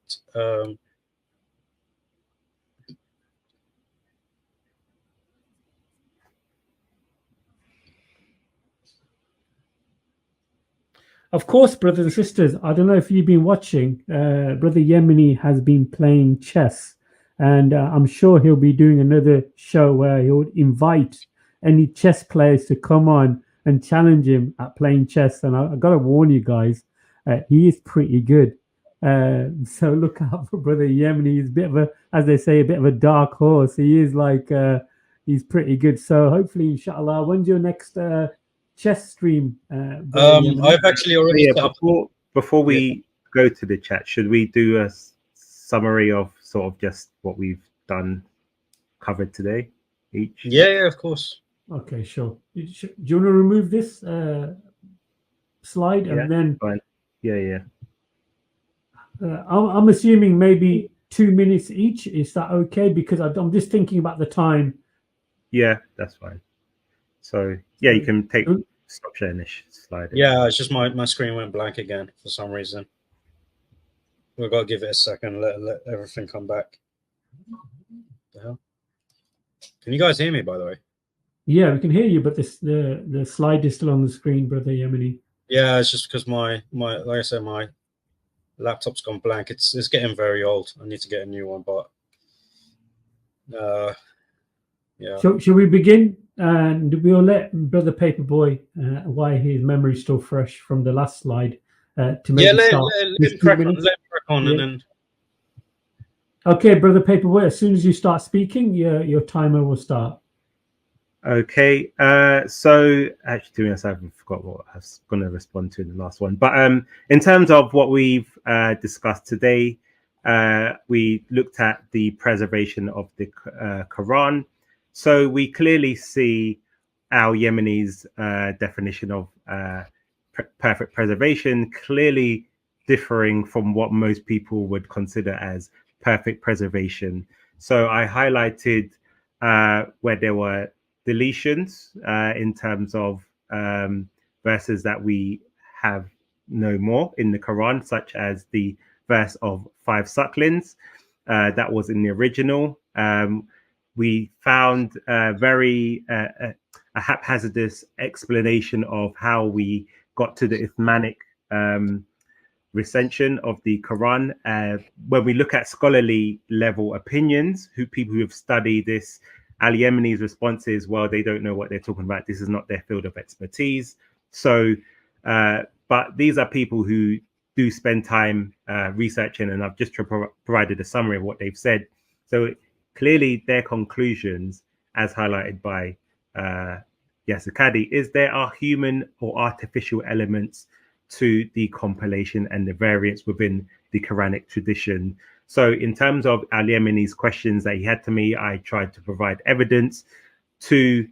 Of course, brothers and sisters, I don't know if you've been watching, Brother Yemeni has been playing chess, and I'm sure he'll be doing another show where he'll invite any chess players to come on and challenge him at playing chess. And I've got to warn you guys, he is pretty good. So look out for Brother Yemeni. He's a bit of a, as they say, a bit of a dark horse. He is like, he's pretty good. So hopefully, inshallah, when's your next chess stream? I've actually already before we go to the chat, should we do a summary of sort of just what we've covered today each? Yeah, of course. Okay, sure. Do you want to remove this slide and then? Fine. Yeah. I'm assuming maybe 2 minutes each. Is that okay? Because I'm just thinking about the time. Yeah, that's fine. So yeah, you can stop sharing this slide. Yeah, it's just my screen went blank again for some reason. We've got to give it a second. Let everything come back. The hell? Can you guys hear me, by the way? Yeah, we can hear you, but the slide is still on the screen, Brother Yemeni. Yeah, it's just because my like I said, my laptop's gone blank. It's getting very old. I need to get a new one, but yeah. Shall we begin? And we'll let Brother Paperboy, why his memory's still fresh from the last slide, to maybe let start. him crack on, and then. Okay, Brother Paperboy. As soon as you start speaking, your timer will start. Okay. So actually, to be honest, I forgot what I was going to respond to in the last one. But in terms of what we've discussed today, we looked at the preservation of the Quran. So we clearly see al-Yemeni's definition of perfect preservation clearly differing from what most people would consider as perfect preservation. So I highlighted where there were deletions in terms of verses that we have no more in the Quran, such as the verse of 5 sucklings that was in the original. We found a haphazardous explanation of how we got to the Uthmanic recension of the Quran. When we look at scholarly level opinions, people who have studied this, al-Yemeni's response is, well, they don't know what they're talking about. This is not their field of expertise. So, but these are people who do spend time researching, and I've just provided a summary of what they've said. So clearly their conclusions, as highlighted by Yasir Qadhi, is there are human or artificial elements to the compilation and the variants within the Quranic tradition. So in terms of al-Yemeni's questions that he had to me, I tried to provide evidence to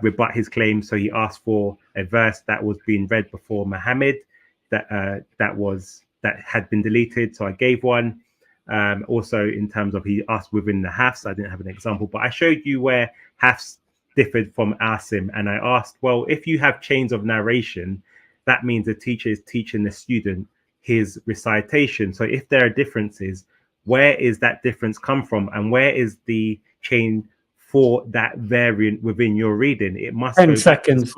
rebut his claim. So he asked for a verse that was being read before Muhammad that had been deleted. So I gave one. Also, in terms of he asked within the Hafs, I didn't have an example, but I showed you where Hafs differed from Asim. And I asked, well, if you have chains of narration, that means the teacher is teaching the student his recitation. So if there are differences, where is that difference come from? And where is the chain for that variant within your reading? It must 10 seconds.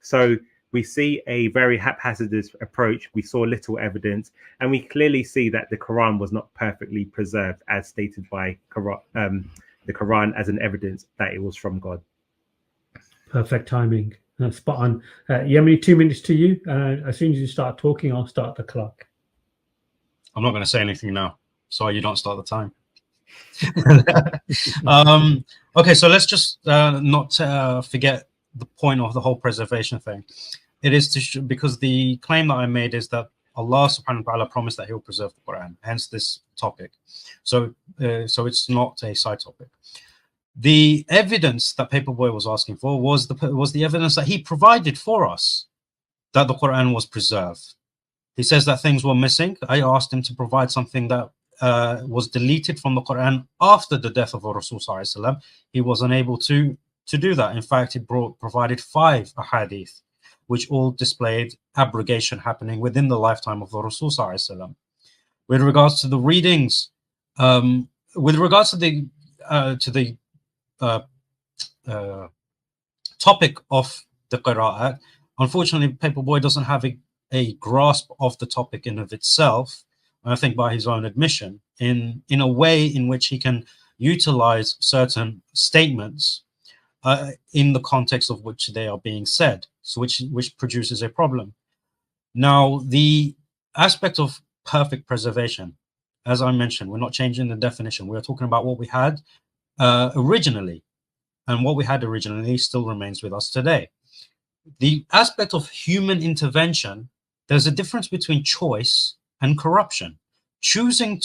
So we see a very haphazardous approach. We saw little evidence, and we clearly see that the Quran was not perfectly preserved, as stated by the Quran as an evidence that it was from God. Perfect timing. Spot on. Yemeni, 2 minutes to you. As soon as you start talking, I'll start the clock. I'm not going to say anything now, so you don't start the time. Okay, so let's just not forget the point of the whole preservation thing. it is because the claim that I made is that Allah subhanahu wa ta'ala promised that he will preserve the Quran, hence this topic. So it's not a side topic. The evidence that Paperboy was asking for was the evidence that he provided for us that the Quran was preserved. He says that things were missing. I asked him to provide something that was deleted from the Quran after the death of Rasul sallallahu alaihi wasallam. He was unable to do that. In fact, he provided 5 ahadith, which all displayed abrogation happening within the lifetime of the Rasul sallallahu alaihi wasallam. With regards to the readings, with regards to the topic of the qira'at, unfortunately, Paperboy doesn't have a grasp of the topic in of itself. I think by his own admission, in a way in which he can utilize certain statements in the context of which they are being said, so which produces a problem. Now, the aspect of perfect preservation, as I mentioned, we're not changing the definition. We're talking about what we had originally, and what we had originally still remains with us today. The aspect of human intervention, there's a difference between choice and corruption. Choosing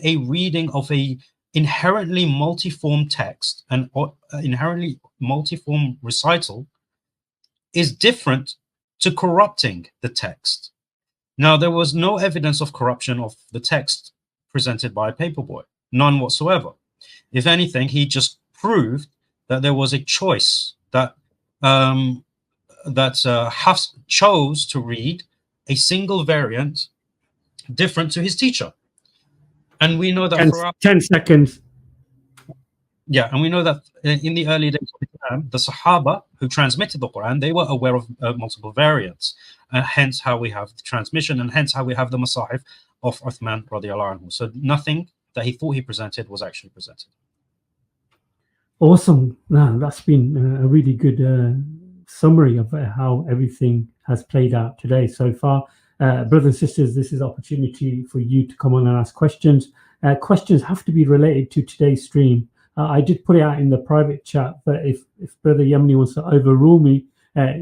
a reading of a inherently multiform text and inherently multiform recital is different to corrupting the text. Now, there was no evidence of corruption of the text presented by Paperboy, none whatsoever. If anything, he just proved that there was a choice that Hafs chose to read a single variant different to his teacher. And we know that 10 seconds. Yeah, and we know that in the early days of Islam, the Sahaba who transmitted the Quran, they were aware of multiple variants, hence how we have the transmission, and hence how we have the Masahif of Uthman radiallahu anhu. So nothing that he thought he presented was actually presented. Awesome. Now, that's been a really good summary of how everything has played out today so far. Brothers and sisters, this is an opportunity for you to come on and ask questions. Questions have to be related to today's stream. I did put it out in the private chat, but if Brother Yemeni wants to overrule me,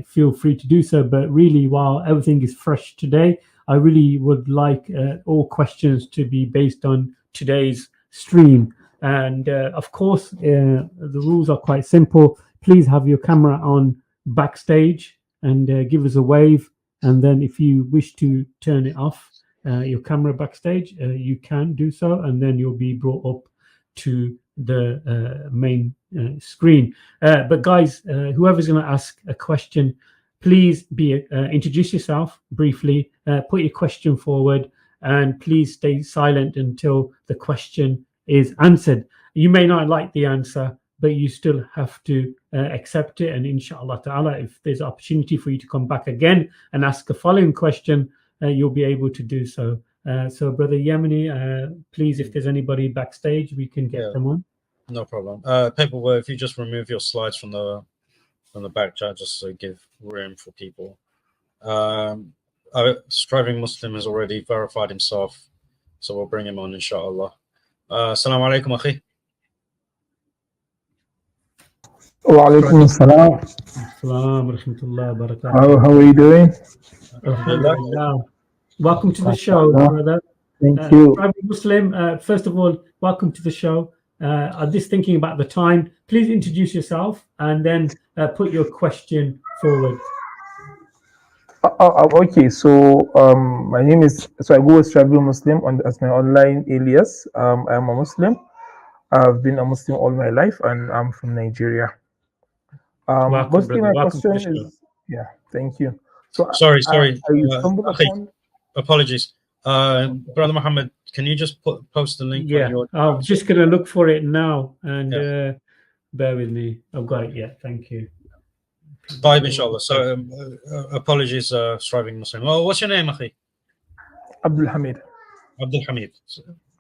feel free to do so. But really, while everything is fresh today, I really would like all questions to be based on today's stream. And of course, the rules are quite simple. Please have your camera on backstage and give us a wave. And then if you wish to turn it off, your camera backstage, you can do so. And then you'll be brought up to the main screen. But guys, whoever's going to ask a question, please introduce yourself briefly, put your question forward, and please stay silent until the question is answered. You may not like the answer, but you still have to accept it. And inshallah ta'ala, if there's an opportunity for you to come back again and ask a following question, you'll be able to do so. So Brother Yemeni, please, if there's anybody backstage, we can get them on. No problem. Paperboy, if you just remove your slides from the back chat, just to give room for people. Striving Muslim has already verified himself, so we'll bring him on, inshallah. Assalamu alaikum, akhi. Wa alaikum assalam. How are you doing? Welcome to the show, brother. Thank you. Striving Muslim, first of all, welcome to the show. I'm just thinking about the time. Please introduce yourself and then put your question forward. Okay, so my name is, I go with Striving Muslim as my online alias. I'm a Muslim. I've been a Muslim all my life, and I'm from Nigeria. Mostly my question is, yeah, thank you. So sorry. Apologies. Brother Muhammad, can you just post the link? Yeah, I'm just going to look for it now, and bear with me. I've got it. Yeah, thank you. Bye, inshallah. So apologies, Striving Muslim. Oh, what's your name, akhi? Abdul Hamid. Abdul Hamid.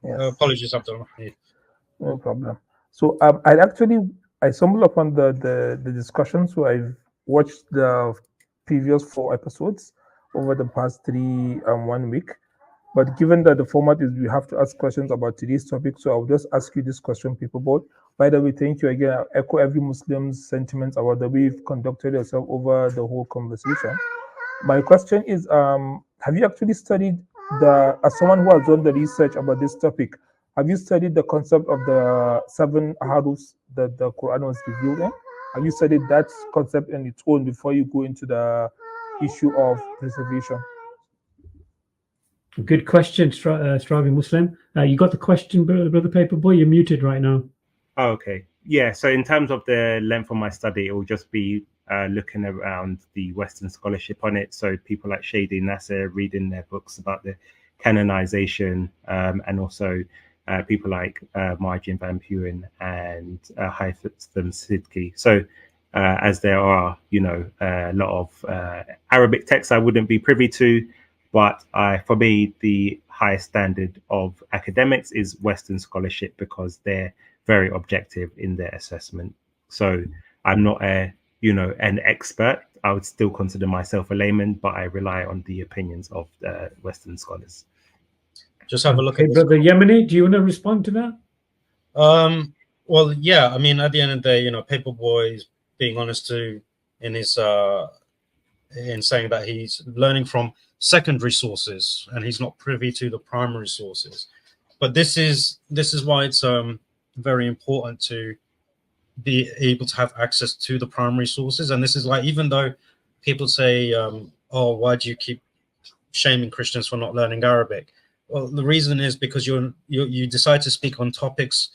Yes. Apologies, Abdul Hamid. No problem. So I stumbled upon the discussion, so I've watched the previous 4 episodes over the past 1 week. But given that the format is we have to ask questions about today's topic, so I'll just ask you this question, Paperboy. By the way, thank you again. I echo every Muslim's sentiments about the way you've conducted yourself over the whole conversation. My question is, have you actually studied as someone who has done the research about this topic, have you studied the concept of the 7 harufs that the Quran was revealed in? Have you studied that concept in its own before you go into the issue of preservation? Good question, Striving Muslim. You got the question, Brother Paperboy? You're muted right now. Oh, okay. Yeah. So in terms of the length of my study, it will just be looking around the Western scholarship on it. So people like Shady Nasser reading their books about the canonization, and also people like Margin Van Puyen and Haytham Sidki. So as there are, a lot of Arabic texts I wouldn't be privy to, but for me, the highest standard of academics is Western scholarship because they're very objective in their assessment. So I'm not an expert. I would still consider myself a layman, but I rely on the opinions of Western scholars. Just have a look at this. Brother Yemeni, do you want to respond to that? Well, yeah. I mean, at the end of the day, Paperboy is being honest in his in saying that he's learning from secondary sources and he's not privy to the primary sources. But this is why it's very important to be able to have access to the primary sources. And this is like, even though people say, oh, why do you keep shaming Christians for not learning Arabic? Well, the reason is because you decide to speak on topics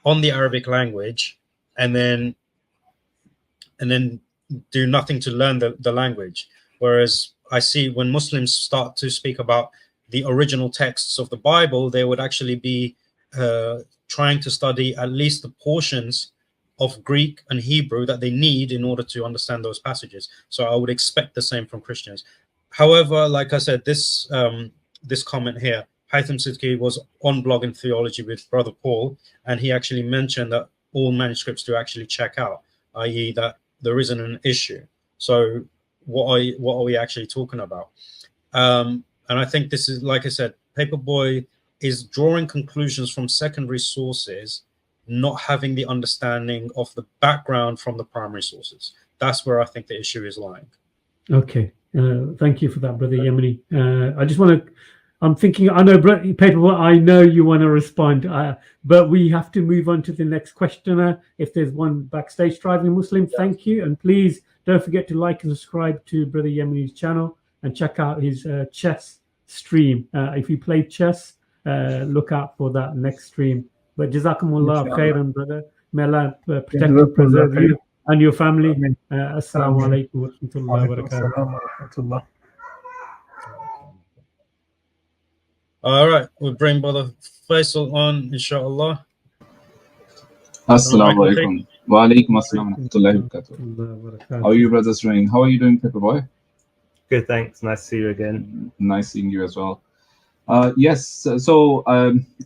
on the Arabic language and then do nothing to learn the language. Whereas I see when Muslims start to speak about the original texts of the Bible, they would actually be trying to study at least the portions of Greek and Hebrew that they need in order to understand those passages. So I would expect the same from Christians. However, like I said, this comment here, Haytham Sidki was on Blog and Theology with Brother Paul, and he actually mentioned that all manuscripts to actually check out, i.e. that there isn't an issue. So what are we actually talking about? And I think this is, like I said, Paperboy is drawing conclusions from secondary sources, not having the understanding of the background from the primary sources. That's where I think the issue is lying. Okay. Thank you for that, Brother Yemeni. I just want to, I'm thinking, I know, Paperboy, I know you want to respond, but we have to move on to the next questioner. If there's one backstage, Striving Muslim, thank you. And please don't forget to like and subscribe to Brother Yemeni's channel and check out his chess stream. If you play chess, look out for that next stream. But Jazakumullah khairan, brother. May Allah protect and preserve you and your family. Assalamu alaikum wa rahmatullahi wa barakatuh. All right, we'll bring Brother Faisal on, inshallah. Assalamu alaikum. Wa alaikum assalam wa rahmatullahi wa barakatuh. How are you brothers doing? How are you doing, Paperboy? Good, thanks. Nice to see you again. Nice seeing you as well. Yes, so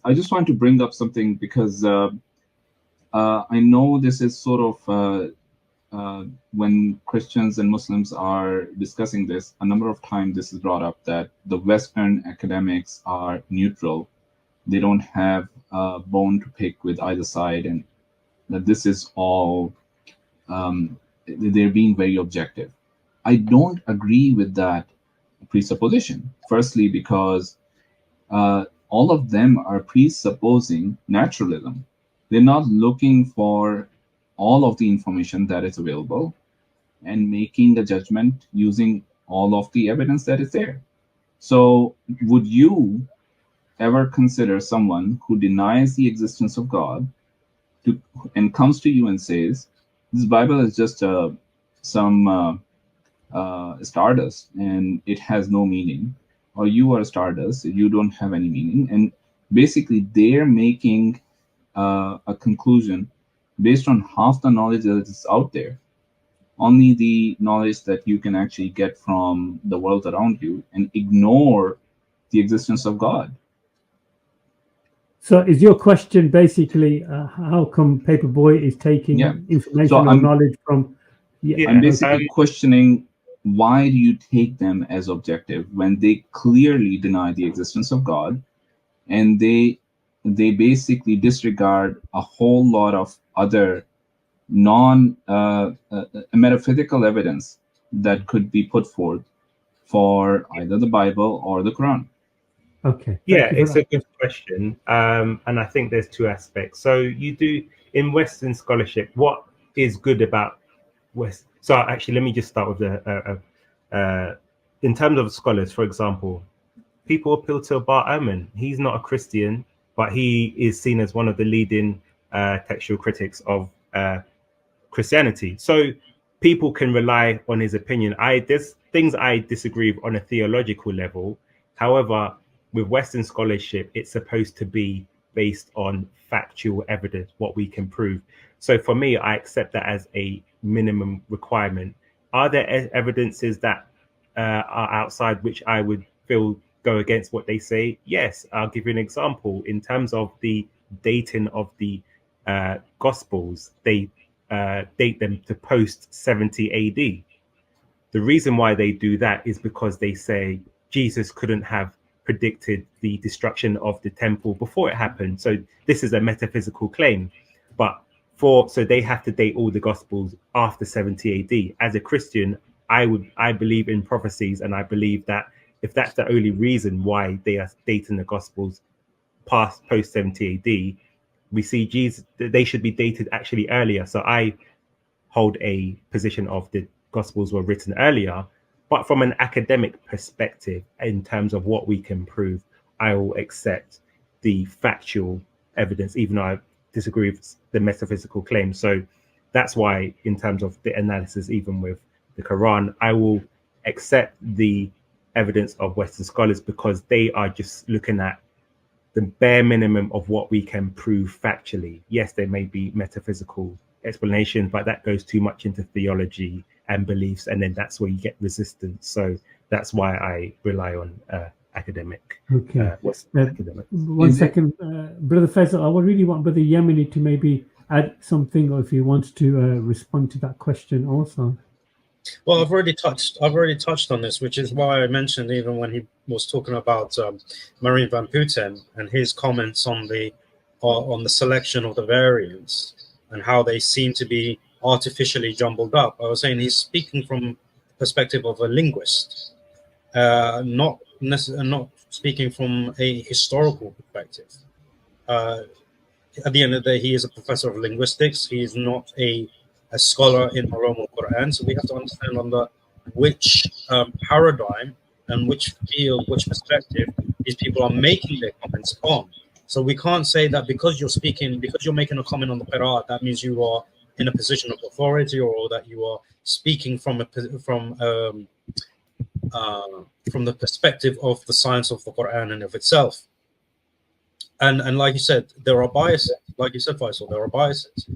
I just want to bring up something because I know this is sort of when Christians and Muslims are discussing this, a number of times this is brought up that the Western academics are neutral. They don't have a bone to pick with either side, and that this is all, they're being very objective. I don't agree with that presupposition. Firstly, because all of them are presupposing naturalism. They're not looking for all of the information that is available and making a judgment using all of the evidence that is there. So would you ever consider someone who denies the existence of God and comes to you and says, this Bible is just some stardust and it has no meaning, or you are stardust, you don't have any meaning, and basically they're making a conclusion based on half the knowledge that is out there, only the knowledge that you can actually get from the world around you, and ignore the existence of God. So is your question basically how come Paperboy is taking information or knowledge from... I'm basically questioning why do you take them as objective when they clearly deny the existence of God, and they basically disregard a whole lot of other metaphysical evidence that could be put forth for either the Bible or the Quran? Okay. Yeah, it's a good question. And I think there's two aspects. So you do in Western scholarship, what is good about West? So actually, let me just start with in terms of scholars, for example, people appeal to Bar Ehrman. He's not a Christian, but he is seen as one of the leading textual critics of Christianity. So people can rely on his opinion. There's things I disagree with on a theological level. However, with Western scholarship, it's supposed to be based on factual evidence, what we can prove. So for me, I accept that as a minimum requirement. Are there evidences that are outside which I would feel go against what they say? Yes, I'll give you an example. In terms of the dating of the Gospels, they date them to post 70 AD. The reason why they do that is because they say Jesus couldn't have predicted the destruction of the temple before it happened. So this is a metaphysical claim, but so they have to date all the Gospels after 70 AD. As a Christian, I believe in prophecies, and I believe that if that's the only reason why they are dating the Gospels post 70 AD, we see Jesus, they should be dated actually earlier. So I hold a position of the Gospels were written earlier, but from an academic perspective, in terms of what we can prove, I will accept the factual evidence, even though I disagree with the metaphysical claims. So that's why, in terms of the analysis, even with the Quran, I will accept the evidence of Western scholars because they are just looking at the bare minimum of what we can prove factually. Yes, there may be metaphysical explanations, but that goes too much into theology and beliefs, and then that's where you get resistance. So that's why I rely on academic. Okay. Academic. One second, Brother Faisal, I would really want Brother Yemeni to maybe add something, or if he wants to respond to that question also. Well, I've already touched on this, which is why I mentioned even when he was talking about Marine van Putten and his comments on the selection of the variants and how they seem to be artificially jumbled up. I was saying he's speaking from the perspective of a linguist, not speaking from a historical perspective. At the end of the day, he is a professor of linguistics. He is not a scholar in the Roman Qur'an. So we have to understand under which paradigm and which field, which perspective these people are making their comments on. So we can't say that because you're making a comment on the Qur'an, that means you are in a position of authority, or that you are speaking from the perspective of the science of the Qur'an and of itself. And like you said, there are biases. Like you said, Faisal, there are biases.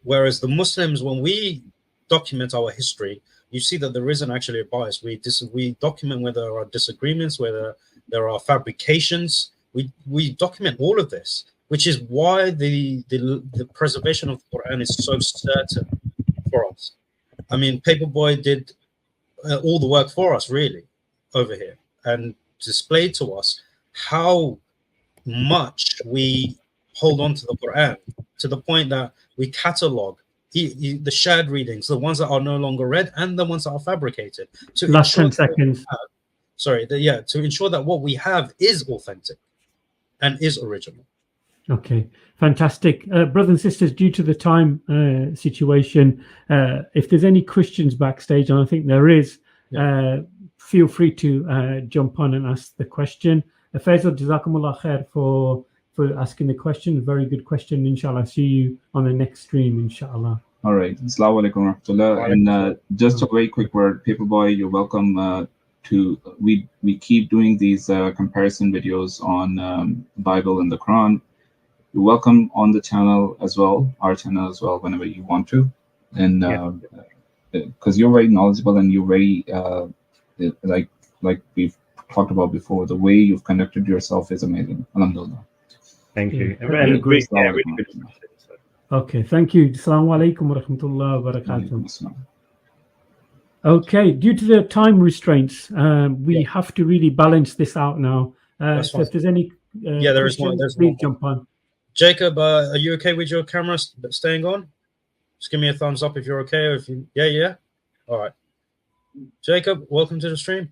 Whereas the Muslims, when we document our history, you see that there isn't actually a bias. We document where there are disagreements, where there are fabrications. We document all of this, which is why the preservation of the Quran is so certain for us. I mean, Paperboy did all the work for us, really, over here, and displayed to us how much we hold on to the Quran, to the point that we catalog the shared readings, the ones that are no longer read and the ones that are fabricated. Last 10 seconds. To ensure that what we have is authentic and is original. Okay, fantastic. Brothers and sisters, due to the time situation, if there's any Christians backstage, and I think there is, feel free to jump on and ask the question. Faisal, Jazakumullah khair for asking the question. Very good question. Inshallah, see you on the next stream, inshallah. All right. Assalamu alaikum wa rahmatullah. And just a very quick word, Paperboy, you're welcome we keep doing these comparison videos on the Bible and the Quran. You're welcome on the channel as well, our channel as well, whenever you want to. And because you're very knowledgeable and you're very like we've talked about before, the way you've conducted yourself is amazing. Alhamdulillah. Thank you. Really good. Okay, thank you. Assalamu alaikum wa rahmatullah wa barakatuh. Okay, due to the time restraints, we have to really balance this out now. So if there's any there is one. questions, please jump on. Jacob, are you okay with your camera staying on? Just give me a thumbs up if you're okay, or if you, yeah. All right. Jacob, welcome to the stream.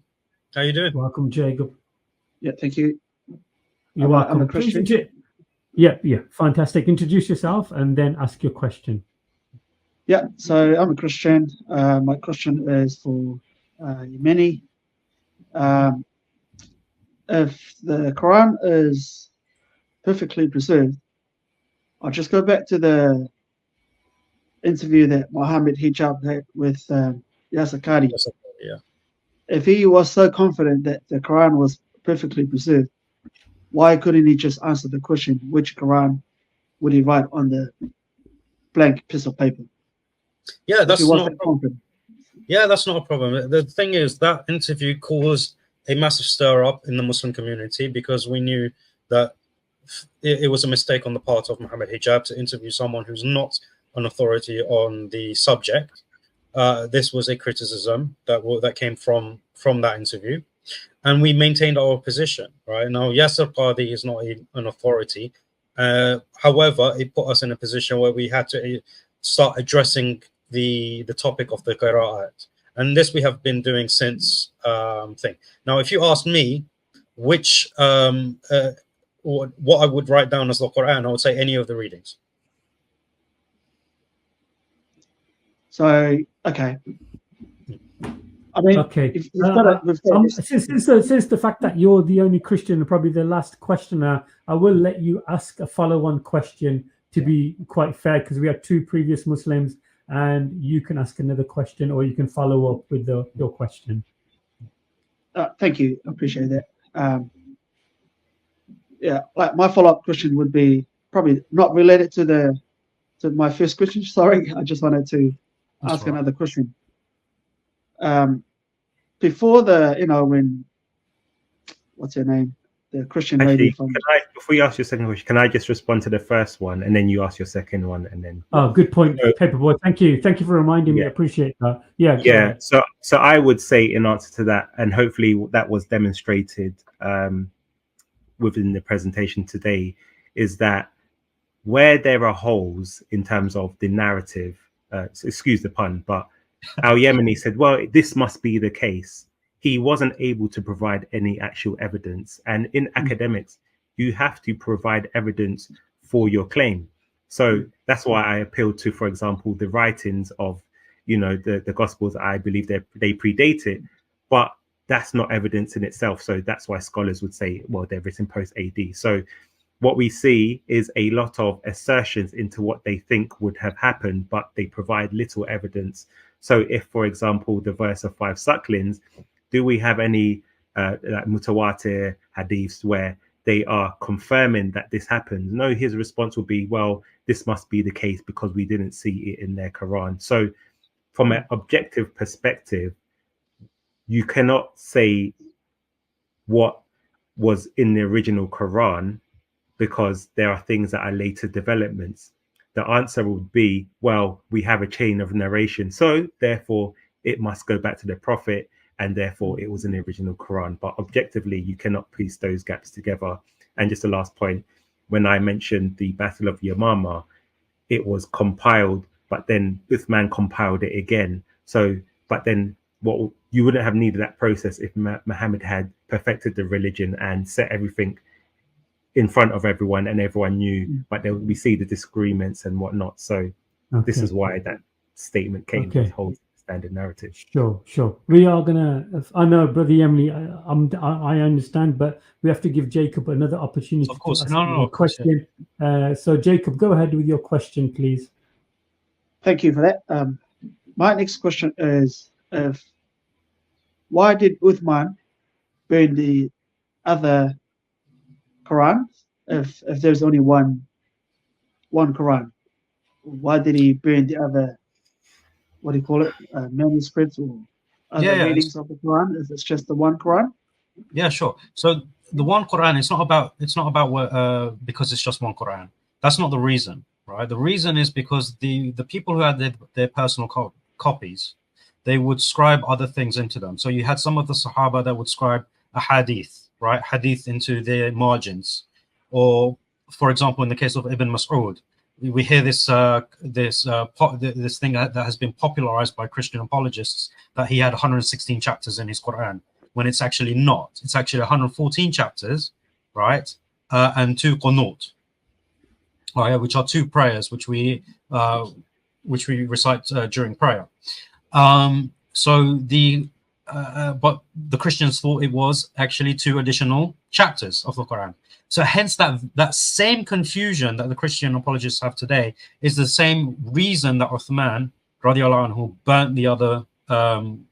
How you doing? Welcome, Jacob. Yeah, thank you. You're welcome. I'm a Christian. Yeah, fantastic. Introduce yourself and then ask your question. Yeah, so I'm a Christian. My question is for Yemeni. If the Quran is perfectly preserved, I'll just go back to the interview that Mohammed Hijab had with Yasser Qadi. Yeah. If he was so confident that the Quran was perfectly preserved, why couldn't he just answer the question, which Quran would he write on the blank piece of paper? Yeah, that's not a problem. Confident. Yeah, that's not a problem. The thing is that interview caused a massive stir up in the Muslim community because we knew that it was a mistake on the part of Mohammed Hijab to interview someone who's not an authority on the subject. This was a criticism that came from that interview, and we maintained our position. Right now, Yasser Qadi is not an authority. However, it put us in a position where we had to start addressing the topic of the qira'at, and this we have been doing since thing. Now, if you ask me which what I would write down as the Quran, I would say any of the readings. So, okay. I mean, okay. Since the fact that you're the only Christian and probably the last questioner, I will let you ask a follow-on question to be quite fair, because we have two previous Muslims, and you can ask another question or you can follow up with your question. Thank you. I appreciate that. Yeah, like my follow-up question would be probably not related to my first question. Sorry, I just wanted to ask another question. Before when what's her name? The Christian lady from. Before you ask your second question, can I just respond to the first one and then you ask your second one and then? Oh, good point, Paperboy. Thank you for reminding me. I appreciate that. Yeah. So I would say in answer to that, and hopefully that was demonstrated within the presentation today, is that where there are holes in terms of the narrative, excuse the pun, but Al Yemeni said, well, this must be the case. He wasn't able to provide any actual evidence. And in academics, you have to provide evidence for your claim. So that's why I appealed to, for example, the writings of, the Gospels. I believe they predate it, but that's not evidence in itself. So that's why scholars would say, well, they're written post AD. So what we see is a lot of assertions into what they think would have happened, but they provide little evidence. So if, for example, the verse of 5 sucklings, do we have any like mutawatir hadiths where they are confirming that this happened? No, his response will be, well, this must be the case because we didn't see it in their Quran. So from an objective perspective, you cannot say what was in the original Quran because there are things that are later developments. The answer would be, well, we have a chain of narration, so therefore it must go back to the Prophet, and therefore it was in the original Quran. But objectively, you cannot piece those gaps together. And just the last point, when I mentioned the Battle of Yamama, it was compiled, but then Uthman compiled it again. So, but then what you wouldn't have needed that process if Muhammad had perfected the religion and set everything in front of everyone and everyone knew, but then we see the disagreements and whatnot. So this is why that statement came to hold standard narrative. Sure. We are gonna. I know, Brother Yemeni, I understand, but we have to give Jacob another opportunity. Of course, to ask a question. So Jacob, go ahead with your question, please. Thank you for that. My next question is, why did Uthman burn the other Quran if there's only one Quran? Why did he burn the other, what do you call it, manuscripts or other readings of the Quran if it's just the one Quran? Yeah, sure. So the one Quran, it's not about because it's just one Quran. That's not the reason, right? The reason is because the people who had their personal copies, they would scribe other things into them. So you had some of the Sahaba that would scribe a hadith, right? Hadith into their margins. Or, for example, in the case of Ibn Mas'ud, we hear this thing that has been popularized by Christian apologists, that he had 116 chapters in his Qur'an, when it's actually not. It's actually 114 chapters, right? And 2 qunut, which are 2 prayers which we recite during prayer. But the Christians thought it was actually 2 additional chapters of the Quran. So hence that same confusion that the Christian apologists have today is the same reason that Uthman radiallahu anhu burnt the other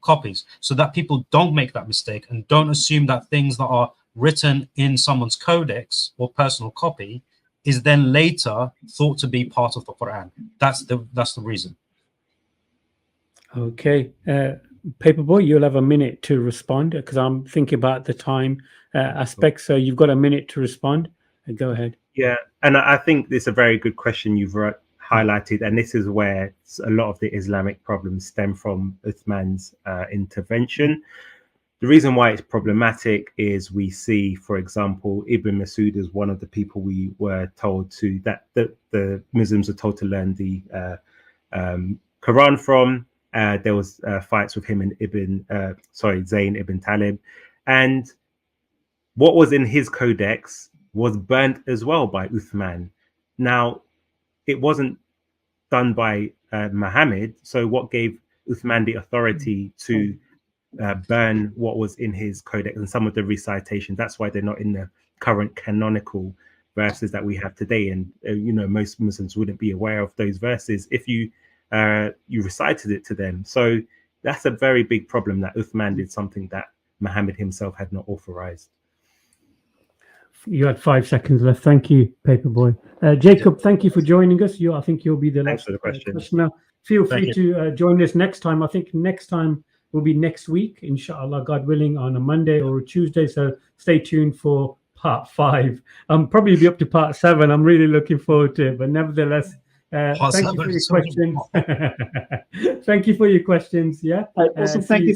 copies, so that people don't make that mistake and don't assume that things that are written in someone's codex or personal copy is then later thought to be part of the Quran. That's the reason. Okay. Paperboy, you'll have a minute to respond, because I'm thinking about the time aspect. So you've got a minute to respond. Go ahead. Yeah, and I think it's a very good question you've highlighted, and this is where a lot of the Islamic problems stem from Uthman's intervention. The reason why it's problematic is we see, for example, Ibn Mas'ud is one of the people we were told that the Muslims are told to learn the Quran from. There was fights with him and Zayn ibn Talib, and what was in his codex was burnt as well by Uthman. Now, it wasn't done by Muhammad, so what gave Uthman the authority to burn what was in his codex and some of the recitations? That's why they're not in the current canonical verses that we have today, and most Muslims wouldn't be aware of those verses if you recited it to them. So that's a very big problem, that Uthman did something that Muhammad himself had not authorized. You had 5 seconds left. Thank you, Paperboy. Jacob, thank you for joining us. I think you'll be the Thanks last for the question. questioner. Feel free to join us next time. I think next time will be next week, inshallah, God willing, on a Monday or a Tuesday. So stay tuned for part 5. Probably be up to part 7. I'm really looking forward to it. But nevertheless, thank you for your questions. Thank you for your questions. Yeah. Also, thank you,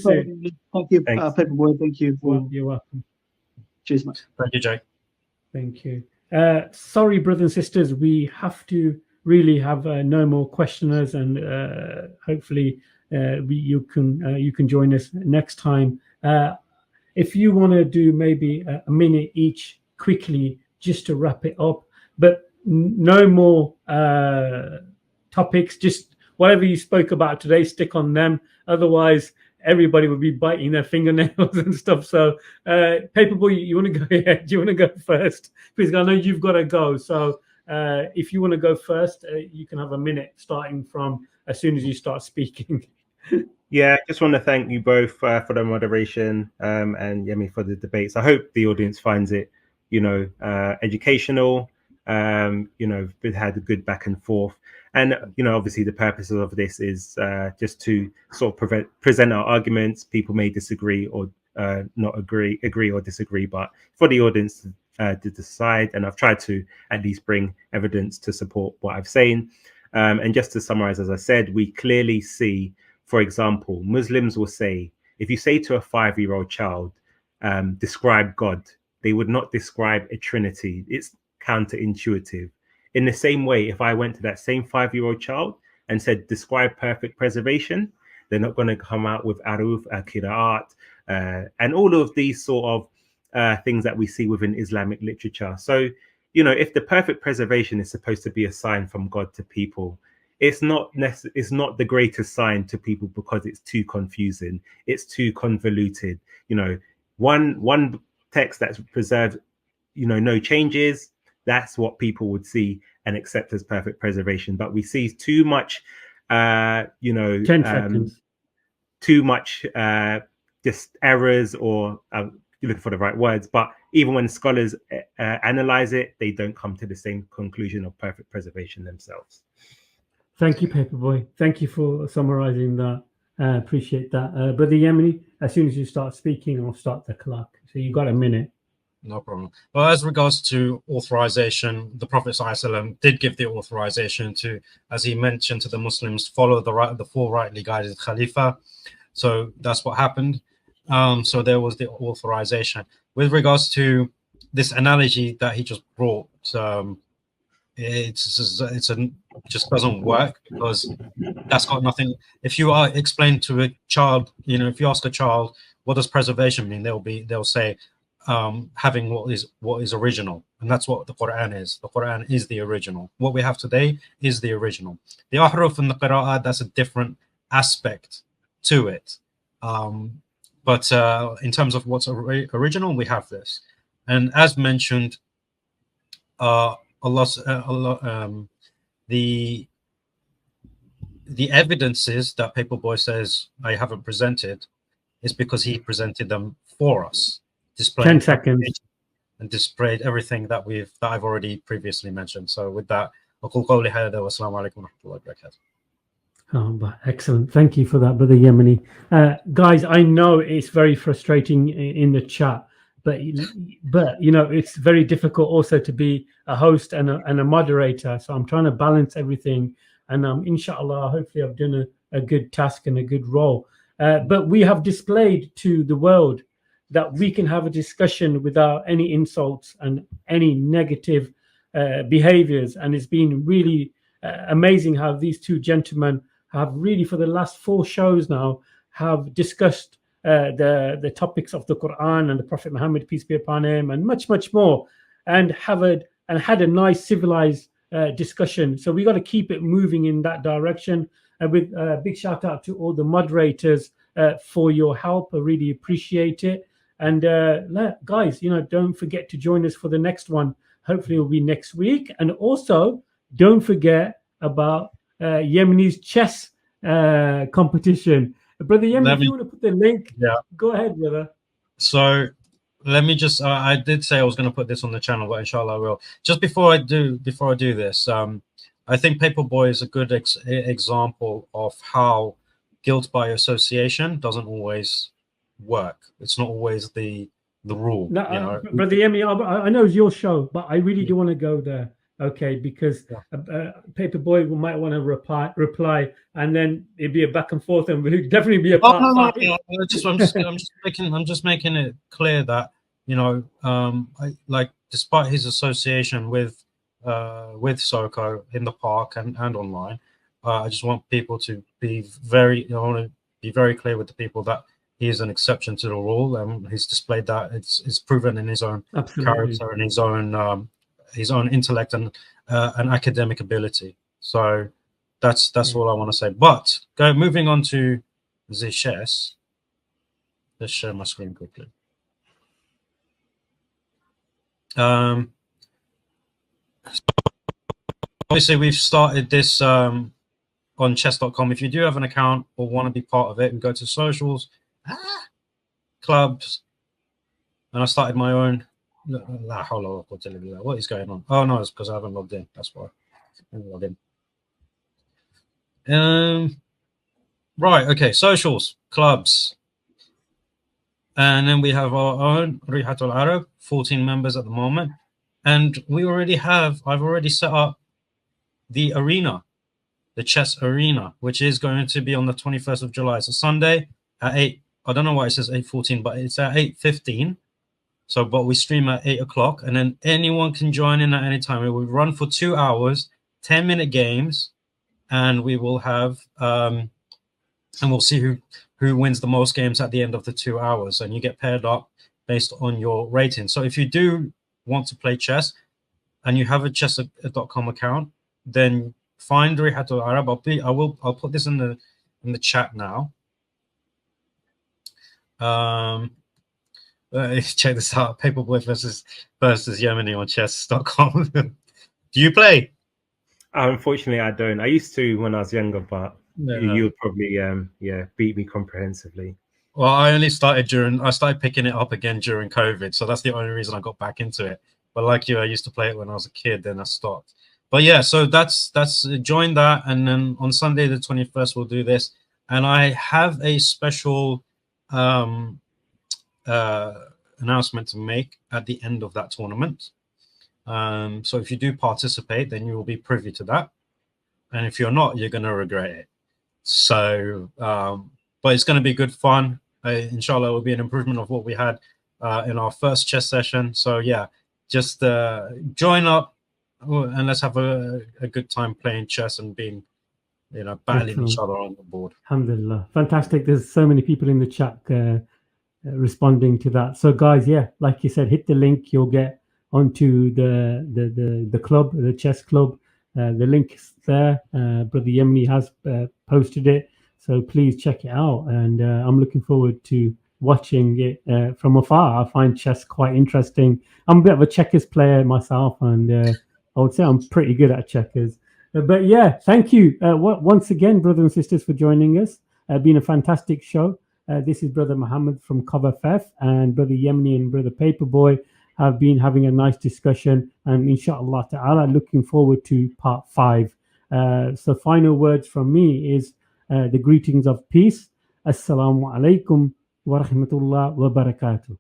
Paperboy. Thank you. You're welcome. Cheers, mate. Thank you, Jay. Thank you. Sorry, brothers and sisters, we have to really have no more questioners, and hopefully you can join us next time. If you want to do maybe a minute each quickly, just to wrap it up, but no more topics, just whatever you spoke about today, stick on them. Otherwise, everybody will be biting their fingernails and stuff. So, Paperboy, you want to go ahead? Do you want to go first? Because I know you've got to go. So, if you want to go first, you can have a minute starting from as soon as you start speaking. Yeah, I just want to thank you both for the moderation and Yemi for the debates. I hope the audience finds it, educational. We've had a good back and forth. And, obviously the purpose of this is just to sort of present our arguments. People may disagree or not agree or disagree, but for the audience to decide. And I've tried to at least bring evidence to support what I've saying. And just to summarize, as I said, we clearly see, for example, Muslims will say, if you say to a 5-year-old child, describe God, they would not describe a Trinity. It's counterintuitive. In the same way, if I went to that same 5-year-old child and said, describe perfect preservation, they're not going to come out with aruf, qira'at, and all of these sort of things that we see within Islamic literature. So, if the perfect preservation is supposed to be a sign from God to people, it's not the greatest sign to people because it's too confusing. It's too convoluted. One text that's preserved, no changes, that's what people would see and accept as perfect preservation. But we see too much, 10 seconds. Too much just errors, or you're looking for the right words. But even when scholars analyze it, they don't come to the same conclusion of perfect preservation themselves. Thank you, Paperboy. Thank you for summarizing that. Appreciate that. Brother Yemeni, as soon as you start speaking, I'll start the clock. So you got a minute. No problem. Well, as regards to authorization, the Prophet ﷺ did give the authorization to, as he mentioned, to the Muslims, follow the 4 rightly guided Khalifa. So that's what happened. So there was the authorization. With regards to this analogy that he just brought, it just doesn't work, because that's got nothing. If you are explained to a child, if you ask a child what does preservation mean, they'll say having what is original, and that's what the Qur'an is. The Qur'an is the original. What we have today is the original. The ahruf and the qira'at, that's a different aspect to it. But in terms of what's original, we have this. And as mentioned, the evidences that Paperboy says I haven't presented is because he presented them for us, displayed 10 seconds and displayed everything that I've already previously mentioned. So with that, أقول قولي هذا والسلام عليكم ورحمة الله وبركاته. Excellent. Thank you for that, Brother Yemeni. Guys, I know it's very frustrating in the chat, but it's very difficult also to be a host and a moderator. So I'm trying to balance everything, and inshallah, hopefully I've done a good task and a good role. But we have displayed to the world that we can have a discussion without any insults and any negative behaviors, and it's been really amazing how these two gentlemen have really, for the last 4 shows now, have discussed the topics of the Quran and the Prophet Muhammad, peace be upon him, and much more, and had a nice civilized discussion. So we got to keep it moving in that direction. And with a big shout out to all the moderators for your help. I really appreciate it. And guys, don't forget to join us for the next one. Hopefully it'll be next week. And also don't forget about Yemeni's chess competition. Brother Yemeni, if you want to put the link, go ahead, brother. So let me just I did say I was going to put this on the channel, but inshallah I will. Just before I do this, I think Paperboy is a good example of how guilt by association doesn't always work. It's not always the rule. No, Brother Yemeni, I know it's your show, but I really do want to go there. Okay, because Paperboy might want to reply, and then it'd be a back and forth, and we'd definitely be a part. I'm just making it clear that despite his association with Soko in the park and online, I just want people to be very clear with the people that he is an exception to the rule, and he's displayed that. It's proven in his own character and his own intellect and academic ability. So that's all I want to say. But moving on to the chess. Let's share my screen quickly. Obviously, we've started this on chess.com. If you do have an account or want to be part of it, we go to socials, clubs, and I started my own. What is going on? Oh no, it's because I haven't logged in. That's why. Let me log in. Right. Okay. Socials, clubs, and then we have our own Rihatul Arab, 14 members at the moment, and I've already set up the arena, the chess arena, which is going to be on the 21st of July. It's a Sunday at 8. I don't know why it says 8:14, but it's at 8:15. So, but we stream at 8 o'clock, and then anyone can join in at any time. We will run for 2 hours, 10-minute games, and we will have, and we'll see who wins the most games at the end of the 2 hours, and you get paired up based on your rating. So, if you do want to play chess, and you have a chess.com account, then find Rihatul Arab. I'll put this in the chat now. Check this out: Paperboy versus Yemeni on chess.com. Do you play? Unfortunately, I don't. I used to when I was younger, but you'll probably beat me comprehensively. Well, I started picking it up again during COVID, so that's the only reason I got back into it. But like you, I used to play it when I was a kid, then I stopped. But yeah, so that's join that, and then on Sunday the 21st we'll do this, and I have a special announcement to make at the end of that tournament. So if you do participate, then you will be privy to that, and if you're not, you're going to regret it. So but it's going to be good fun. Inshallah, it will be an improvement of what we had in our first chess session. So yeah, just join up and let's have a good time playing chess and being, battling each other on the board. Alhamdulillah. Fantastic. There's so many people in the chat responding to that. So guys, yeah, like you said, hit the link. You'll get onto the club, the chess club. The link is there. Brother Yemeni has posted it. So please check it out. And I'm looking forward to watching it from afar. I find chess quite interesting. I'm a bit of a checkers player myself, and I would say I'm pretty good at checkers. But yeah, thank you once again, brothers and sisters, for joining us. Been a fantastic show. This is Brother Muhammad from Cover Fef, and Brother Yemeni and Brother Paperboy have been having a nice discussion, and inshallah ta'ala looking forward to part 5. So final words from me is the greetings of peace. Assalamu alaikum wa rahmatullah wa barakatuh.